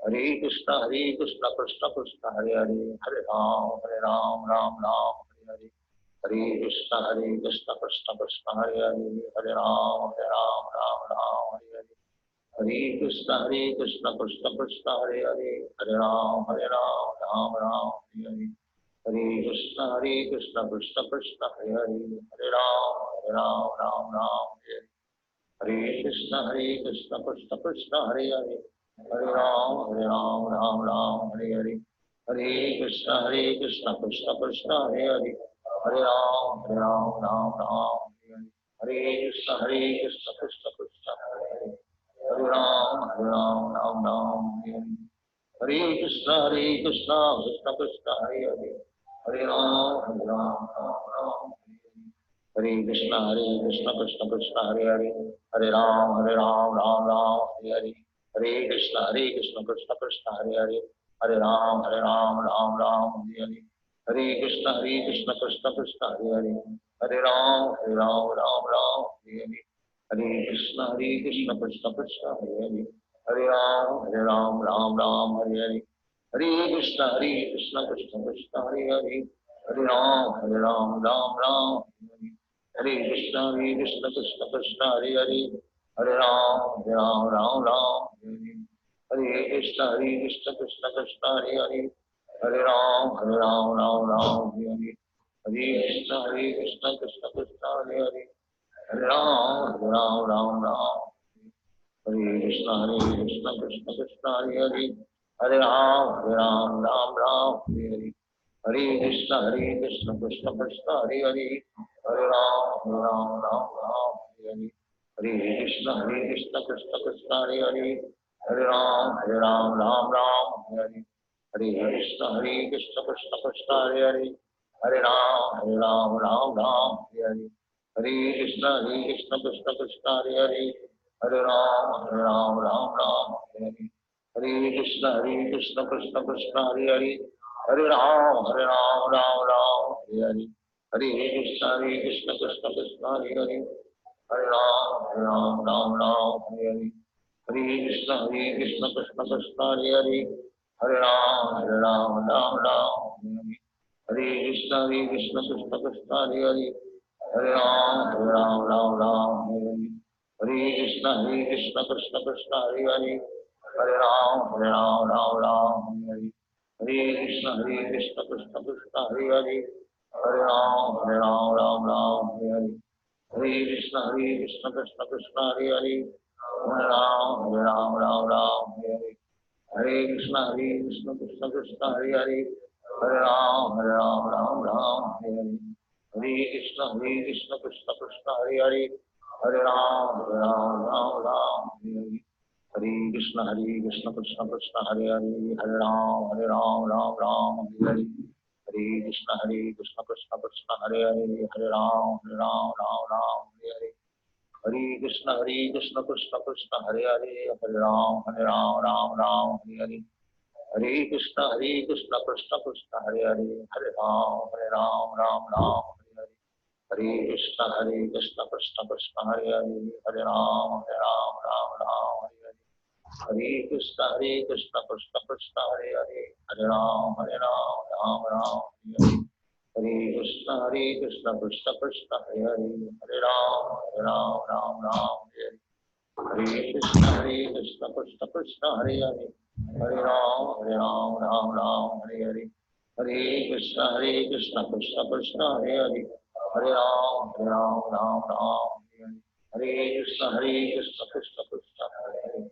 Hare Krishna, Krishna Krishna, Hare Hare. Hare Ram, Ram Hare Hare. Hare Krishna, Krishna Krishna, Hare Hare. Hare Ram, Ram Hare Hare. Hare Krishna, Krishna Krishna, Hare Hare. Hare Ram, Ram Hare Hare. Hare Krishna, Krishna Krishna, Hare Hare. Hare Ram, Ram Hare Hare. Hare Krishna, Krishna Krishna, Hare Hare. Hare Ram, Ram Hare Hare. Hare Krishna, Krishna Krishna, Hare Hare. Hare Ram, Ram Hare Hare. Hare Krishna, Krishna Krishna, Hare Hare. Hare Ram, Ram Hare Hare. Hare Krishna, Krishna Krishna, Hare Hare. Hare Ram, Ram Hare Hare. Hare Krishna, Krishna Krishna, Hare Hare. Hare Ram, Ram Hare Hare. Hare Krishna, Krishna Krishna, Hare Hare. Hare Ram, Ram Hare Hare. Hare Krishna, Krishna Krishna, Hare Hare. Hare Ram, Ram Hare Hare. Hare Krishna, Krishna Krishna, Hare Hare. Hare Ram, Ram Hare Hare. Hare Krishna, Krishna Krishna, Hare Hare. Hare Ram, Ram Hare Hare. Hare Krishna, Krishna Krishna, Hare Hare. Hare Ram, Ram Hare Hare. Hare Krishna, Krishna Krishna, Hare Hare. Hare Ram, Ram Hare Hare. Hare Krishna, Krishna Krishna, Hare Hare. Hare Ram, Ram. Hare Krishna, Krishna Krishna, Hare Hare. Hare Ram, Ram. Hare Hare Krishna, Krishna Krishna, Hare Hare. Hare Ram, Ram. Hare Hare. Hare Krishna, Krishna Krishna, Hare Hare. Hare Ram, Ram. Hare Hare. Hare Krishna, Krishna Krishna, Hare Hare. Hare Ram, Ram. Hare Hare. Hare Krishna, Krishna Krishna, Hare Hare. Hare Ram, Ram. Hare Hare. Hare Krishna, Krishna Krishna, Hare Hare. Hare Ram, Ram. Hare Hare. Hare Krishna, Krishna Krishna, Hare Hare. Hare Ram, Ram. Hare Hare. Hare Krishna, Krishna Krishna, Hare Hare. Hare Ram, Ram. Hare Hare. Hare Krishna, Krishna Krishna, Hare Hare. Hare Ram, Ram. Hare Hare. Hare Krishna, Krishna Krishna, Hare Hare. Hare Ram, Ram. Hare Hare. Hare Krishna, Krishna Krishna, Hare Hare. Hare Ram, Ram. Hare Hare. Hare Krishna, Krishna Krishna, Hare Hare. Hare Ram, Ram. Hare Hare. Hare Krishna, Krishna Krishna, Hare Hare. Hare Ram, Ram. Hare Hare. Hare Krishna, Krishna Krishna, Hare Hare. Hare Ram, Ram. Hare Hare. Hare Krishna, Krishna Krishna, Hare Hare. Hare Ram, Ram. Hare Hare. Hare Krishna, Krishna Krishna, Hare Hare. Hare Ram, Ram. Hare Hare. Hare Krishna, Krishna Krishna, Hare Hare. Hare Ram, Ram. Hare Hare. Hare Krishna, Krishna Krishna, Hare Hare. Hare Ram, Ram. Hare Hare. Hare Krishna, Krishna Krishna, Hare Hare. Hare Ram, Ram. Hare Hare. Hare Krishna, Krishna Krishna, Hare Hare. Hare Ram, Ram. Hare Hare. Hare Krishna, Krishna Krishna, Hare Hare. Hare Ram, Ram. Hare Hare. Hare Krishna, Krishna Krishna, Hare Hare. Hare Ram, Ram. Hare Hare. Hare Krishna, Krishna Krishna, Hare Hare. Hare Ram, Ram. Hare Hare. Hare Krishna, Krishna Krishna, Hare Hare.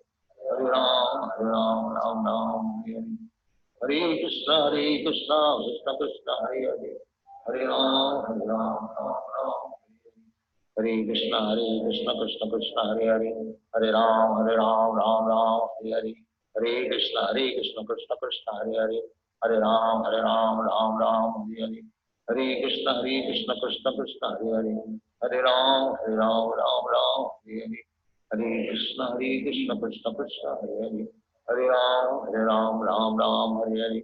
Hare Ram, Ram. Hare Hare. Hare Krishna, Krishna Krishna, Hare Hare. Hare Ram, Ram. Hare Krishna Krishna Krishna Hare Hare, Hare Ram Ram Ram Hare Hare, Hare Krishna Krishna Krishna Hare Hare, Hare Ram Ram Ram Hare Hare, Hare Krishna Krishna Krishna Hare Hare, Hare Ram Ram Ram Hare Hare, Hare Krishna Krishna Krishna Hare Hare, Hare Ram Ram Hare Hare,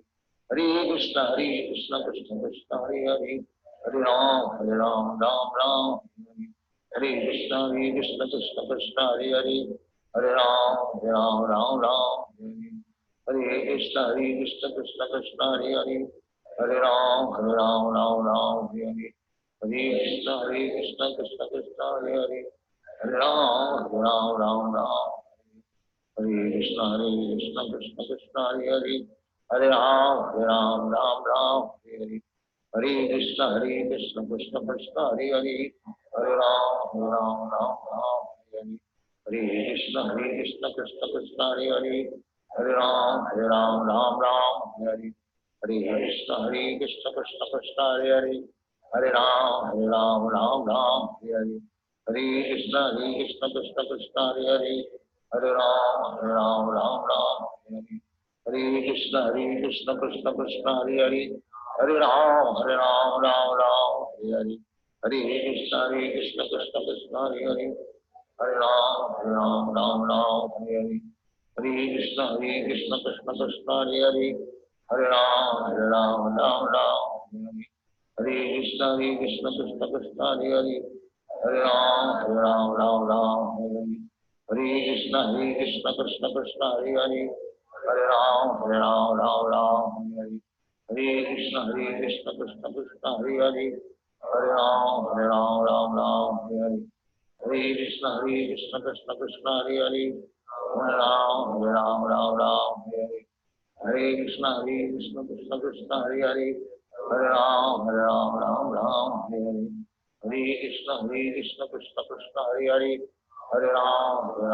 Hare Krishna Krishna Krishna Hare Hare, Hare Ram Ram Hare Hare, Hare Krishna Krishna Krishna Hare Hare, Hare Ram Ram Hare Hare, Hare Krishna Krishna Krishna Hare Hare, Hare Ram Ram Hare Hare, Hare Krishna Krishna Krishna Hare Hare, Hare Ram Ram Hare Krishna Krishna Krishna Hare Hare, Hare Ram Hare Hare, Hare Krishna Krishna Krishna Hare Hare, Hare Ram Hare Hare, Hare Krishna Krishna Krishna Hare Hare, Hare Ram Hare Hare, Hare Krishna Krishna Krishna Hare Hare, Hare Ram Hare Hare, Hare Krishna Krishna Krishna Hare Hare, Hare Ram Hare Hare, Hare Krishna Krishna Krishna Hare Hare, Hare Ram Hare Hare, Hare Krishna Krishna Krishna Hare Hare, Hare Ram Hare Hare, Hare Krishna Krishna Krishna Hare Hare, Hare Ram Hare Hare, Hare Krishna Krishna Krishna Hare Hare, Hare Ram Hare Hare, Hare Krishna Krishna Krishna Hare Hare, Hare Ram Hare Hare, Hare Krishna Krishna Krishna Hare Hare, Hare Ram Hare Hare, Hare Krishna Krishna Krishna Hare Hare, Hare Ram Hare Hare, Hare Krishna Krishna Krishna Hare Hare, Hare Ram Hare Hare, Hare Krishna Krishna Krishna Hare Hare, Hare Ram Hare Hare, Hare Krishna Krishna Krishna Hare Hare, Hare Ram Hare Hare, Hare Krishna Krishna Krishna Hare Hare, Hare Ram Hare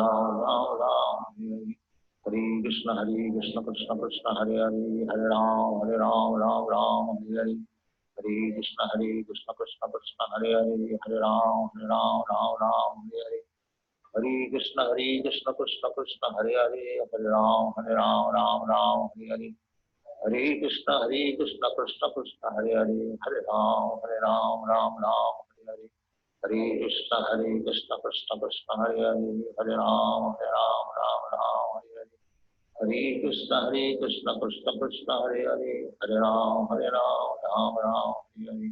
Hare, Hare Krishna Krishna Krishna Hare Hare, Hare Ram Hare Hare, Hare Krishna Krishna Krishna Hare Hare, Hare Ram Hare Hare, Hare Krishna Krishna Krishna Hare Hare, Hare Ram Hare Hare, Hare Krishna Krishna Krishna Hare Hare, Hare Ram Hare Hare,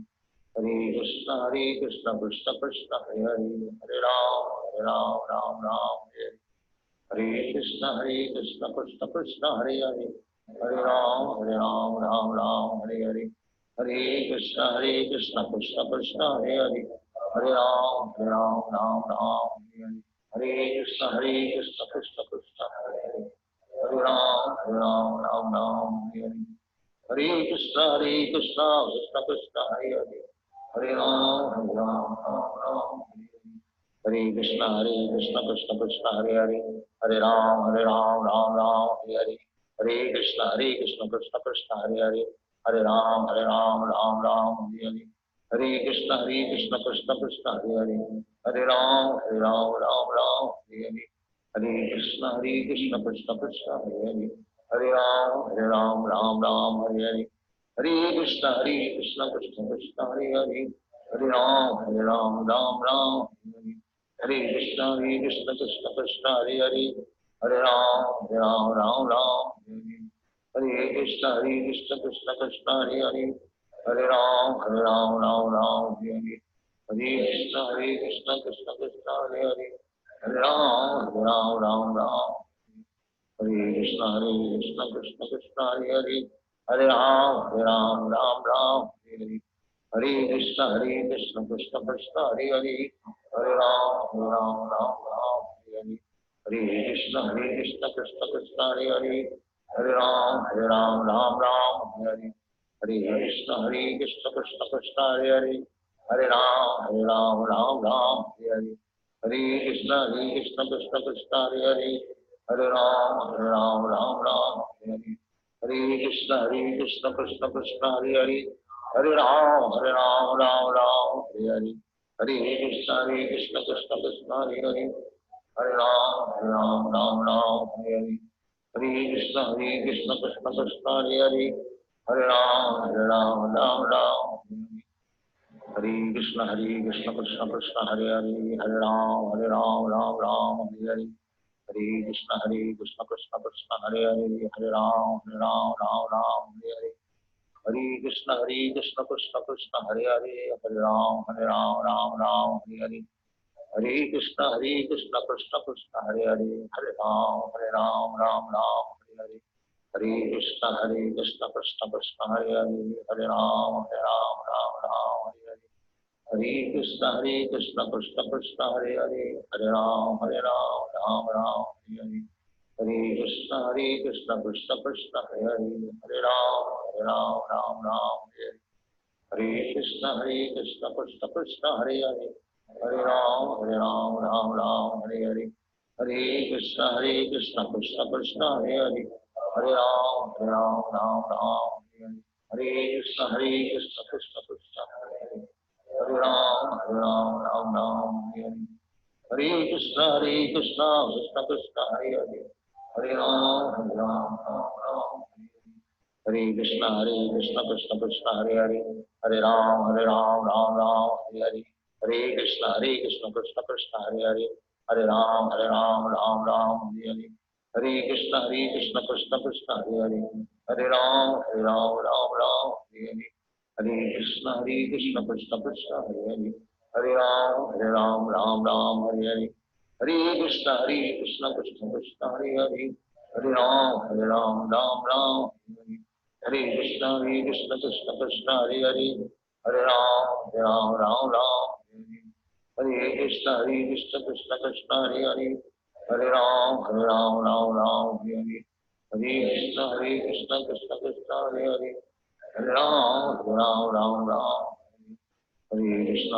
Hare Krishna Krishna Krishna Hare Hare, Hare Ram Hare, Hare Krishna Krishna Krishna Hare Hare, Hare Ram Hare Hare, Hare Krishna Krishna Krishna Hare Hare, Hare Ram Hare, Hare Krishna Krishna Krishna Hare Hare, Hare Ram Hare, Hare Krishna Krishna Krishna Hare Hare, Hare Ram Hare Krishna Krishna Krishna Hare Hare, Hare Ram Ram Hare Hare, Hare Krishna Krishna Krishna Hare Hare, Hare Ram Ram Hare Hare, Hare Krishna Krishna Krishna Hare Hare, Hare Ram Ram Hare Hare, Hare Krishna Krishna Krishna Hare Hare, Hare Ram Ram Hare Hare, Hare Krishna Krishna Krishna Hare Hare, Hare Ram Ram Hare Hare, Hare Krishna Krishna Krishna Hare Hare, Hare Ram Hare Hare, Hare Krishna Krishna Krishna Hare Hare, Hare Ram Hare Hare, Hare Krishna Krishna Krishna Hare Hare, Hare Ram Hare Krishna Krishna Krishna Hare Hare, Hare Ram Hare Hare, Hare Krishna Krishna Krishna Hare Hare, Hare Ram Hare Hare, Hare Krishna Krishna Krishna Hare Hare, Hare Ram Hare Hare, Hare Krishna Krishna Krishna Hare Hare, Hare Ram Hare Hare, Hare Krishna Krishna Krishna Hare Hare, Hare Ram Hare Hare, Hare Krishna Krishna Krishna Hare Hare, Hare Ram Hare Hare, Hare Hare Krishna Krishna Krishna Hare Hare Hare Ram Ram Ram Hare Hare Hare Krishna Krishna Krishna Hare Hare Hare Ram Ram Ram Hare Krishna Krishna Krishna Hare Hare Hare Ram Ram Ram Hare Hare Hare Krishna Krishna Krishna Hare Hare Hare Ram Ram Ram Hare Hare Hare Krishna Krishna Krishna Hare Hare Hare Ram Ram Hare Hare Hare Krishna Krishna Krishna Hare Hare Hare Ram Ram Hare Hare Hare Krishna Krishna Krishna Hare Hare Hare Ram Ram Hare Hare Hare Krishna Krishna Krishna Hare Hare Hare Ram Ram Hare Hare Hare Krishna Krishna Krishna Hare Hare Hare Ram Ram Hare Hare Krishna Krishna Krishna Hare Hare Hare Ram Hare Hare Hare Krishna Krishna Krishna Hare Hare Hare Ram Hare Hare Hare Krishna Krishna Krishna Hare Hare Hare Ram Hare Hare Hare Krishna Krishna Krishna Hare Hare Hare Ram Hare Krishna Krishna Krishna Hare Hare Hare Ram Ram Hare Hare Krishna Krishna Krishna Hare Hare Hare Ram Ram Hare Hare Krishna Krishna Krishna Hare Hare Hare Ram Ram Hare Hare Hare Krishna Krishna Krishna Hare Hare Hare Ram Ram Hare Hare Hare Krishna Krishna Krishna Hare Hare Hare Ram Ram Hare Hare Krishna Krishna Krishna Hare Hare Hare Ram Hare Hare Krishna Krishna Krishna Hare Hare Hare Ram Hare Hare Hare Krishna Krishna Krishna Hare Hare Hare Ram Hare Krishna Krishna Krishna Hare Hare Hare Ram Hare Hare Hare Krishna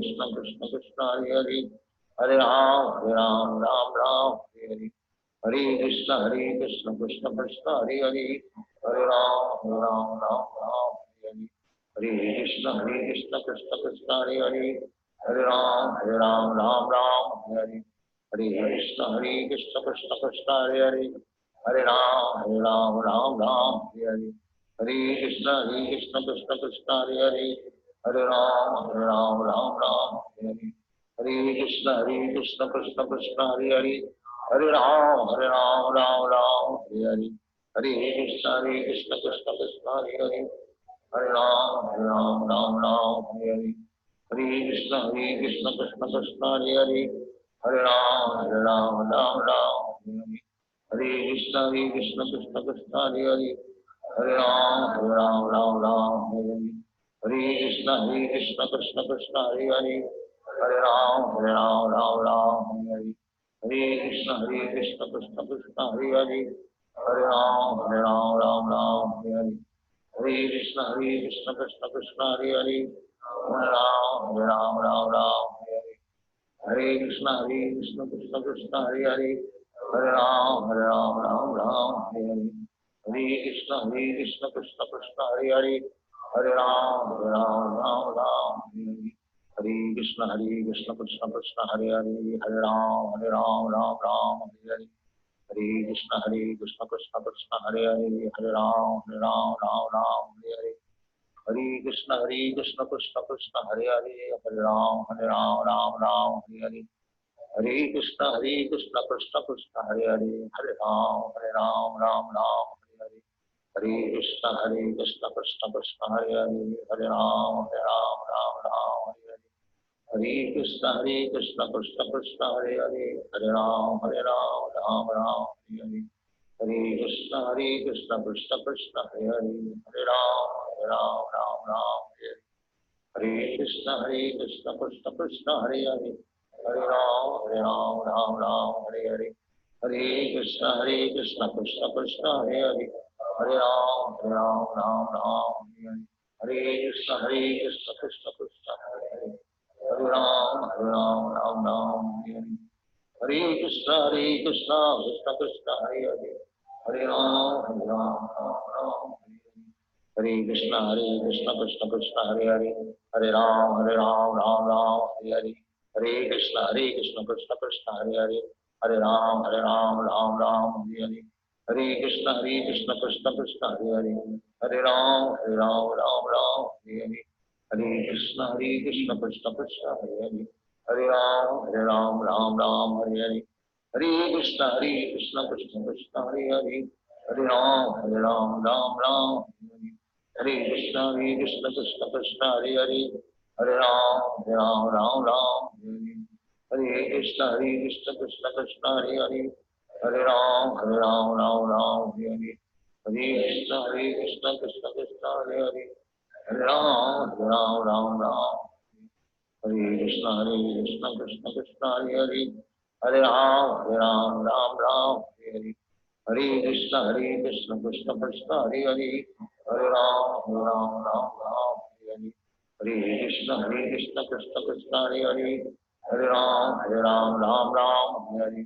Krishna Krishna Hare Hare Hare Ram Hare Hare Hare Krishna Krishna Krishna Hare Hare Hare Ram Hare Hare Hare Krishna Krishna Krishna Hare Hare Hare Ram Hare Hare Hare Krishna Krishna Krishna Hare Hare Hare Ram Hare Hare Hare Krishna Krishna Krishna Hare Hare Hare Ram Hare Hare Hare Krishna Krishna Krishna Hare Hare Hare Ram Hare Hare Hare Krishna Krishna Krishna Hare Hare Hare Ram Hare Hare Krishna Krishna Krishna Hare Hare Hare Ram Hare Hare Krishna Krishna Krishna Hare Hare Hare Ram Hare Hare Krishna Krishna Krishna Hare Hare Hare Ram Hare Hare Krishna Krishna Krishna Hare Hare Hare Ram Hare Hare Krishna Krishna Krishna Hare Hare Hare Ram Hare Hare Krishna Krishna Krishna Hare Hare Hare Ram Hare Krishna Krishna Krishna Hare Hare Hare Ram Hare Hare Hare Krishna Krishna Krishna Hare Hare Hare Ram Hare Hare Hare Krishna Krishna Krishna Hare Hare Hare Ram Hare Hare Hare Krishna Krishna Krishna Hare Hare Hare Ram Hare Hare Hare Krishna Krishna Krishna Hare Hare Hare Ram Hare Hare Hare Krishna Krishna Krishna Hare Hare Hare Ram Hare Hare Hare Krishna Krishna Krishna Hare Hare Hare Ram Hare Hare Krishna Krishna Krishna Hare Hare Hare Ram Hare Hare Hare Krishna Krishna Krishna Hare Hare Hare Ram Hare Hare Krishna Krishna Krishna Hare Hare Hare Ram Hare Hare Krishna Krishna Krishna Hare Hare Hare Ram Hare Hare Krishna Krishna Krishna Hare Hare, Hare Ram Ram Ram Hare Hare, Hare Krishna Krishna Krishna Hare Hare, Hare Ram Ram Hare Hare, Hare Krishna Krishna Krishna Hare Hare, Hare Ram Ram Hare Hare, Hare Krishna Krishna Krishna Hare Hare, Hare Ram Ram Hare Hare, Hare Krishna Krishna Krishna Hare Hare, Hare Ram Ram Hare Hare, Hare Krishna Krishna Krishna Hare Hare, Hare Ram Ram Hare Hare, Hare Krishna Krishna Krishna Hare Hare, Hare Ram Ram Hare Hare, Hare Krishna Krishna Krishna Hare Hare, Hare Ram Ram, Hare Krishna Krishna Krishna Hare Hare, Hare Ram Hare Hare, Hare Krishna Krishna Krishna Hare Hare, Hare Ram Hare Hare, Hare Krishna Krishna Krishna Hare Hare, Hare Ram Hare Hare,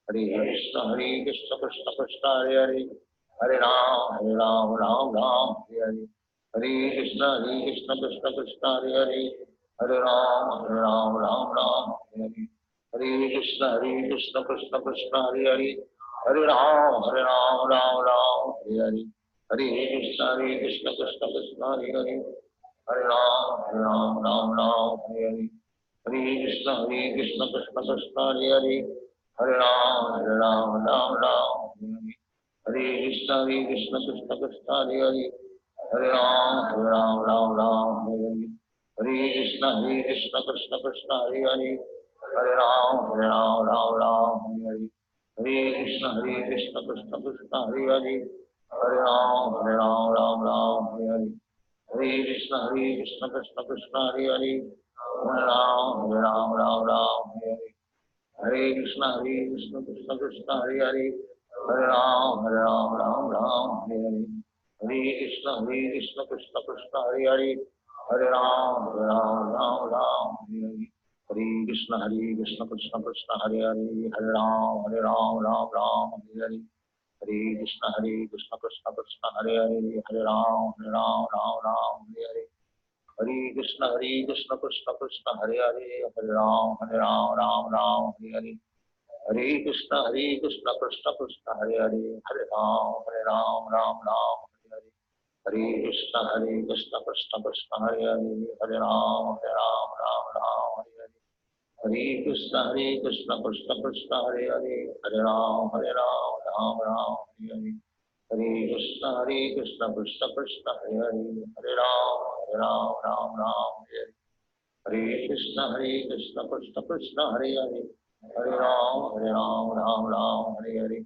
Hare Krishna Krishna Krishna Hare Hare, Hare Ram Hare Hare, Hare Krishna Krishna Krishna Hare Hare, Hare Ram Hare Hare, Hare Krishna Krishna Krishna Hare Hare, Hare Ram Hare Hare, Hare Krishna Krishna Krishna Hare Hare, Hare Ram Hare Hare, Hare Krishna Krishna Krishna Hare Hare, Hare Ram Hare Hare, Hare Krishna Krishna Krishna Hare Hare, Hare Ram Hare Hare, Hare Krishna Krishna Krishna Hare Hare, Hare Ram Hare Hare, Hare Krishna Krishna Krishna Hare Hare, Hare Ram Hare Hare, Hare Krishna Krishna Krishna Hare Hare, Hare Ram Hare Hare, Hare Krishna Krishna Krishna Hare Hare, Hare Ram Hare Hare, Hare Krishna Krishna Krishna Hare Hare, Hare Ram Hare Hare, Hare Krishna Krishna Krishna Hare Hare, Hare Ram Hare Hare, Hare Krishna Krishna Krishna Hare Hare, Hare Ram Hare Hare, Hare Krishna Krishna Krishna Hare Hare, Hare Ram Hare Hare, Hare Krishna Krishna Krishna Hare Hare, Hare Ram Hare Hare, Hare Krishna Krishna Krishna Hare Hare, Hare Ram Hare Hare, Hare Krishna Krishna Krishna Hare Hare, Hare Ram Hare Hare, Hare Krishna Krishna Krishna Hare Hare, Hare Ram Hare Hare, Hare Krishna Krishna Krishna Hare Hare, Hare Ram Hare Hare, Hare Krishna Krishna Krishna Hare Hare, Hare Ram Hare Hare, Hare Krishna Krishna Krishna Hare Hare, Hare Ram Hare Hare,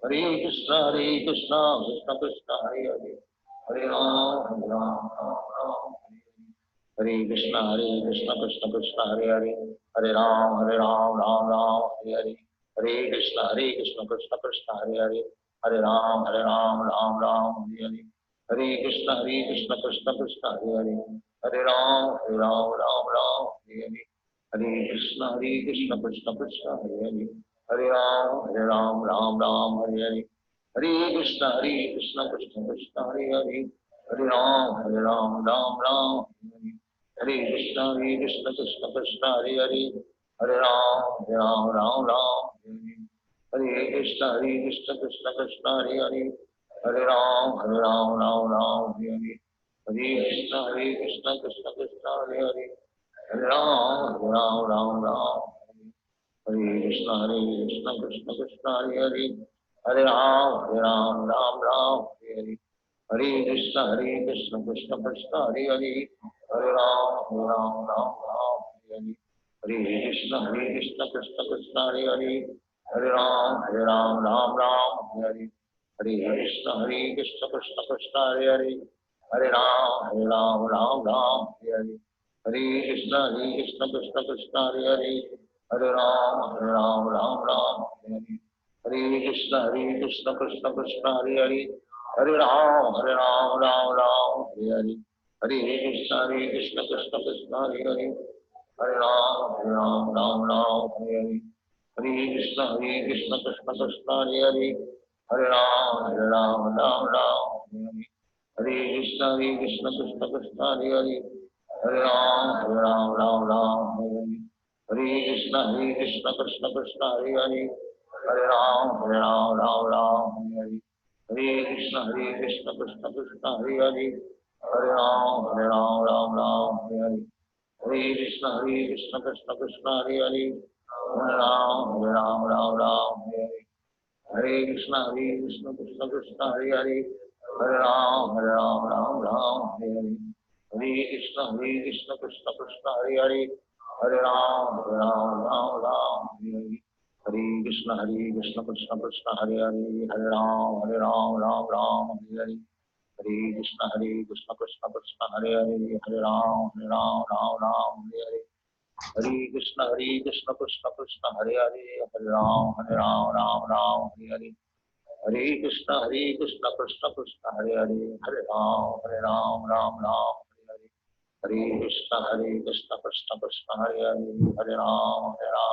Hare Krishna Krishna Krishna Hare Hare, Hare Ram Hare Hare, Hare Krishna Krishna Krishna Hare Hare, Hare Ram Hare Hare, Hare Krishna Krishna Krishna Hare Hare, Hare Ram Hare Hare, Hare Krishna Krishna Krishna Hare Hare, Hare Ram Hare Hare, Hare Krishna Krishna Krishna Hare Hare, Hare Ram Hare Hare, Hare Krishna Krishna Krishna Hare Hare, Hare Ram Hare, Hare Krishna Krishna Krishna Hare Hare, Hare Ram Hare, Hare Krishna Krishna Krishna Hare Hare, Hare Ram Hare, Hare Krishna Krishna Krishna Hare Hare, Hare Ram Hare, Hare Krishna Krishna Krishna Hare Hare, Hare Ram Hare, Hare Krishna Krishna Krishna Hare Hare, Hare Ram Hare, Hare Krishna Krishna Krishna Hare Hare, Hare Ram Hare, Hare Krishna Krishna Krishna Hare Hare, Hare Ram Hare, Hare Krishna Krishna Krishna Hare Hare, Hare Ram Hare, Hare Krishna Krishna Krishna Hare Hare, Hare Ram Hare, Hare Krishna Krishna Krishna Hare Hare Hare Ram Ram Ram Hare Hare Hare Krishna Krishna Krishna Hare Hare Hare Ram Ram Ram Hare Hare Hare Krishna Krishna Krishna Hare Hare Hare Ram Ram Hare Hare Hare Krishna Krishna Krishna Hare Hare Hare Ram Ram Hare Hare Hare Krishna Krishna Krishna Hare Hare Hare Ram Ram Hare Hare Hare Krishna Krishna Krishna Hare Hare Hare Ram Ram Hare Hare Hare Krishna Krishna Krishna Hare Hare Hare Ram Hare Hare Hare Krishna Krishna Krishna Hare Hare Hare Ram Hare Hare Hare Krishna Krishna Krishna Hare Hare Hare Ram Hare Hare Hare Krishna Krishna Krishna Hare Hare Hare Ram Hare Hare Hare Krishna Krishna Krishna Hare Hare Hare Ram Hare Hare Hare Krishna Krishna Krishna Hare Hare Hare Ram Hare Hare Hare Krishna Krishna Krishna Hare Hare Hare Ram Hare Hare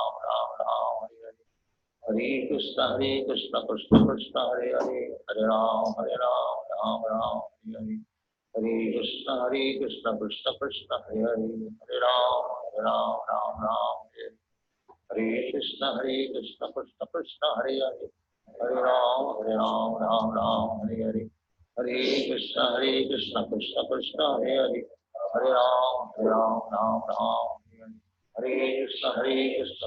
Hare Krishna Krishna Krishna Hare Hare Hare Ram Hare Hare Hare Krishna Krishna Krishna Hare Hare Hare Ram Hare Hare Hare Krishna Krishna Krishna Hare Hare Hare Ram Hare Hare Hare Krishna Krishna Krishna Hare Hare Hare Ram Hare Hare Hare Krishna Krishna Krishna Hare Hare Hare Ram Hare Hare Hare Krishna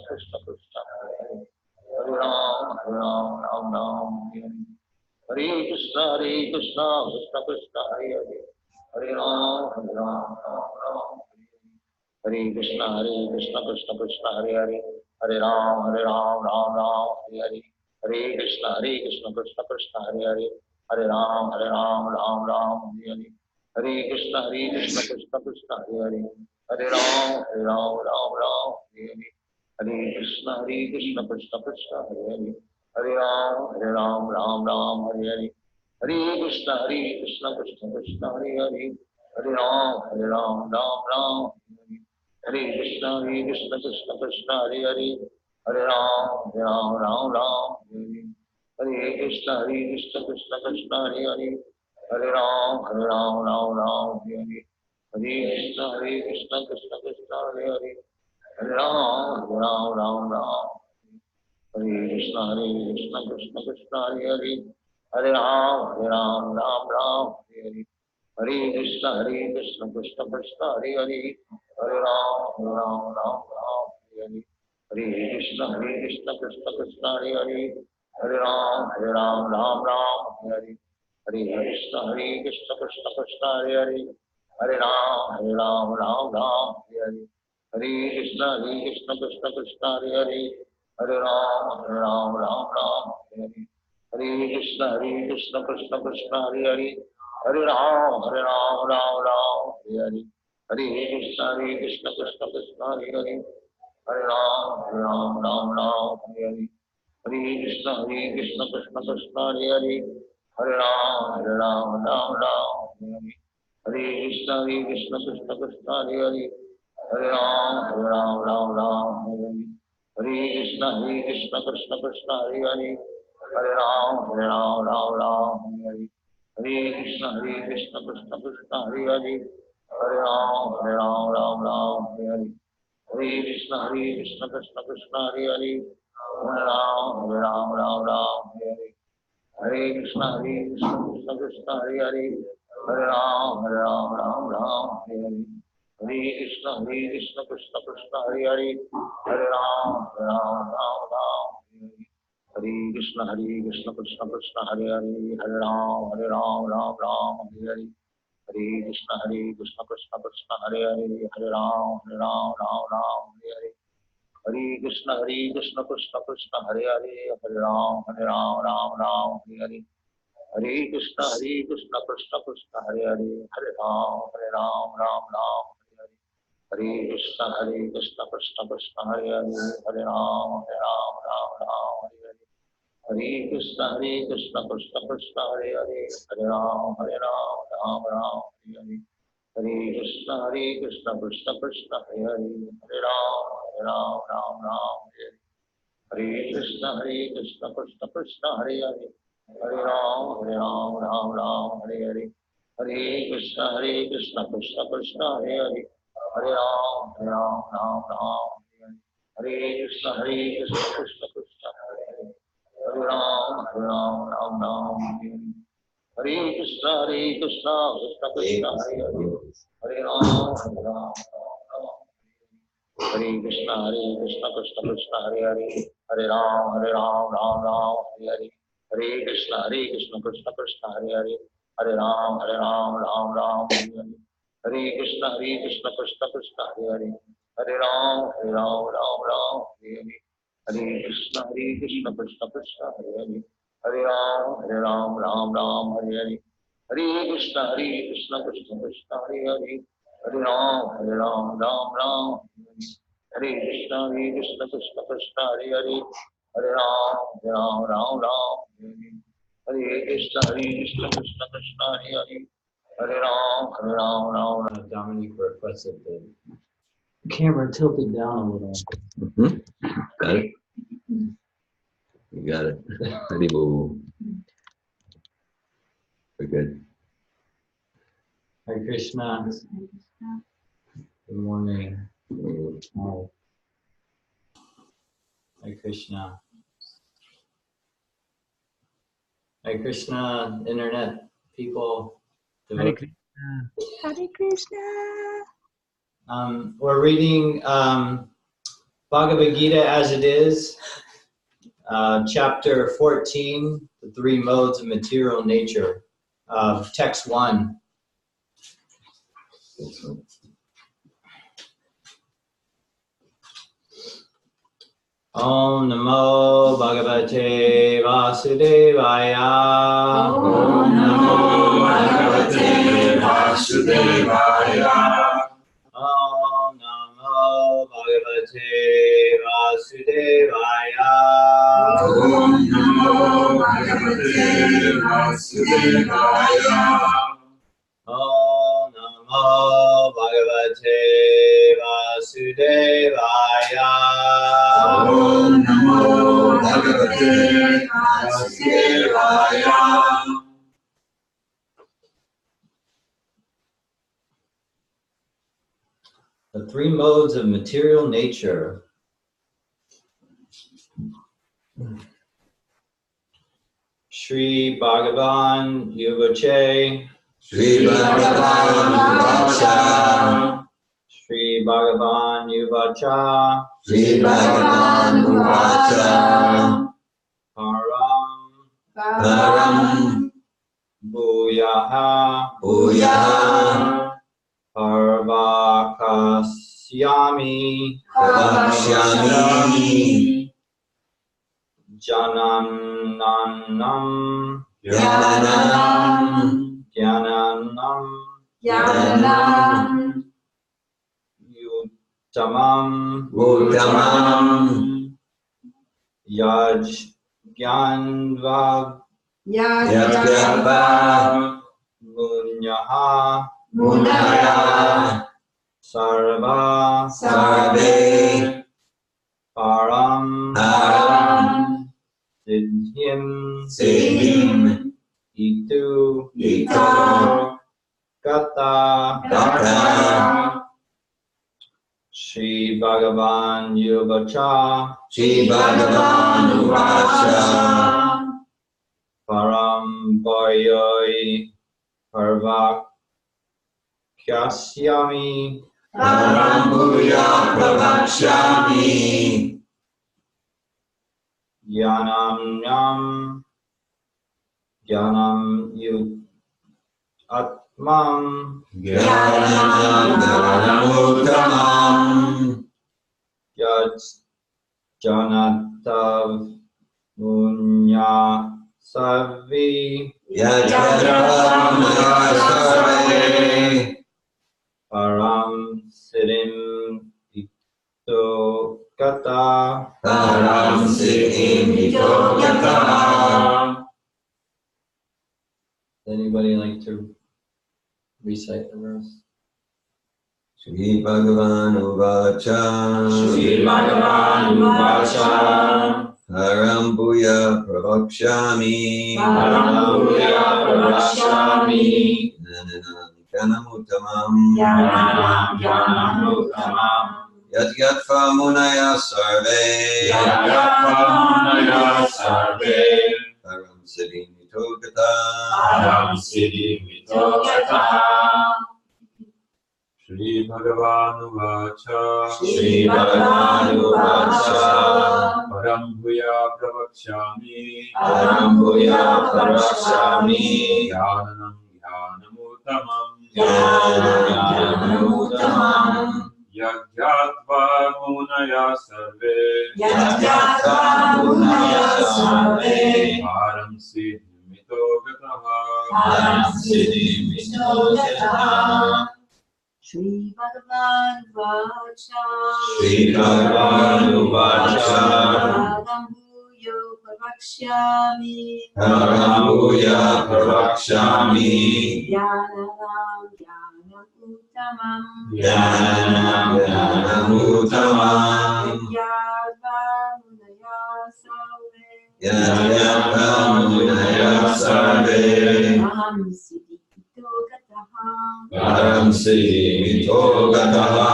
Krishna Krishna Hare Hare Hare Ram Ram Hare Krishna Krishna Krishna Hare Hare Hare Ram Hare Hare Hare Krishna Krishna Krishna Hare Hare Hare Ram Ram Hare Hare Hare Krishna Krishna Krishna Hare Hare Hare Ram Ram Hare Hare Hare Krishna Krishna Krishna Hare Hare Hare Ram Ram Hare Hare Hare Krishna Krishna Krishna Hare Hare Hare Ram Ram Hare Hare Krishna Krishna Krishna Hare Hare Hare Ram Hare Hare Hare Krishna Krishna Krishna Hare Hare Hare Ram Hare Hare Hare Krishna Krishna Krishna Hare Hare Hare Ram Hare Krishna Krishna Krishna Hare Hare Hare Ram Hare Hare Hare Krishna Krishna Krishna Hare Hare Hare Ram Hare Hare Hare Krishna Krishna Krishna Hare Hare Hare Ram Hare Hare Hare Krishna Krishna Krishna Hare Hare Hare Ram Hare Hare Hare Krishna Krishna Krishna Hare Hare Hare Ram Hare Hare Hare Krishna Krishna Krishna Hare Hare Hare Ram Hare Hare Hare Krishna Krishna Krishna Hare Hare Hare Ram Hare Hare Hare Krishna Krishna Krishna Hare Hare Hare Ram Hare Hare Hare Krishna Krishna Krishna Hare Hare Hare Ram Hare Hare Hare Krishna Krishna Krishna Hare Hare Hare Ram Hare Hare Hare Krishna Krishna Krishna Hare Hare Hare Ram Hare Hare Hare Krishna Krishna Krishna Hare Hare Hare Ram Hare Hare Hare Krishna Krishna Krishna Hare Hare Hare Ram Hare Hare Hare Krishna Krishna Krishna Hare Hare Hare Ram Hare Hare Hare Krishna Krishna Krishna Hare Hare Hare Ram Hare Hare Hare Krishna Krishna Krishna Hare Hare Hare Ram Hare Hare Hare Krishna Krishna Krishna Hare Hare Hare Ram Hare Hare Hare Krishna Krishna Krishna Hare Hare Hare Ram Hare Hare Hare Krishna Krishna Krishna Hare Hare Hare Ram Hare Hare Hare Krishna Krishna Krishna Hare Hare Hare Ram Hare Hare Hare Krishna, Krishna Krishna, Hare Hare, Hare Ram, Ram Ram, Hare Krishna, Krishna Krishna, Hare Hare, Hare Ram, Ram Hare Hare, Hare Krishna, Krishna Krishna, Hare Hare, Hare Ram, Ram Hare Krishna, Krishna Krishna, Hare Hare, Hare Ram, Ram Hare Hare. Hare Krishna, Krishna Krishna, Hare Hare, Hare Ram, Ram. Hare Krishna, Krishna Krishna, Hare Hare, Hare Ram, Ram Hare Hare, Hare Krishna, Krishna Krishna, Hare Hare, Hare Ram, Ram Hare Hare, Hare Krishna, Krishna Krishna, Hare Hare, Hare Ram, Ram Hare Hare, Hare Krishna, Krishna Krishna, Hare Hare, Hare Ram, Ram Hare Hare, Hare Krishna, Krishna Krishna, Hare Hare, Hare Ram, Ram. Hare Krishna, Krishna Krishna, Hare Hare, Hare Ram, Ram. Hare Krishna, Krishna Krishna, Hare Hare, Hare Ram, Ram. Dominic requested the camera tilted down a little. Got it? You got it. Haribo. We're good. Hare Krishna. Good morning. Hi. Hare Krishna. Hare Krishna, internet people. Hare Krishna. Hare Krishna. We're reading Bhagavad Gita as it is, chapter 14, the three modes of material nature, text 1. Om Namo Bhagavate Vasudevaya. Om Namo Bhagavate Vasudevaya. Om Namo Bhagavate Vasudevaya. Om Namo Bhagavate Vasudevaya. Om Namo Bhagavate Vasudevaya. Om Namo Bhagavate Vasudevaya. The three modes of material nature. Shri Bhagavan Yuvache. Shri Bhagavan Uvacha. Shri Bhagavan Yuvacha. Shri Bhagavan Uvacha. Param Bhuyaha. Bhuyaha. Parvakasyami. Kavashyami. Jananam. Yananam. Jnanam. Yanam. Uttamam. Uttamam. Yajnanva. Yajnava. Munyaha. Munaya. Sarva. Sarve. Param. Param. Siddhim. Siddhim. Itu. Ito. Kata. Kata. Shri Bhagavan Yuvacha. Shri Bhagavan Uvacha. Param Bhayoy Parvakasyami. Param Bhuya Pravakshyami. Jnanam Atmam. Jnanam Uttamam. Janatav Munya Savi. Yajnava Sarve. Param Siddhim Ito Kata. Param Siddhim Ito Kata. Does anybody like to recite the verse? Shri Bhagavan Uvacha. Shri Bhagavan Uvacha. Param Bhuya Pravakshami. Param Bhuya Pravakshami. Nananam Jnanamuttamam. Jnanam Jnanamuttamam. Yat Yatva Munaya Sarve. Yat Yatva Munaya Sarve. Param Siddhi Mitogata. Param Siddhi Mitogata. Shri Bhagavan Uvacha. Shri Bhagavan Uvacha. Param Bhuya Pravakshami. Param Bhuya Pravakshami. Jnanam Jnanamuttamam. Jnanam Jnanamuttamam. Yajñatva Munaya Sarve. Yat Yatva Munaya Sarve. Param Siddhi Mitogataha. Param Siddhi Mitogataha. Shri Bhagavan Vacha. Shri Bhagavan Uvacha. Param Bhuyo Pravakshami. Param Bhuya Pravakshami. Jnanam Jnanamuttamam. Jnanam Jnanamuttamam. Yatva Munaya Sarve. Yat Yatva Munaya Sarve. Param Siddhi Mitogataha. Param Siddhi Mitogataha.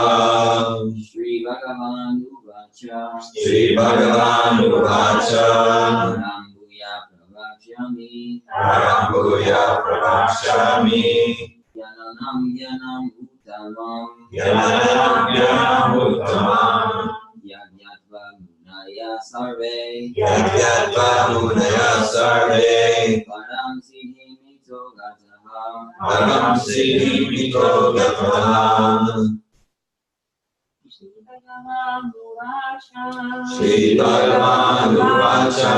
Shri Bhagavan Uvacha. Shri Bhagavan Uvacha. Param Bhuya Pravakshami. Param Bhuya Pravakshami. Jnanam Jnanamuttamam. Jnanam Jnanamuttamam. Yat Yatva Munaya Sarve. Yat Yatva Munaya Sarve. Param Siddhi Mitogataha. Param Siddhi Mitogataha. Shri Bhagavan Vacha. Shri Bhagavan Uvacha.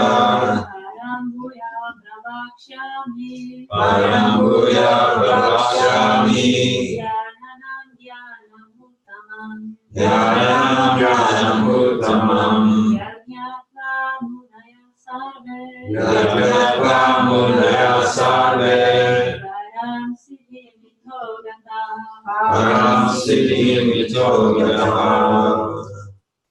Param Bhuya Pravakshami. Param Bhuya Pravakshami. Jnanam Jnanamuttamam. Jnanam Jnanamuttamam. Yat Yatva Munaya Sarve. Yat Yatva Munaya Sarve. Param Siddhi Mitogataha. Param Siddhi Mitogataha.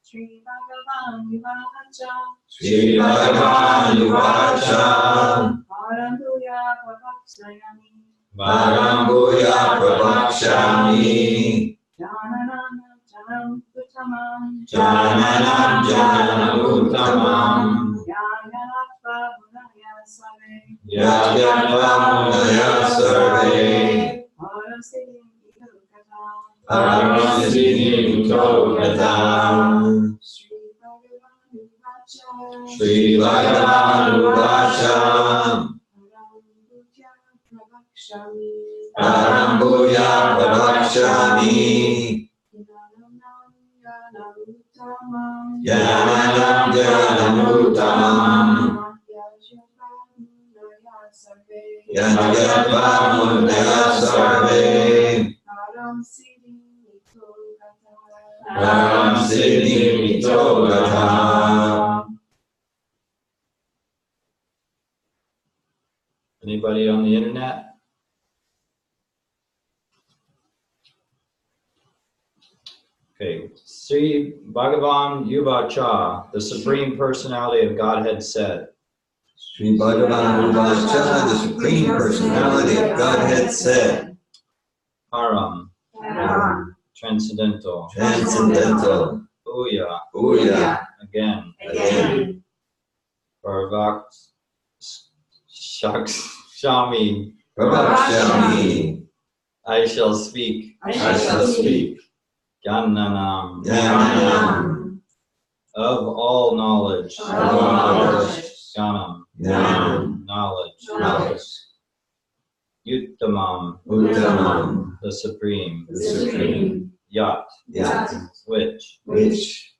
Shri Bhagavan Vacha. Shri Bhagavan Uvacha. Param Bhuya Pravakshami. Param Bhuya Pravakshami. Jnanam Jnanamuttamam. Jnanam Jnanamuttamam. Yat Yatva Munaya Sarve. Yat Yatva Munaya Sarve. Param Siddhi Mitogataha. Param Siddhi Mitogataha. Shri Bhagavan Vacha. Shri Bhagavan Uvacha. Param Bhuya Pravakshami. Jnanam Jnanamuttamam. Yat Yatva Munaya Sarve. Param Siddhi Mitogataha. Anybody on the internet? Okay, Sri Bhagavan Uvacha, the Supreme Personality of Godhead said. Shri Bhagavan Uvacha, the Supreme Personality of Godhead said. Param, transcendental. Transcendental. Bhuya, Bhuya. again. Again. Shami, Pravakshami. I shall speak. I shall speak. Jnanam, Jnanam. of all knowledge. Of all knowledge. Jnanam, Jnanam. knowledge. Knowledge. Uttamam, Uttamam. the Supreme. The Supreme. Yat, Yat. which. Which.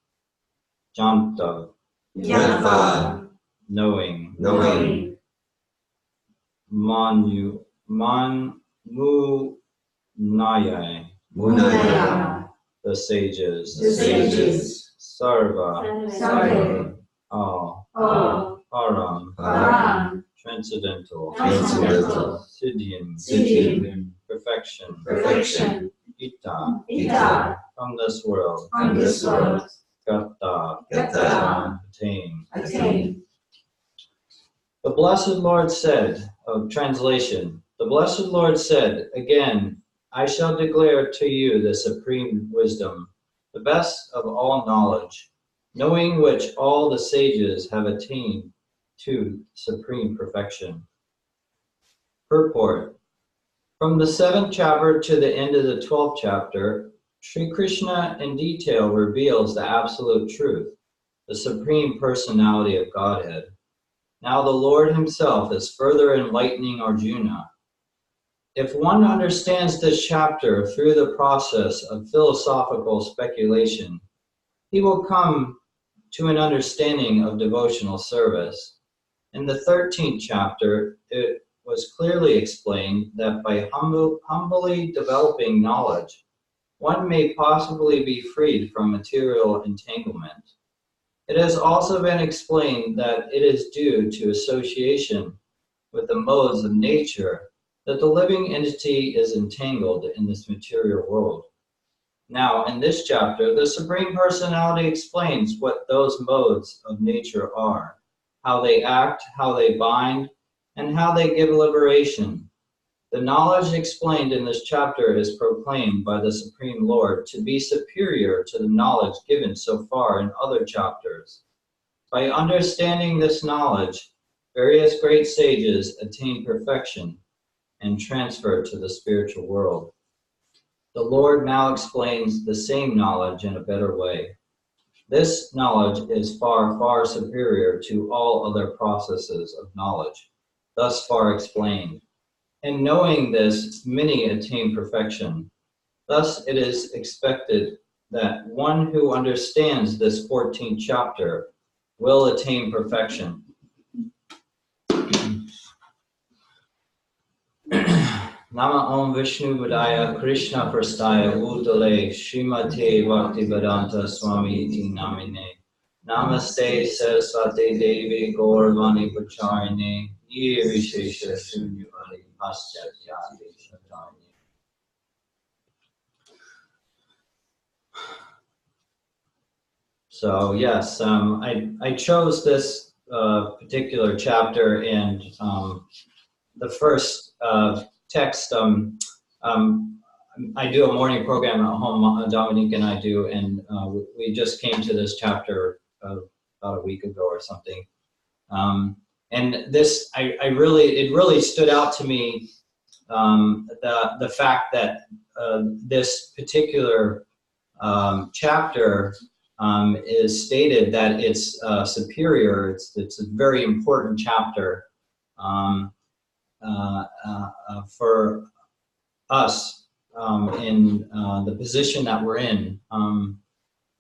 Janta, Yatva. knowing. Knowing. Munaya, Munaya. the sages. The sages. Sarva, Sarva. all. All. Param, Param. transcendental. Transcendental. Siddhim, Siddhim. perfection. Perfection. ita, Ita, from this world, from this world, gata, Gata, attain. attain. The Blessed Lord said, translation, the Blessed Lord said, again, I shall declare to you the supreme wisdom, the best of all knowledge, knowing which all the sages have attained to supreme perfection. Purport. From the 7th chapter to the end of the 12th chapter, Sri Krishna in detail reveals the absolute truth, the supreme personality of Godhead. Now the Lord himself is further enlightening Arjuna. If one understands this chapter through the process of philosophical speculation, he will come to an understanding of devotional service. In the 13th chapter, it was clearly explained that by humbly developing knowledge, one may possibly be freed from material entanglement. It has also been explained that it is due to association with the modes of nature that the living entity is entangled in this material world. Now, in this chapter, the Supreme Personality explains what those modes of nature are, how they act, how they bind, and how they give liberation. The knowledge explained in this chapter is proclaimed by the Supreme Lord to be superior to the knowledge given so far in other chapters. By understanding this knowledge, various great sages attain perfection and transfer to the spiritual world. The Lord now explains the same knowledge in a better way. This knowledge is far, far superior to all other processes of knowledge, thus far explained. In knowing this, many attain perfection. Thus, it is expected that one who understands this 14th chapter will attain perfection. Nama Om Vishnu Vadaya Krishna Prastaya Bhutale Srimate Bhaktivedanta Swami Iti Namine Namaste Saraswati Devi Gauravani Pacharine Ye Vishesha Shunyavali Paschatya Shatani. So yes, I chose this particular chapter, and the first text. I do a morning program at home. Dominique and I do, and we just came to this chapter about a week ago or something. And this, it really stood out to me. The fact that this particular chapter is stated that it's superior. It's a very important chapter for us in the position that we're in.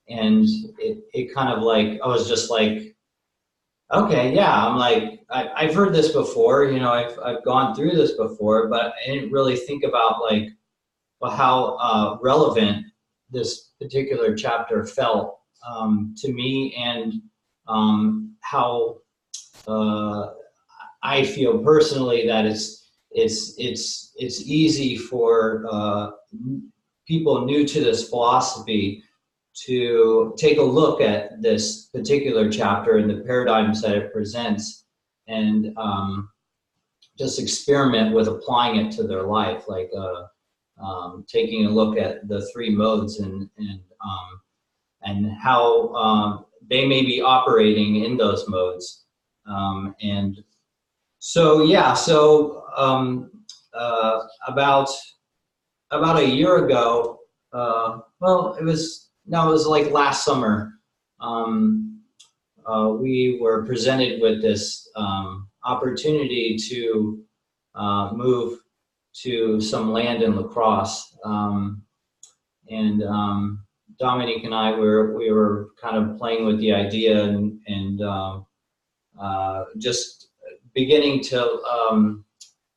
And it kind of like, I was just like, okay, yeah, I'm like, I've heard this before, you know, I've gone through this before, but I didn't really think about like, well, how relevant this particular chapter felt to me, and how I feel personally that it's easy for people new to this philosophy to take a look at this particular chapter and the paradigms that it presents, and just experiment with applying it to their life, like taking a look at the three modes and how they may be operating in those modes. And so, yeah, so about a year ago, well, it was like last summer, we were presented with this opportunity to move to some land in La Crosse, and Dominique and I we were kind of playing with the idea and just beginning to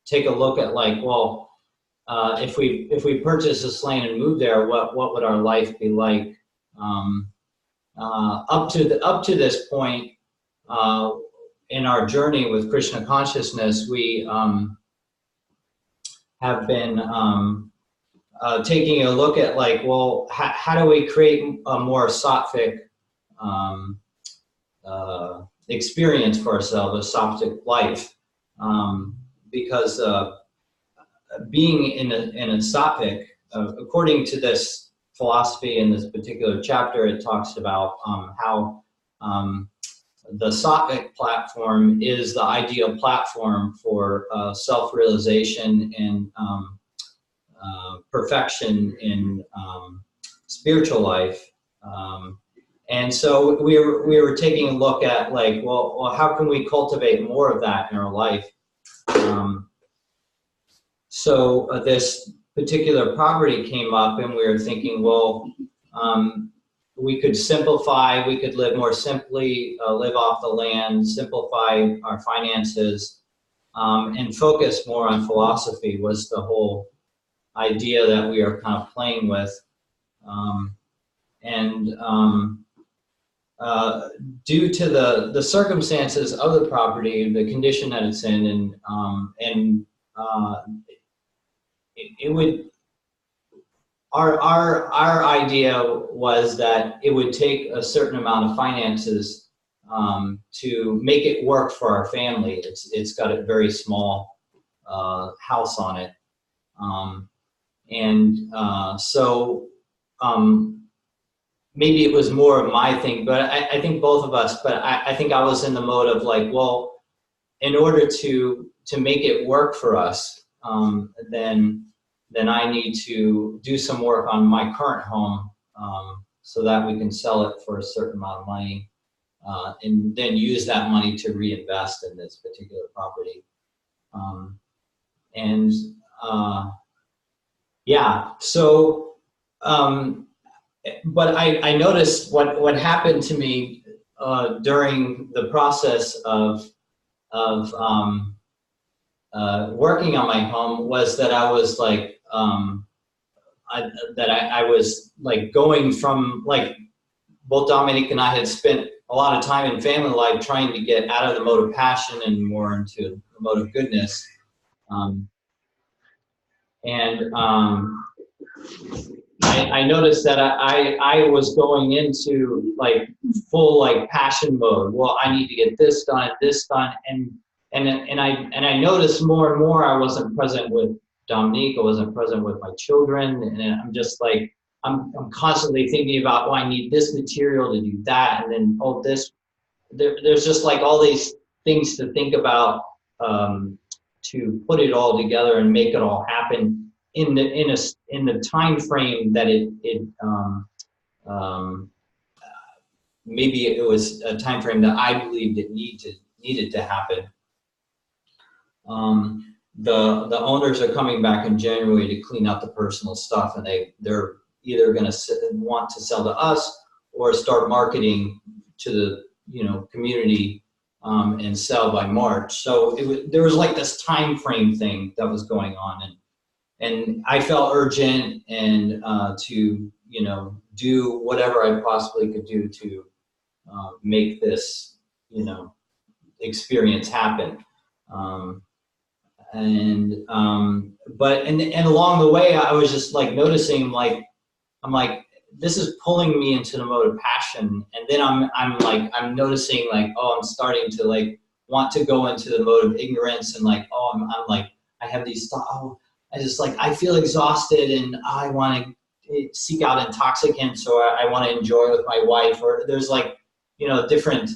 take a look at like, well, if we purchase this land and move there, what would our life be like? Up to this point in our journey with Krishna consciousness, we have been taking a look at like, well, how do we create a more sattvic experience for ourselves, a sattvic life? Because being in a sattvic, according to this philosophy in this particular chapter, it talks about how the sattvic platform is the ideal platform for self-realization and perfection in spiritual life. And so we were taking a look at like, well, how can we cultivate more of that in our life? So this particular property came up, and we were thinking, well, we could simplify, we could live more simply, live off the land, simplify our finances, and focus more on philosophy was the whole idea that we are kind of playing with. Due to the circumstances of the property, the condition that it's in, it would, our idea was that it would take a certain amount of finances to make it work for our family. It's got a very small house on it. Maybe it was more of my thing, but I think both of us, but I think I was in the mode of like, well, in order to make it work for us, then I need to do some work on my current home so that we can sell it for a certain amount of money and then use that money to reinvest in this particular property. Yeah, so, but I noticed what happened to me during the process of working on my home was that I was like, I was like going from like, both Dominique and I had spent a lot of time in family life trying to get out of the mode of passion and more into the mode of goodness. I noticed that I was going into like full like passion mode. Well, I need to get this done, and I noticed more and more I wasn't present with Dominique. I wasn't present with my children, and I'm just like I'm constantly thinking about, oh, I need this material to do that, and then oh, this. There's just like all these things to think about to put it all together and make it all happen in the time frame that maybe it was a time frame that I believed it needed to happen. The owners are coming back in January to clean out the personal stuff, and they're either going to want to sell to us or start marketing to the community and sell by March. So there was like this time frame thing that was going on, and I felt urgent and to do whatever I possibly could do to make this experience happen. But along the way, I was just like noticing, like I'm like, this is pulling me into the mode of passion, and then I'm noticing like, oh, I'm starting to like want to go into the mode of ignorance, and like, oh, I'm like, I have these thoughts. Oh, I feel exhausted, and I want to seek out intoxicants, or I want to enjoy with my wife, or there's like different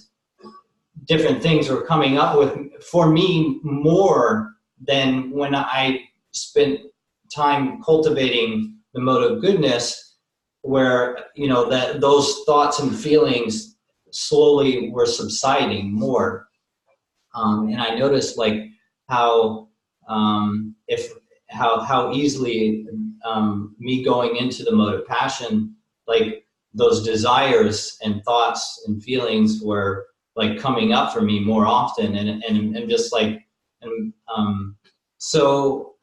things were coming up with for me more than when I spent time cultivating the mode of goodness, where that those thoughts and feelings slowly were subsiding more, and I noticed like how easily me going into the mode of passion, like those desires and thoughts and feelings were like coming up for me more often, and just like so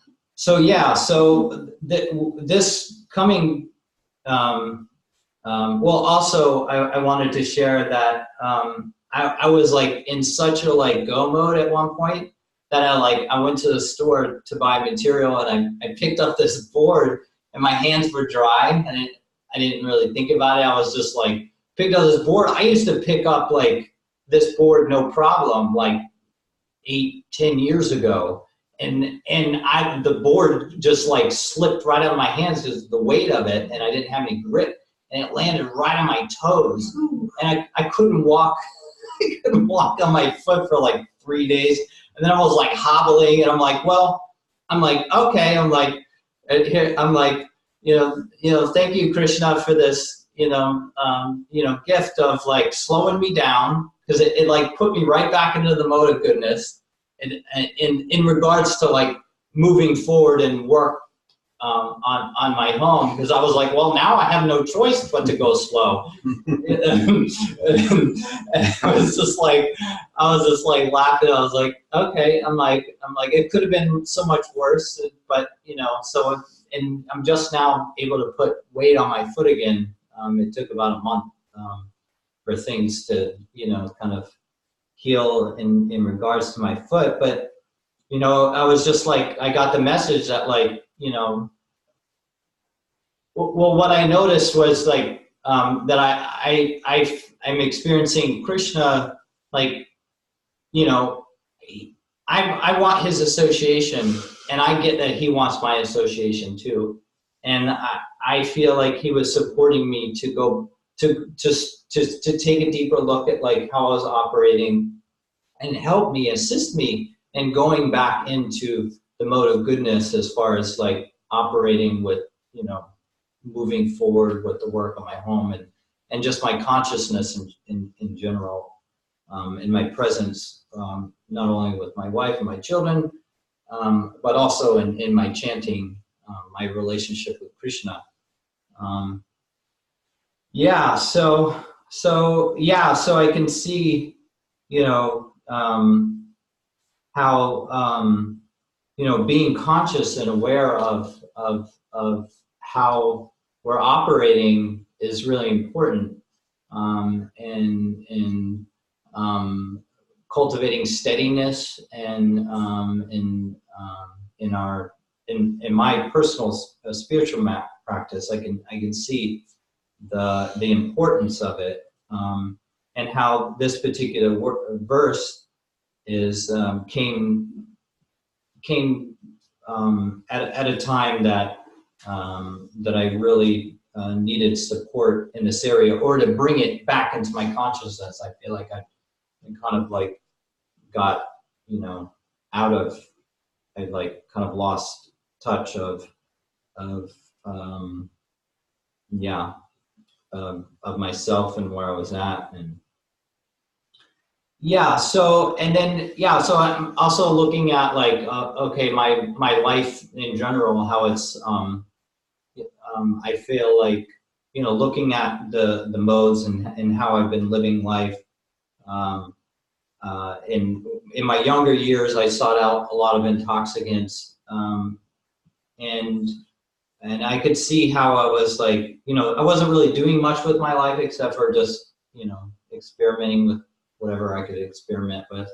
this coming. Well, also I wanted to share that I was like in such a like go mode at one point that I went to the store to buy material, and I picked up this board, and my hands were dry, and I didn't really think about it. I was just like, picked up this board. I used to pick up like this board no problem, like 8-10 years ago. And the board just like slipped right out of my hands because of the weight of it, and I didn't have any grip, and it landed right on my toes, and I couldn't walk. I couldn't walk on my foot for like 3 days, and then I was like hobbling, and I'm like, okay, thank you, Krishna, for this, gift of like slowing me down, because it like put me right back into the mode of goodness. And in regards to like moving forward and work on my home, because I was like, well, now I have no choice but to go slow. And I was just like laughing. I was like, okay, I'm like it could have been so much worse, but and I'm just now able to put weight on my foot again. It took about a month for things to kind of heal in regards to my foot, but I was just like, I got the message that like, well, what I noticed was like that I'm experiencing Krishna, like, I want his association, and I get that he wants my association too, and I feel like he was supporting me to go to take a deeper look at like how I was operating, and help me, assist me in going back into the mode of goodness as far as like operating with, moving forward with the work of my home, and just my consciousness in general, in my presence, not only with my wife and my children, but also in my chanting, my relationship with Krishna. So I can see, how, being conscious and aware of how we're operating is really important, in cultivating steadiness, and in my personal spiritual practice. I can see the importance of it, and how this particular verse is came at a time that I really needed support in this area, or to bring it back into my consciousness. I feel like I kind of like got out of, I like kind of lost touch of myself and where I was at. And so I'm also looking at like, okay, my life in general, how it's, I feel like, looking at the modes and how I've been living life. In my younger years, I sought out a lot of intoxicants, and I could see how I was like, I wasn't really doing much with my life except for just, experimenting with whatever I could experiment with,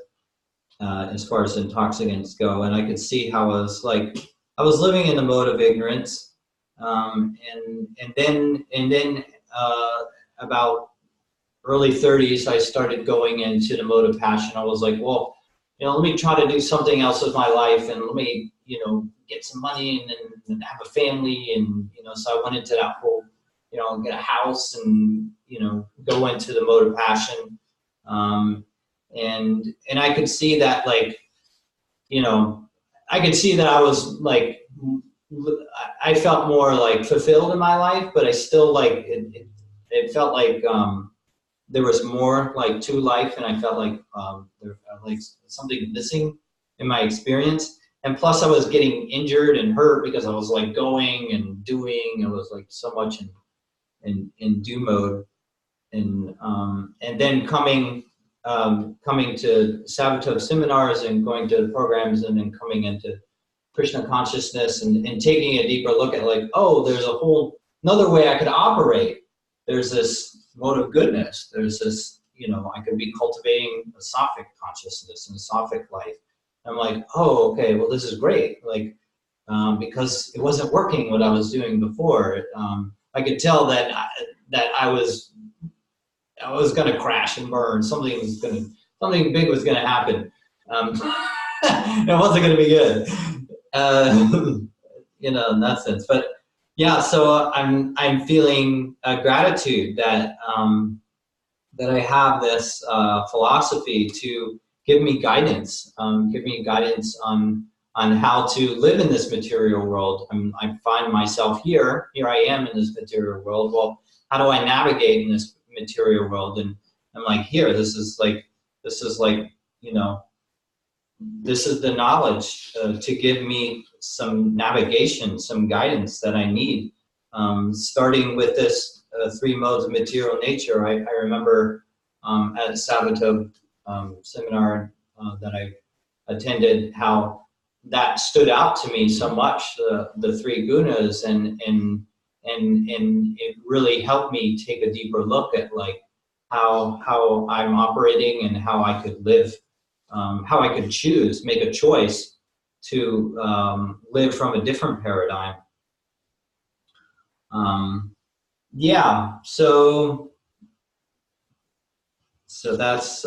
as far as intoxicants go. And I could see how I was living in the mode of ignorance, and then about early 30s, I started going into the mode of passion. I was like, well, let me try to do something else with my life, and let me, get some money and have a family. And, so I went into that whole, get a house and, go into the mode of passion. And I could see that, like, I could see that I was like, I felt more like fulfilled in my life, but I still like, it felt like, there was more like to life, and I felt like there like something missing in my experience. And plus I was getting injured and hurt because I was like going and doing. It was like so much in do mode, and then coming to Savatov seminars and going to the programs, and then coming into Krishna consciousness, and taking a deeper look at like, oh, there's a whole another way I could operate. There's this mode of goodness. There's this, I could be cultivating a Sattvic consciousness and a Sattvic life. And I'm like, oh, okay, well, this is great. Like, because it wasn't working what I was doing before. I could tell that I was going to crash and burn. Something big was going to happen. It wasn't going to be good, in that sense. But yeah, so I'm feeling gratitude that I have this philosophy to give me guidance on how to live in this material world. I find myself here I am in this material world. Well, how do I navigate in this material world? And I'm like, this is the knowledge to give me some navigation, some guidance that I need. Starting with this 3 modes of material nature, I remember at a Sabbatow seminar that I attended, how that stood out to me so much, the 3 gunas, and it really helped me take a deeper look at like how I'm operating and how I could live, how I could make a choice to live from a different paradigm. Yeah, so that's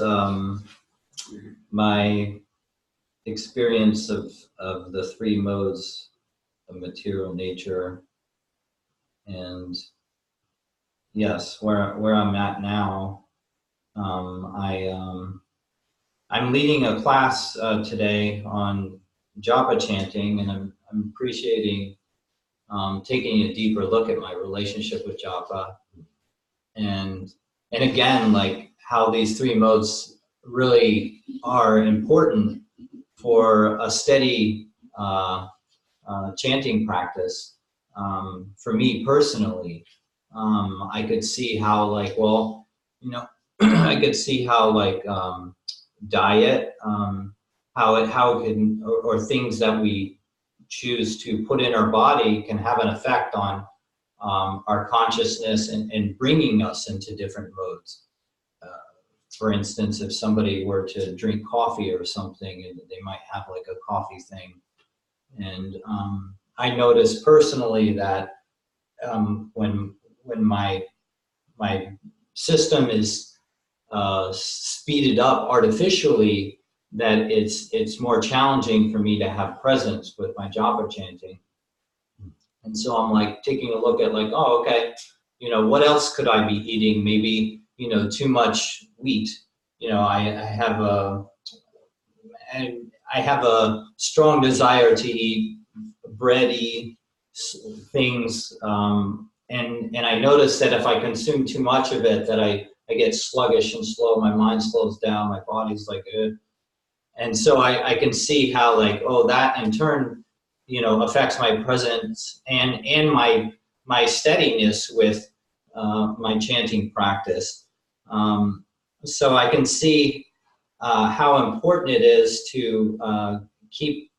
my experience of the 3 modes of material nature. And yes, where I'm at now, I'm leading a class today on japa chanting, and I'm appreciating taking a deeper look at my relationship with japa, and again, like how these 3 modes really are important for a steady chanting practice. For me personally, I could see how like, well, I could see how like diet, how it can, or things that we choose to put in our body can have an effect on our consciousness and bringing us into different modes. For instance, if somebody were to drink coffee or something, and they might have like a coffee thing. And I noticed personally that when my system is speeded up artificially, that it's more challenging for me to have presence with my japa chanting. And so I'm like taking a look at like, oh, okay, what else could I be eating? Maybe, too much wheat. I have a strong desire to eat bready things, and I notice that if I consume too much of it, that I get sluggish and slow. My mind slows down. My body's like, and so I can see how like, oh, that in turn, affects my presence and my steadiness with my chanting practice. So I can see how important it is to keep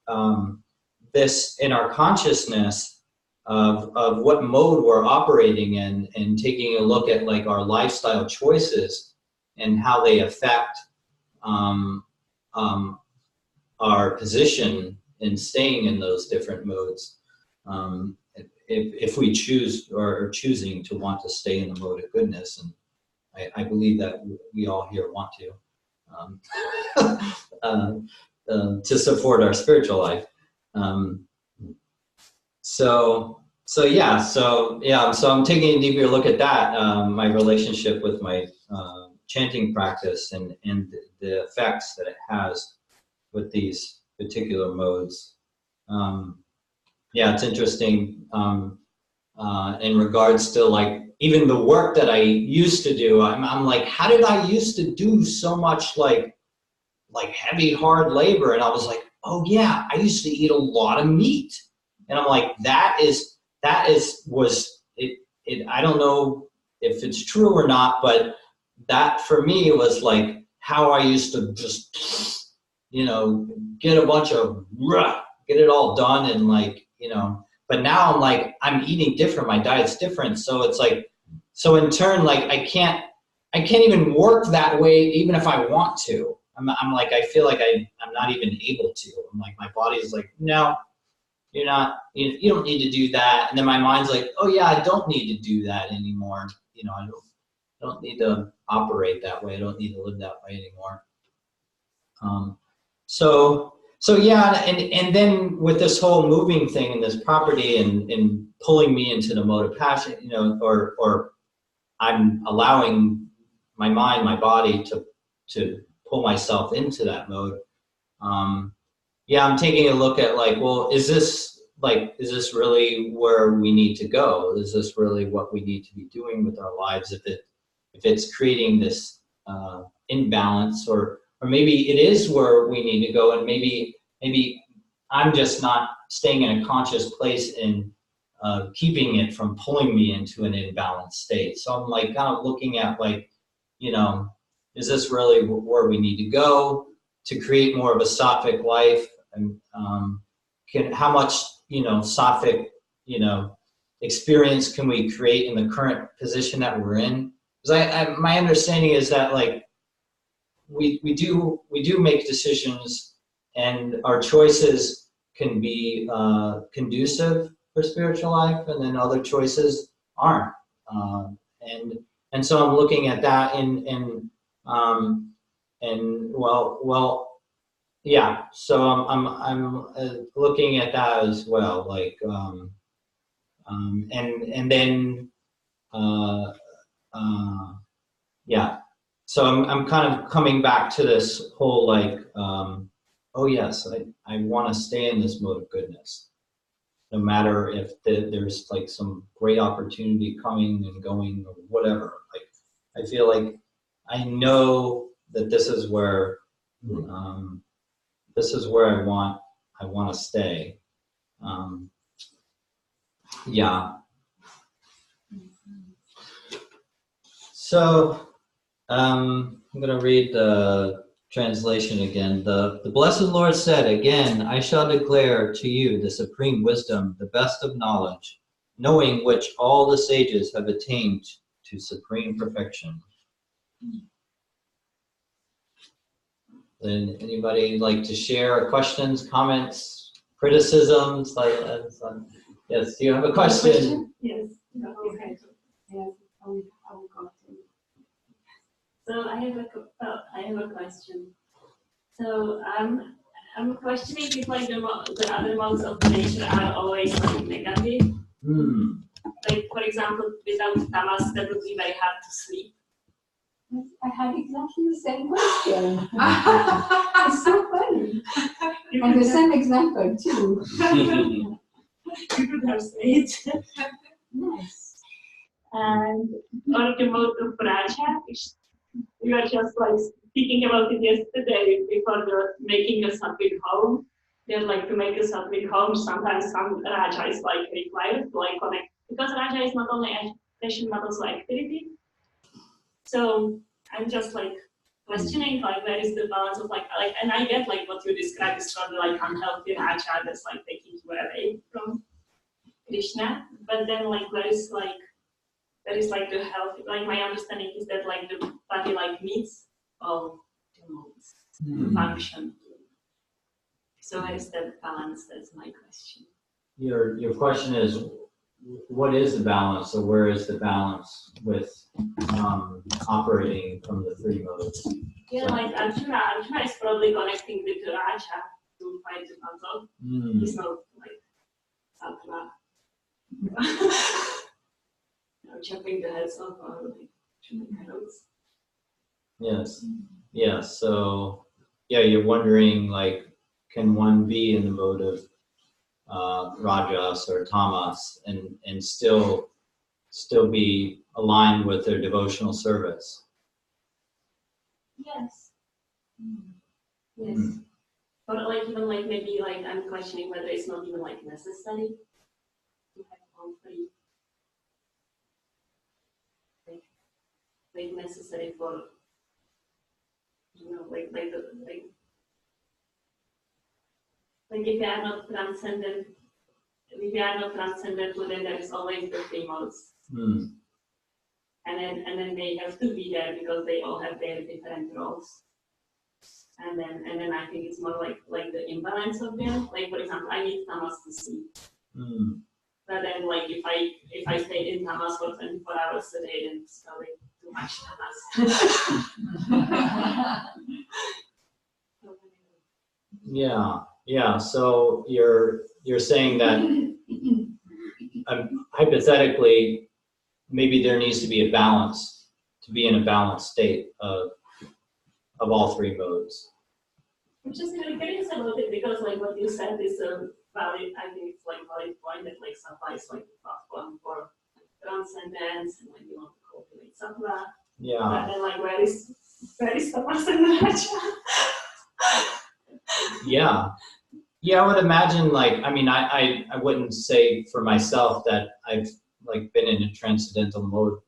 this in our consciousness of what mode we're operating in, and taking a look at like our lifestyle choices and how they affect our position in staying in those different modes. If we choose or are choosing to want to stay in the mode of goodness, and I believe that we all here want to support our spiritual life. So I'm taking a deeper look at that, my relationship with my chanting practice and the effects that it has with these particular modes. It's interesting in regards to like even the work that I used to do. I'm like, how did I used to do so much like heavy, hard labor? And I was like, oh yeah, I used to eat a lot of meat. And I'm like, was it. I don't know if it's true or not, but that for me was like how I used to just, get a bunch of, get it all done, and like, but now I'm like, I'm eating different, my diet's different. So it's like, so in turn, like I can't even work that way even if I want to. I'm like, I feel like I'm not even able to. I'm like, my body's like, no, you don't need to do that. And then my mind's like, oh yeah, I don't need to do that anymore. I don't need to operate that way. I don't need to live that way anymore. So yeah, and then with this whole moving thing and this property and pulling me into the mode of passion, or I'm allowing my mind, my body to pull myself into that mode. Yeah, I'm taking a look at like, well, is this really where we need to go? Is this really what we need to be doing with our lives? If it's creating this imbalance, or maybe it is where we need to go, and maybe I'm just not staying in a conscious place and keeping it from pulling me into an imbalanced state. So I'm like kind of looking at like, is this really where we need to go to create more of a sattvic life? And how much sattvic experience can we create in the current position that we're in? Because my understanding is that like we do make decisions, and our choices can be conducive for spiritual life, and then other choices aren't. And so I'm looking at that and well. Yeah, so I'm looking at that as well, like and then yeah, so I'm kind of coming back to this whole like oh yes, I want to stay in this mode of goodness, no matter if there's like some great opportunity coming and going or whatever. Like I feel like I know that this is where I want to stay. Yeah. So I'm going to read the translation again. The Blessed Lord said, again, I shall declare to you the supreme wisdom, the best of knowledge, knowing which all the sages have attained to supreme perfection. Then anybody like to share questions, comments, criticisms? Yes, do you have a question? Yes. Okay. Yes. I will go to. So I have a question. So I'm questioning if like the other modes of nature are always like negative. Like for example, without tamas, that would be very hard to sleep. I had exactly the same question. It's so funny. And the same example too. You could have said it. Nice. And or the mode of raja, we were just like speaking about it yesterday before making a sattvic home. They're like to make a sattvic home, sometimes some raja is like required to like connect, because raja is not only agitation but also activity. So I'm just like questioning like where is the balance of like and I get like what you described is rather like unhealthy raja that's like taking you away from Krishna, but then like there is like the health, like my understanding is that like the body like needs all the modes to function. So where is that balance? That's my question. Your question is, what is the balance? So where is the balance with operating from the three modes? Yeah, like Arjuna is probably connecting with the Raja to fight the battle. He's not like Sattva. Chopping the heads off or like trimming arrows. Yes. So yeah, you're wondering like, can one be in the mode of rajas or tamas and still be aligned with their devotional service? Yes. Yes. Or like even like maybe like I'm questioning whether it's not even like necessary to have all three. Like necessary for like if we are not transcendent, then there is always the three modes. And then they have to be there because they all have their different roles. and then I think it's more like the imbalance of them. Like for example, I need tamas to see. But then like if I stay in tamas for 24 hours a day, then it's probably too much tamas. Yeah. So you're saying that hypothetically, maybe there needs to be a balance to be in a balanced state of all three modes. I'm just curious about it because like what you said is a valid. I think it's like valid point that like sattva is like the platform for transcendence and when you want to cultivate sattva. Yeah. But then like where is tamas and raja? Yeah, I would imagine I wouldn't say for myself that I've like been in a transcendental mode,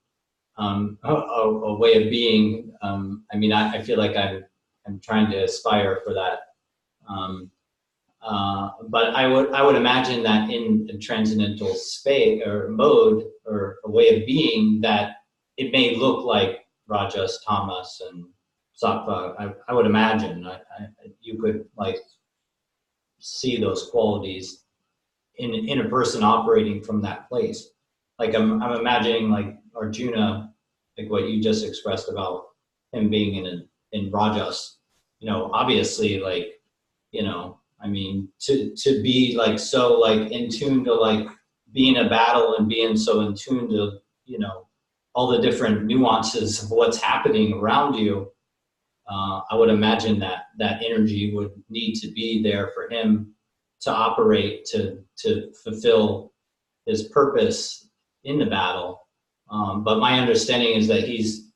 a way of being. I feel like I'm trying to aspire for that. But I would imagine that in a transcendental space or mode or a way of being that it may look like rajas, tamas, and sattva. I would imagine you could like see those qualities in a person operating from that place. Like I'm imagining like Arjuna, like what you just expressed about him being in rajas. Obviously, like, to be like so like in tune to like being a battle and being so in tune to all the different nuances of what's happening around you. I would imagine that energy would need to be there for him to operate, to fulfill his purpose in the battle. But my understanding is that he's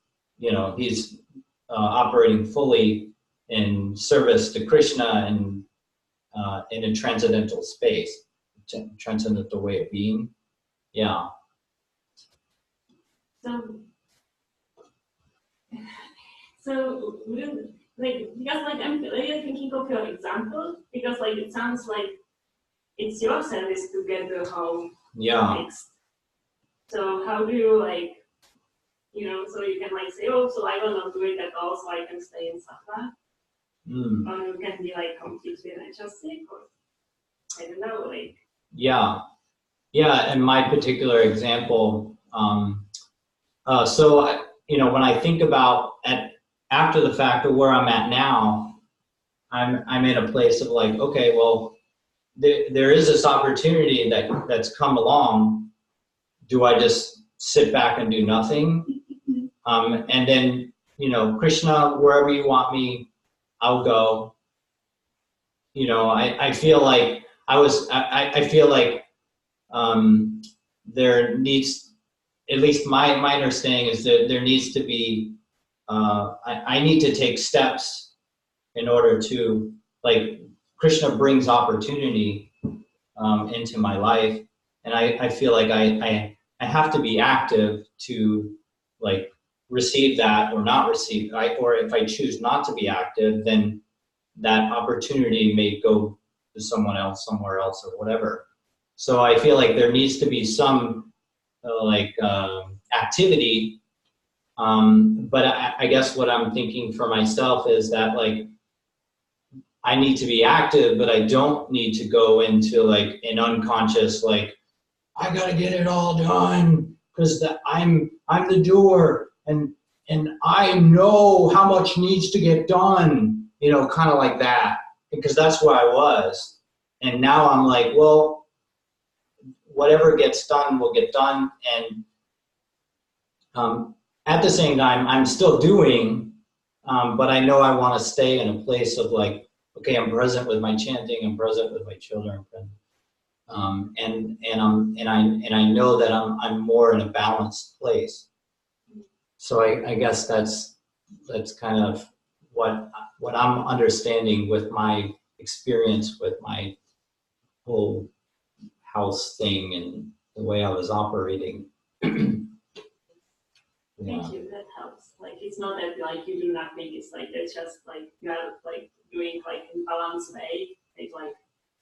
operating fully in service to Krishna and in a transcendental space, transcendental way of being. Yeah. So like because like I'm really thinking of your example because like it sounds like it's your service to get the home fixed. So how do you like so you can like say, oh, so I will not do it at all, so I can stay in sattva, or you can be like completely rajasic, or I don't know, like. Yeah. In my particular example, so when I think about after the fact of where I'm at now, I'm in a place of like, okay, well, there is this opportunity that's come along. Do I just sit back and do nothing? And then, Krishna, wherever you want me, I'll go. I feel like I feel like there needs, at least my understanding is that there needs to be, I need to take steps in order to, like, Krishna brings opportunity into my life, and I feel like I have to be active to like receive that or not receive. Or if I choose not to be active, then that opportunity may go to someone else, somewhere else, or whatever. So I feel like there needs to be some activity. But I guess what I'm thinking for myself is that like I need to be active, but I don't need to go into like an unconscious like I gotta get it all done because I'm the doer and I know how much needs to get done, kind of like that, because that's where I was. And now I'm like, well, whatever gets done will get done. And at the same time, I'm still doing, but I know I want to stay in a place of like, okay, I'm present with my chanting, I'm present with my children, and I know that I'm more in a balanced place. So I guess that's kind of what I'm understanding with my experience with my whole house thing and the way I was operating. Thank you, that helps. Like it's not that like you do nothing, it's like it's just like you are like doing like in balanced way, it's like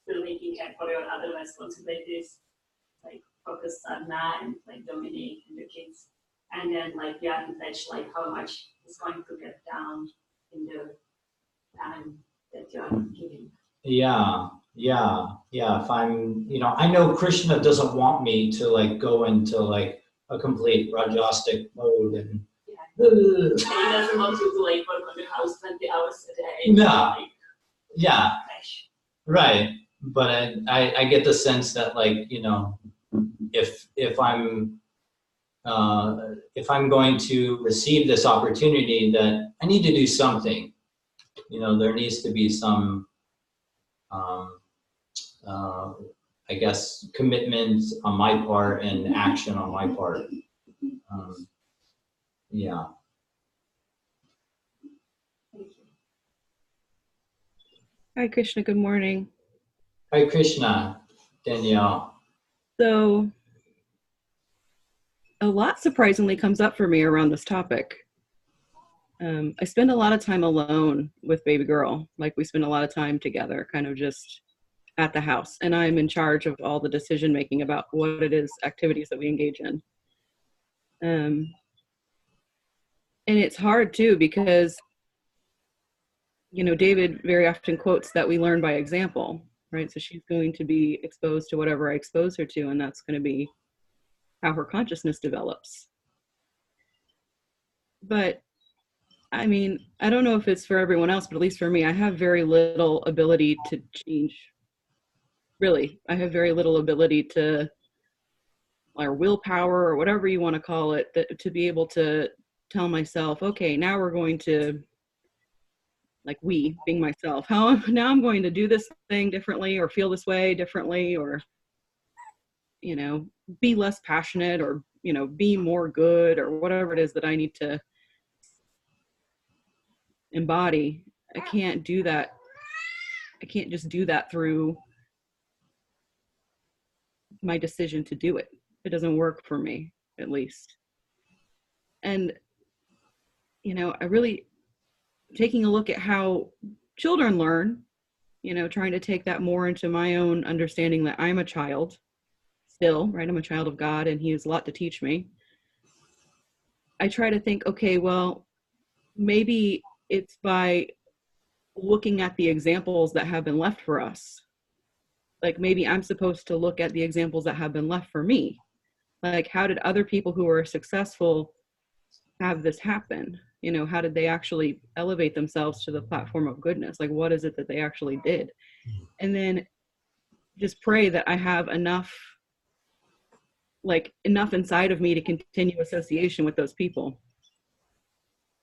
still making care for your other responsibilities, like focus sadhana and like Dominic and the kids. And then like you are in touch like how much is going to get down in the time that you're giving. Yeah. If I'm, I know Krishna doesn't want me to like go into like a complete rajastic mode and. He doesn't want you to like work on the house 20 hours a day. No. Like, Yeah. fresh. Right. But I get the sense that like, if I'm going to receive this opportunity, that I need to do something. There needs to be some, I guess, commitment on my part and action on my part. Yeah. Hi, Krishna. Good morning. Hi, Krishna, Danielle. So, a lot surprisingly comes up for me around this topic. I spend a lot of time alone with baby girl. Like, we spend a lot of time together, kind of just at the house. And I'm in charge of all the decision making about what it is, activities that we engage in. And it's hard too, because David very often quotes that we learn by example, right? So she's going to be exposed to whatever I expose her to, and that's going to be how her consciousness develops. But I mean, I don't know if it's for everyone else, but at least for me, I have very little ability to change. Really, I have very little ability to, or willpower, or whatever you want to call it, to be able to tell myself, okay, now we're going to, like we, being myself, now I'm going to do this thing differently, or feel this way differently, or, be less passionate, or, be more good, or whatever it is that I need to embody. I can't do that. I can't just do that through my decision to do it. It doesn't work for me, at least. And, I really, taking a look at how children learn, trying to take that more into my own understanding that I'm a child still, right? I'm a child of God, and he has a lot to teach me. I try to think, okay, well, maybe it's by looking at the examples that have been left for us. Like, maybe I'm supposed to look at the examples that have been left for me. Like, how did other people who are successful have this happen? How did they actually elevate themselves to the platform of goodness? Like, what is it that they actually did? And then just pray that I have enough inside of me to continue association with those people,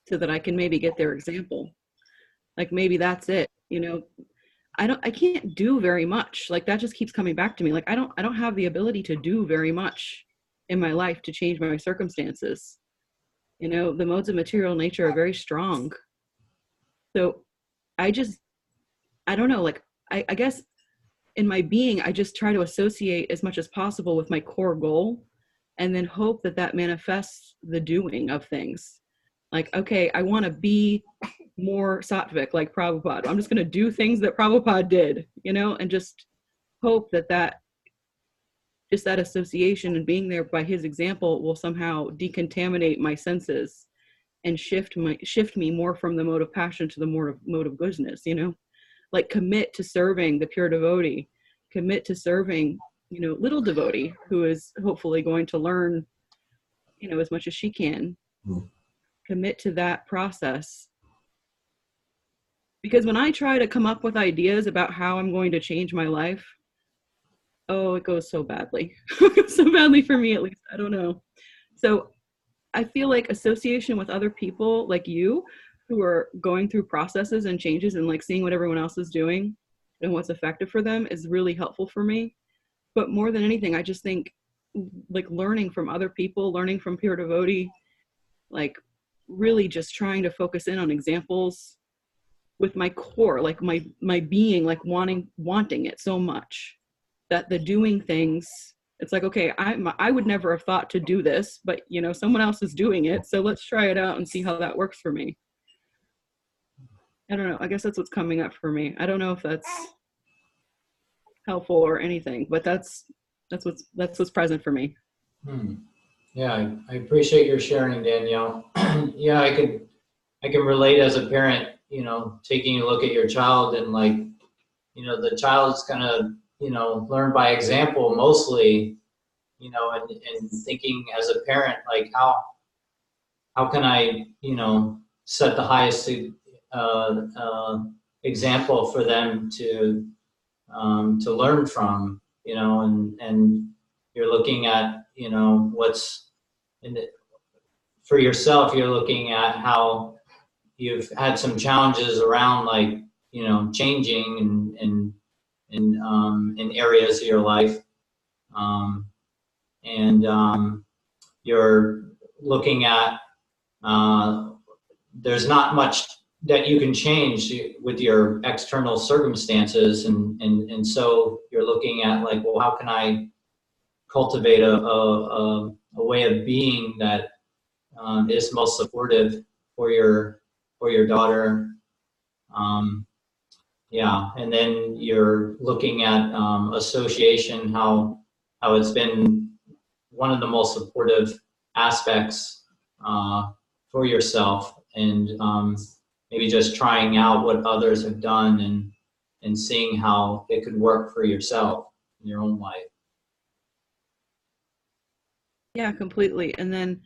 so that I can maybe get their example. Like, maybe that's it. I can't do very much. Like, that just keeps coming back to me. Like, I don't have the ability to do very much in my life to change my circumstances. The modes of material nature are very strong. So I don't know, like, I guess in my being, I just try to associate as much as possible with my core goal, and then hope that that manifests the doing of things. Like, okay, I want to be more sattvic like Prabhupada. I'm just going to do things that Prabhupada did, and just hope that just that association and being there by his example will somehow decontaminate my senses and shift me more from the mode of passion to the mode of goodness, like commit to serving the pure devotee, commit to serving, little devotee who is hopefully going to learn, as much as she can. Commit to that process. Because when I try to come up with ideas about how I'm going to change my life, it goes so badly. It goes so badly for me, at least. I don't know. So I feel like association with other people like you who are going through processes and changes and like seeing what everyone else is doing and what's effective for them is really helpful for me. But more than anything, I just think like learning from other people, learning from pure devotee, like really just trying to focus in on examples with my core, like my being, like wanting it so much that the doing things, it's like, okay, I would never have thought to do this, but someone else is doing it, so let's try it out and see how that works for me. I don't know. I guess that's what's coming up for me. I don't know if that's helpful or anything, but that's what's present for me. Yeah, I appreciate your sharing, Danielle. Yeah, I can relate as a parent. you know, taking a look at your child and like, you know, the child's gonna, you know, learn by example mostly, you know, and thinking as a parent, like how can I, you know, set the highest example for them to learn from, you know, and you're looking at, you know, what's in it for yourself. You're looking at how you've had some challenges around, like, you know, changing in areas of your life, and you're looking at there's not much that you can change with your external circumstances, and so you're looking at like, well, how can I cultivate a way of being that is most supportive for your daughter. Yeah, and then you're looking at association, how it's been one of the most supportive aspects for yourself, and maybe just trying out what others have done and seeing how it could work for yourself in your own life. Yeah, completely. And then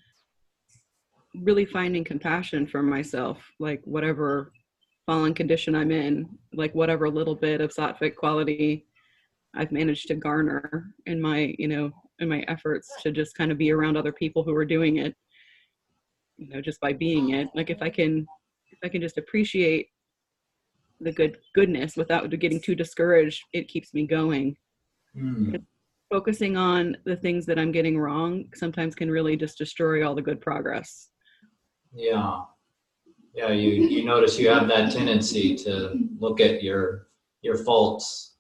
really finding compassion for myself, like whatever fallen condition I'm in, like whatever little bit of sattvic quality I've managed to garner in my, you know, in my efforts to just kind of be around other people who are doing it, you know, just by being it. Like if I can just appreciate the goodness without getting too discouraged, it keeps me going. Focusing on the things that I'm getting wrong sometimes can really just destroy all the good progress. Yeah, you notice you have that tendency to look at your faults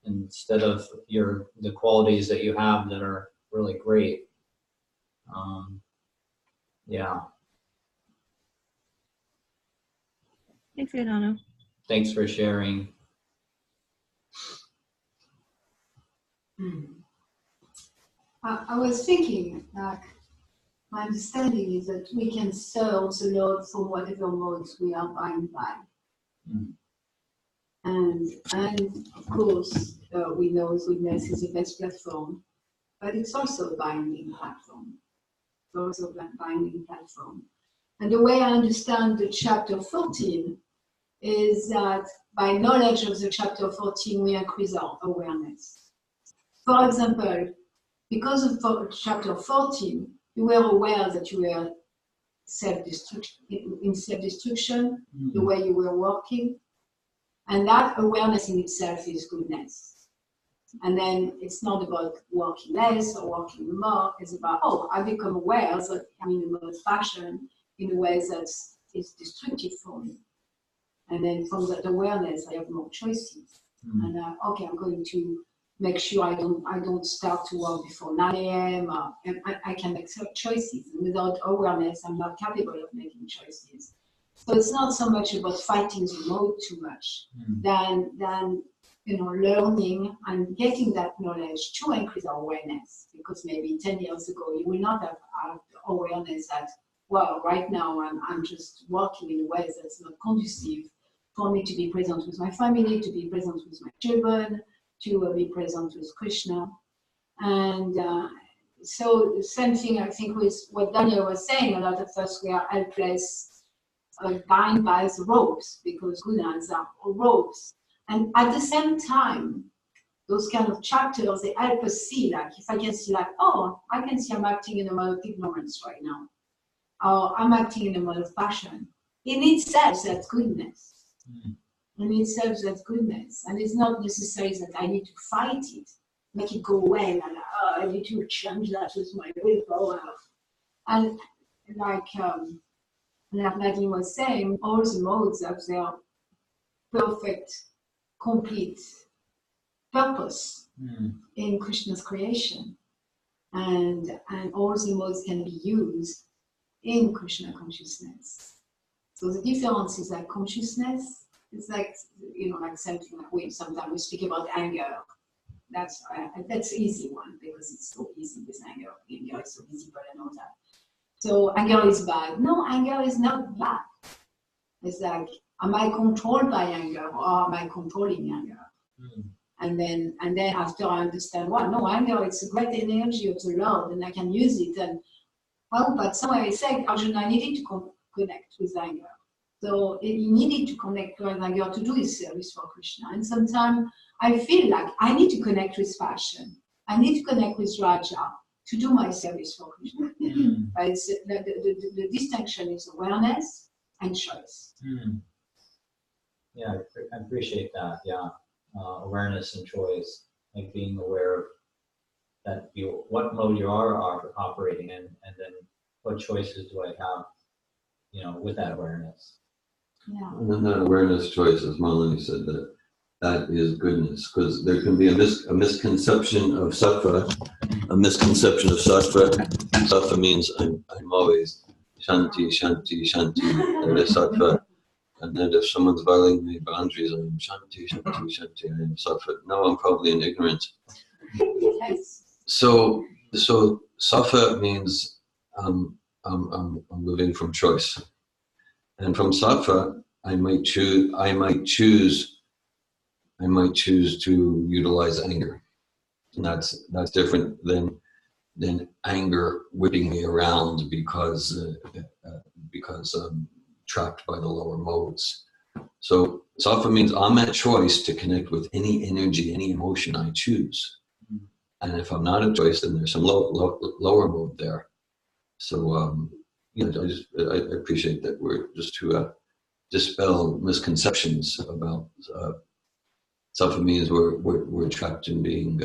instead of the qualities that you have that are really great. Yeah. Thanks, Gaetano. Thanks for sharing. I was thinking, like, my understanding is that we can serve the Lord for whatever modes we are bound by. And of course, we know goodness is the best platform, but it's also a binding platform. It's also a binding platform. And the way I understand the chapter 14 is that by knowledge of the chapter 14, we increase our awareness. For example, because of chapter 14, you were aware that you were in self-destruction, the way you were working, and that awareness in itself is goodness. And then it's not about working less or working more, it's about, oh, I become aware that I'm in a mode of fashion in a way that is destructive for me. And then from that awareness, I have more choices. And okay, I'm going to make sure I don't start to work before 9 a.m. And I can make choices. And without awareness, I'm not capable of making choices. So it's not so much about fighting the mode too much than you know, learning and getting that knowledge to increase our awareness. Because maybe 10 years ago, you will not have awareness that, well, right now I'm just working in a way that's not conducive for me to be present with my family, to be present with my children, to be present with Krishna. And so same thing, I think, with what Daniel was saying, a lot of us, we are helpless, bound by the ropes, because gunas are ropes. And at the same time, those kind of chapters, they help us see, like, if I can see, like, oh, I can see I'm acting in a mode of ignorance right now, or I'm acting in a mode of passion. In itself, that's goodness. In itself, that's goodness. And it's not necessary that I need to fight it, make it go away, and I need to change that with my willpower. And like Nadine was saying, all the modes have their perfect, complete purpose in Krishna's creation. And all the modes can be used in Krishna consciousness. So the difference is that consciousness, it's like, you know, like something like sometimes we speak about anger. That's easy one, because it's so easy with anger. Anger is so easy, but I know that. So anger is bad. No, anger is not bad. It's like Am I controlled by anger or am I controlling anger? And then after I understand, well, no, anger, it's a great energy of the Lord and I can use it. And well, but somewhere I said, Arjuna needed to connect with anger. So he needed to connect with anger to do his service for Krishna. And sometimes I feel like I need to connect with passion. I need to connect with Raja to do my service for Krishna. But it's, the distinction is awareness and choice. Yeah, I appreciate that. Yeah, awareness and choice, like being aware of that what mode you are operating in, and then what choices do I have, you know, with that awareness. Yeah. And then that awareness choice, as Malini said, that is goodness, because there can be a misconception of sattva. A misconception of sattva. Sattva means I'm always shanti, shanti, shanti. That is sattva. And then if someone's violating my boundaries, I'm shanti, shanti, shanti. I'm sattva. No, I'm probably in ignorance. Yes. So sattva means I'm living from choice, and from sattva I might choose to utilize anger, and that's different than anger whipping me around because I'm trapped by the lower modes. So sattva means I'm at choice to connect with any energy, any emotion I choose. And if I'm not a choice, then there's some lower mode there. So I appreciate that we're just to dispel misconceptions about sattva means we're trapped in being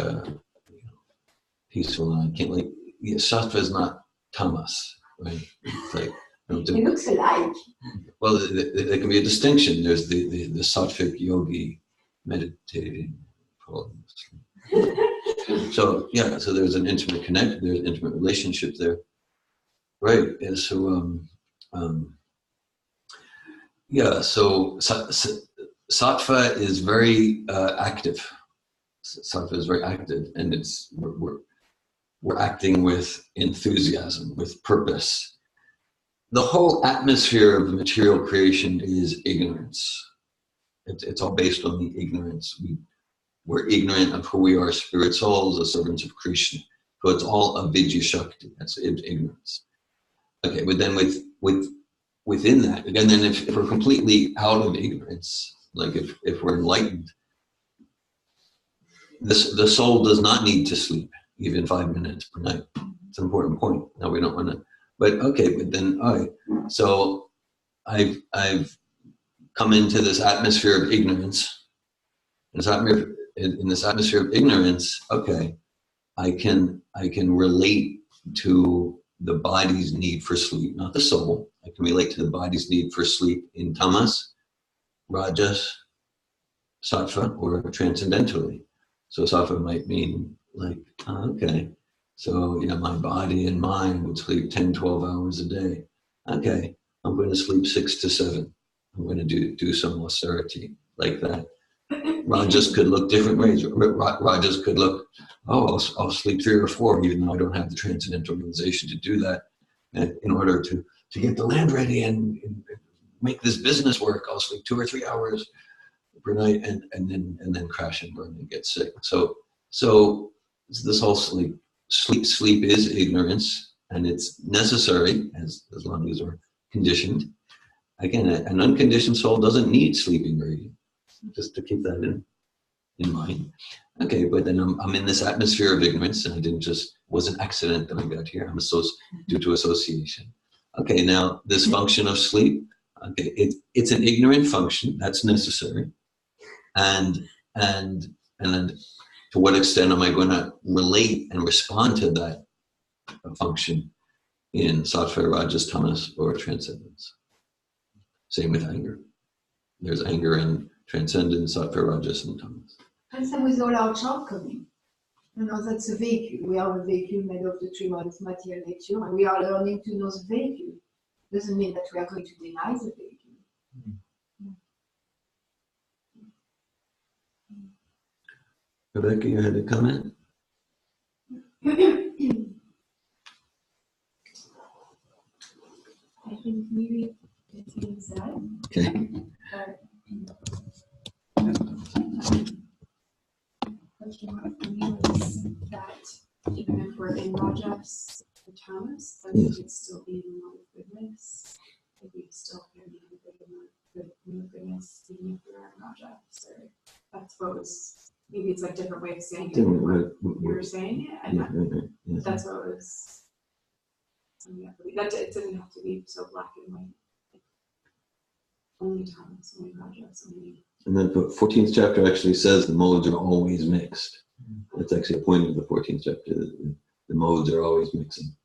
peaceful, and I can't sattva is not tamas, right? It's like, it looks alike. Well, there can be a distinction. There's the sattvic yogi meditating. So yeah, so there's an intimate connect, there's intimate relationship there, right? And so so sattva is very active. Sattva is very active, and we're acting with enthusiasm, with purpose. The whole atmosphere of the material creation is ignorance. It's all based on the ignorance. We're ignorant of who we are, spirit souls, the servants of Krishna. So it's all avidya shakti. That's ignorance. Okay, but then within that, again, then if we're completely out of ignorance, like if we're enlightened, the soul does not need to sleep even 5 minutes per night. It's an important point. Now we don't want to, but okay, but then all right. So I've come into this atmosphere of ignorance. In this atmosphere of ignorance, okay, I can relate to the body's need for sleep, not the soul. I can relate to the body's need for sleep in tamas, rajas, sattva, or transcendentally. So sattva might mean like, okay, so my body and mind would sleep 10, 12 hours a day. Okay, I'm going to sleep 6 to 7. I'm going to do some austerity like that. Rajas could look different ways. Rajas could look, I'll sleep 3 or 4, even though I don't have the transcendental realization to do that. And in order to get the land ready and make this business work, I'll sleep 2 or 3 hours per night and then crash and burn and get sick. So this whole sleep is ignorance, and it's necessary as long as we're conditioned. Again, an unconditioned soul doesn't need sleeping or eating. Just to keep that in mind. Okay, but then I'm in this atmosphere of ignorance, and was an accident that I got here. I'm due to association. Okay, now this function of sleep, okay, it's an ignorant function that's necessary, and then to what extent am I going to relate and respond to that function in sattva, rajas, tamas, or transcendence? Same with anger. There's anger in transcendence, sattva, rajas, and tamas. And same with all our shortcomings. That's a vehicle. We are a vehicle made of the 3 modes of material nature, and we are learning to know the vehicle. Doesn't mean that we are going to deny the vehicle. Rebecca, you had a comment? I think maybe it's inside. Okay. came up for me was that even if we're in Rajas or Tamas, then we could still be in a lot of goodness. Like we still can be in a good goodness, even if we're in Rajas. Or that's what was, maybe it's like different way of saying it. Different What way. you were saying it, and that's what it was. That it didn't have to be so black and white. Only Tamas, only Rajas, only. And then the 14th chapter actually says the modes are always mixed. That's actually a point of the 14th chapter. The modes are always mixing.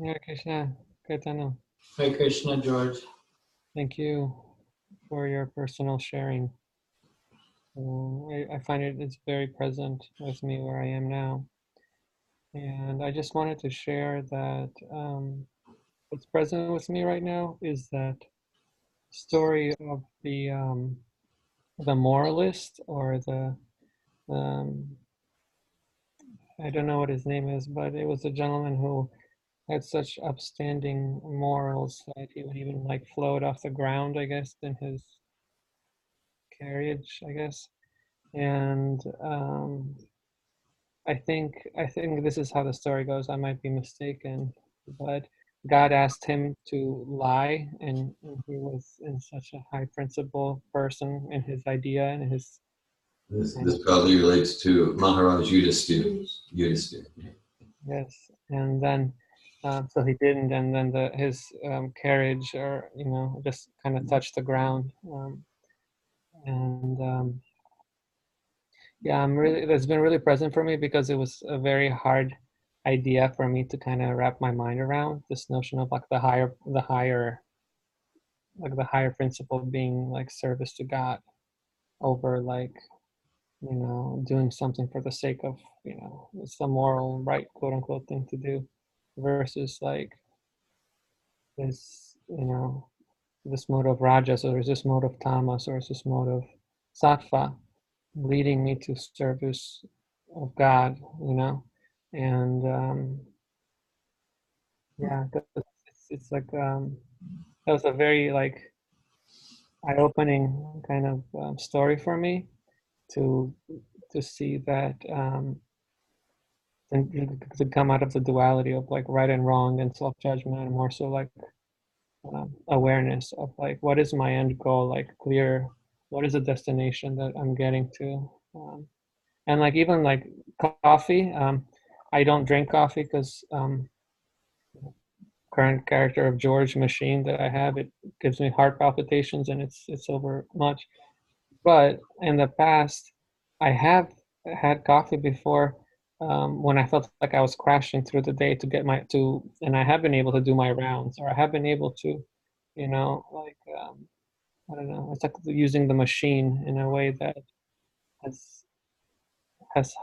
Hare Krishna, Gaetano. Hare Krishna, George. Thank you for your personal sharing. I find it's very present with me where I am now. And I just wanted to share that what's present with me right now is that story of the moralist, or the I don't know what his name is, but it was a gentleman who had such upstanding morals that he would even like float off the ground, I guess, in his carriage, I guess. And I think this is how the story goes. I might be mistaken, but God asked him to lie, and he was in such a high principle person in his idea and his. This probably relates to Maharaj Yudhisthira. Yes, and then so he didn't, and then his carriage, or just kind of touched the ground, and yeah, that's been really present for me, because it was a very hard idea for me to kind of wrap my mind around, this notion of like the higher principle being like service to God over like doing something for the sake of it's the moral right, quote unquote, thing to do, versus like this this mode of rajas, or is this mode of tamas, or is this mode of sattva leading me to service of God, and yeah, it's like that was a very like eye-opening kind of story for me to see that and to come out of the duality of like right and wrong and self-judgment, and more so like awareness of like what is my end goal, like clear what is the destination that I'm getting to, and like even like coffee, I don't drink coffee because current character of George machine that I have, it gives me heart palpitations, and it's over much. But in the past, I have had coffee before when I felt like I was crashing through the day to get and I have been able to do my rounds, or I have been able to, like I don't know, it's like using the machine in a way that has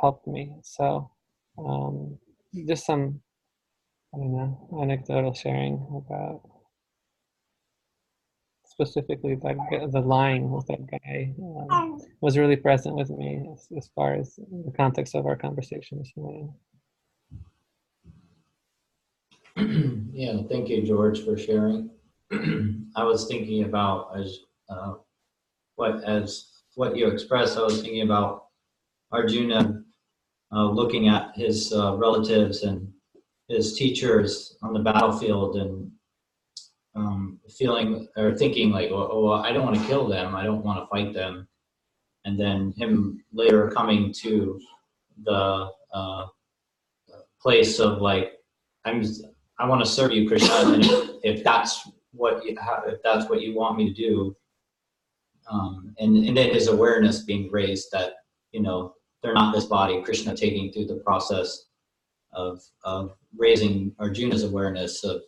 helped me. So just some, I don't know, anecdotal sharing about specifically like the line with that guy was really present with me as far as the context of our conversation this morning. Yeah, thank you, George, for sharing. I was thinking about what you expressed. I was thinking about Arjuna looking at his relatives and his teachers on the battlefield, and feeling or thinking like, well, I don't want to kill them. I don't want to fight them. And then him later coming to the place of like, I want to serve you, Krishna, and if that's what you want me to do, and then his awareness being raised that they're not this body. Krishna taking through the process of raising Arjuna's awareness of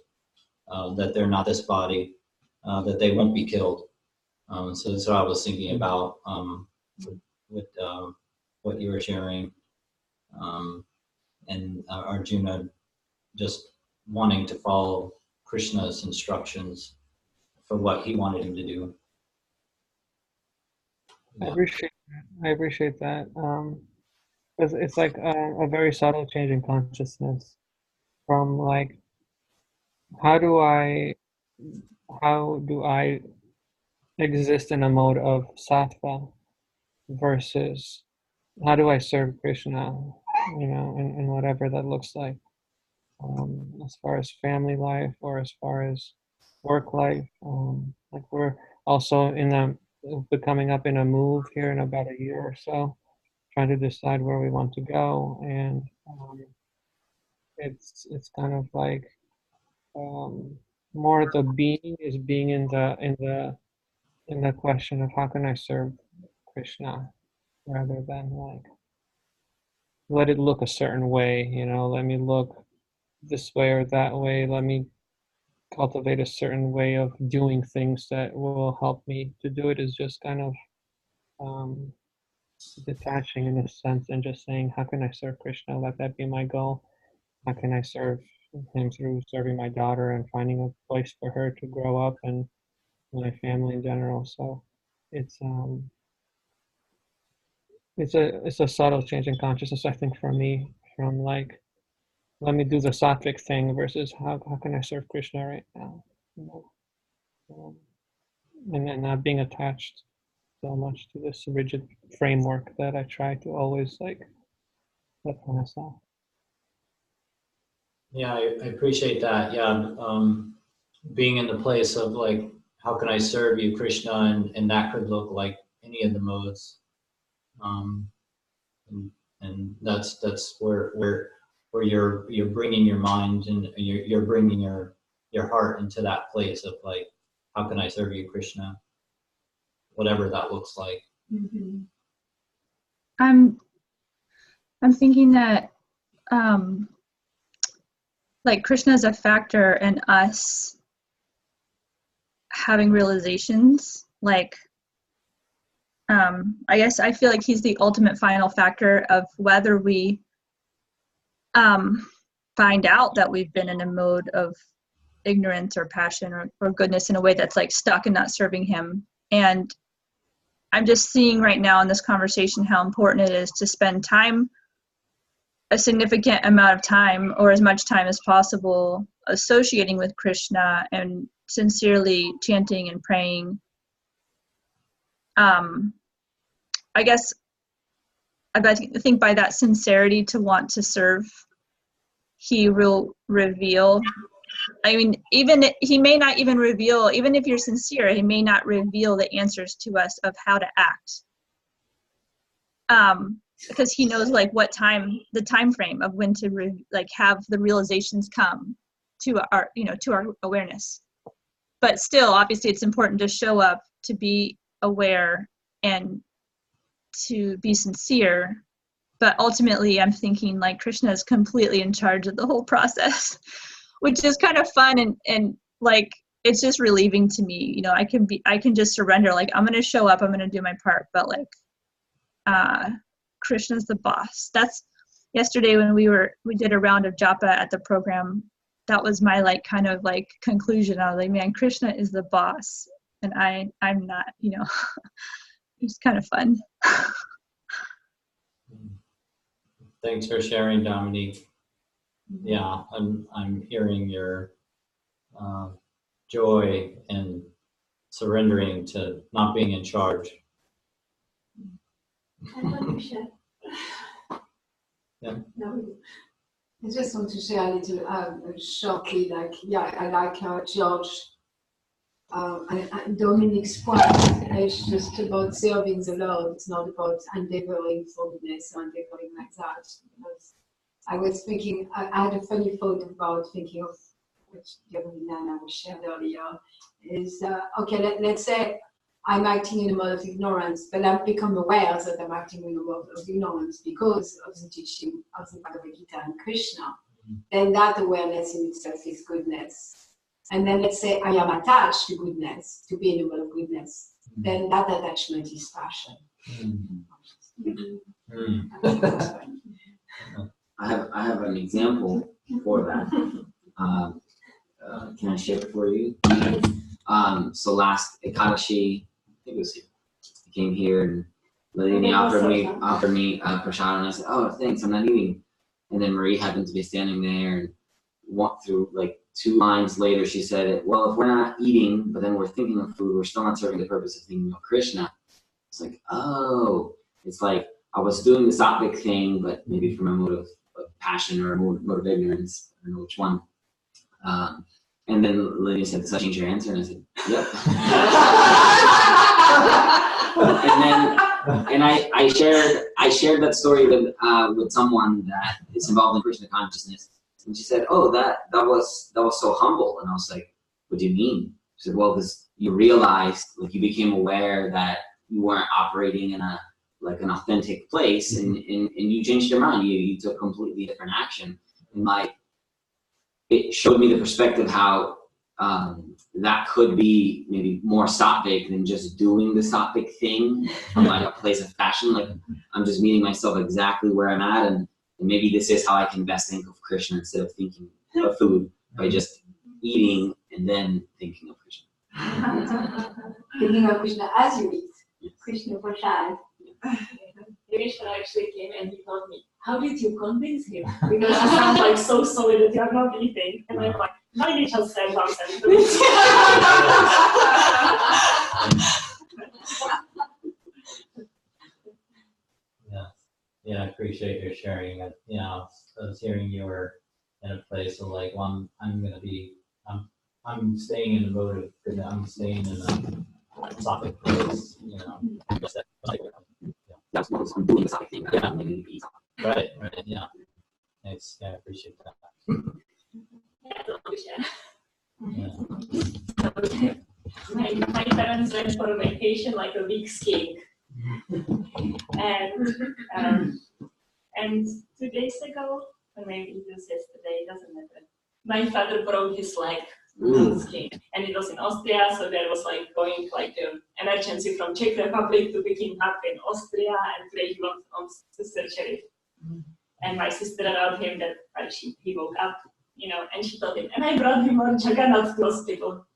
that they're not this body, that they won't be killed. So that's what I was thinking about with what you were sharing, and Arjuna just wanting to follow Krishna's instructions for what he wanted him to do. I appreciate that. Because it's like a very subtle change in consciousness from like how do I exist in a mode of sattva versus how do I serve Krishna, in whatever that looks like, as far as family life or as far as work life. Like we're also coming up in a move here in about a year or so, trying to decide where we want to go, and it's kind of like more the being is being in the question of how can I serve Krishna, rather than like let it look a certain way, let me look this way or that way, let me cultivate a certain way of doing things that will help me to do it, is just kind of detaching in a sense and just saying, how can I serve Krishna? Let that be my goal. How can I serve him through serving my daughter and finding a place for her to grow up and my family in general. So it's a subtle change in consciousness, I think, for me, from like, let me do the sattvic thing versus how can I serve Krishna right now, and then not being attached so much to this rigid framework that I try to always like let for myself. Yeah, I appreciate that. Yeah, being in the place of like, how can I serve you, Krishna, and that could look like any of the modes, and that's where you're bringing your mind and you're bringing your heart into that place of like, how can I serve you, Krishna, whatever that looks like. Mm-hmm. I'm thinking that like Krishna is a factor in us having realizations. Like I guess I feel like he's the ultimate final factor of whether we find out that we've been in a mode of ignorance or passion or goodness in a way that's like stuck and not serving him. And I'm just seeing right now in this conversation how important it is to spend time, a significant amount of time or as much time as possible, associating with Krishna and sincerely chanting and praying. I guess I think by that sincerity to want to serve, he will reveal. I mean, he may not even reveal, even if you're sincere, he may not reveal the answers to us of how to act. Because he knows like the time frame of when to have the realizations come to our awareness. But still, obviously, it's important to show up, to be aware, and to be sincere. But ultimately, I'm thinking like Krishna is completely in charge of the whole process, which is kind of fun and like it's just relieving to me. I can just surrender. Like I'm gonna show up, I'm gonna do my part, but like Krishna's the boss. That's yesterday when we did a round of japa at the program. That was my like kind of like conclusion. I was like, man, Krishna is the boss, and I'm not. It's kind of fun. Thanks for sharing, Dominique. Yeah, I'm hearing your joy and surrendering to not being in charge. Yeah. No, I just want to share a little shortly. Like, yeah, I like George and Dominique's point. It's just about serving the Lord. It's not about endeavoring for goodness or endeavoring like that. Because I was thinking, I had a funny thought about thinking of which Nana was shared earlier. Is okay. Let's say I'm acting in a mode of ignorance, but I've become aware that I'm acting in a mode of ignorance because of the teaching of the Bhagavad Gita and Krishna. Then that awareness in itself is goodness. And then let's say I am attached to goodness, to be in a mode of goodness. Then that attachment is passion. I have an example for that. Can I share it for you? So last Ekadashi, I think it was here. I came here and Lillian offered me prasad, and I said, "Oh, thanks, I'm not eating." And then Marie happened to be standing there, and through like 2 lines later, she said, well, if we're not eating, but then we're thinking of food, we're still not serving the purpose of thinking of Krishna. It's like, oh, it's like I was doing the sattvic thing, but maybe from a motive of passion or a motive of ignorance. I don't know which one. And then Lydia said, does that change your answer? And I said, yep. and I shared that story with someone that is involved in Krishna consciousness. And she said, oh, that was so humble. And I was like, what do you mean? She said, well, because you realized, like, you became aware that you weren't operating in an authentic place, and you changed your mind. You took completely different action. And like, it showed me the perspective how that could be maybe more sattvic than just doing the sattvic thing from like a place of passion. Like, I'm just meeting myself exactly where I'm at, and maybe this is how I can best think of Krishna instead of thinking of food, by just eating and then thinking of Krishna. Thinking of Krishna as you eat. Krishna Prasad. Krishna actually came and he told me, how did you convince him? Because you sound like so sorry that you are not eating. And I'm like, maybe just say one sentence. Yeah, I appreciate your sharing it. You know, I was hearing you were in a place of like, well, I'm staying in the mode of, I'm staying in a sattvic place, you know. That's what I'm doing the sattvic thing. Yeah. Right, yeah. Thanks, yeah, I appreciate that. Yeah. My parents went for a vacation, like a week skiing. And 2 days ago, or maybe it was yesterday, it doesn't matter. My father broke his leg skiing, and it was in Austria, so there was like going like an emergency from Czech Republic to pick him up in Austria and today he went on to surgery. And my sister allowed him that he woke up, you know, and she told him, and I brought him on Jagannath to hospital.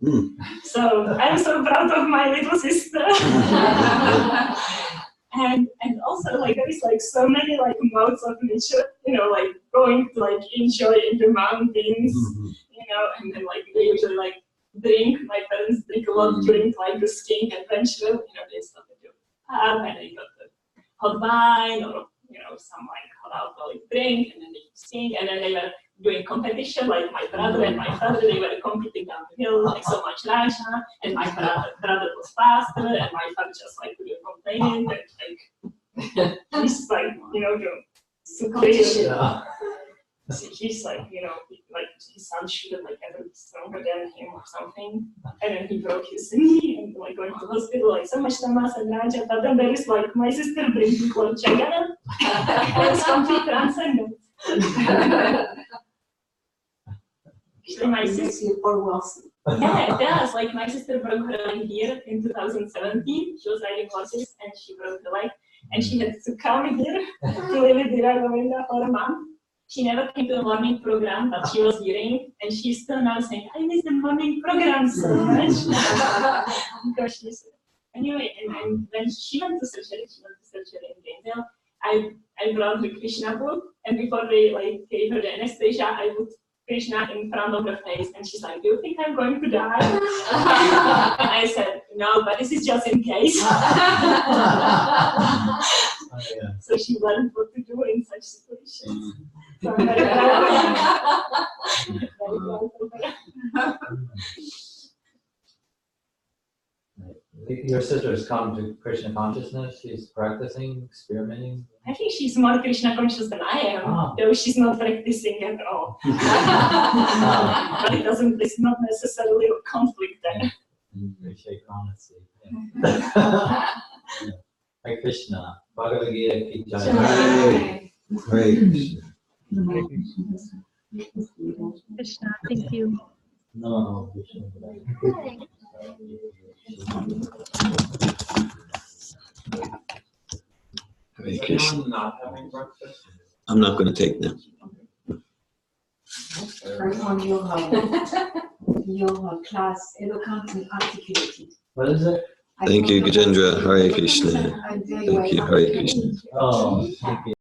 So I'm so proud of my little sister. And also like there is like so many like modes of nature, you know, like going to like enjoy in the mountains, you know, and then like they usually like drink, my parents drink a lot, drink like the skiing adventure, you know, they started to pub and they got the hot wine or, you know, some like hot alcoholic drink, and then they skiing, and then they were doing competition, like my brother and my father, they were competing down the hill, like so much Raja, and my brother was faster, and my father just like couldn't complain, and like, he's like, you know, the he's like, you know, like his son should like ever be stronger than him or something, and then he broke his knee and like going to hospital, like so much tamas and Raja, but then there is like my sister brings me called Jagannath, and it's complete transcendence. My sister, yeah, it does. Like my sister broke her leg here in 2017. She was riding horses and she broke her leg, and she had to come here to live with Dira Govinda for a month. She never came to the morning program, but she was hearing, and she's still now saying, "I miss the morning program so much." Because she's anyway. And when she went to surgery, in Gainesville. I brought the Krishna book, and before they like gave her the anesthesia, I put Krishna in front of her face, and she's like, "Do you think I'm going to die?" And I said, "No, but this is just in case." So she learned what to do in such situations. So I'm very proud of her. Your sister has come to Krishna consciousness. She's practicing, experimenting. I think she's more Krishna conscious than I am, though she's not practicing at all. But it's not necessarily a conflict there. Appreciate honesty. Yeah. Hare Krishna. Bhagavad Gita ki jai. Great. Krishna, thank you. No, Hare Krishna. Not having breakfast? I'm not going to take them. On your class, eloquent and articulated. what is it? Thank you, Gajendra. Hare Krishna. I'm very Thank you, well. Hare Krishna. Oh, thank you.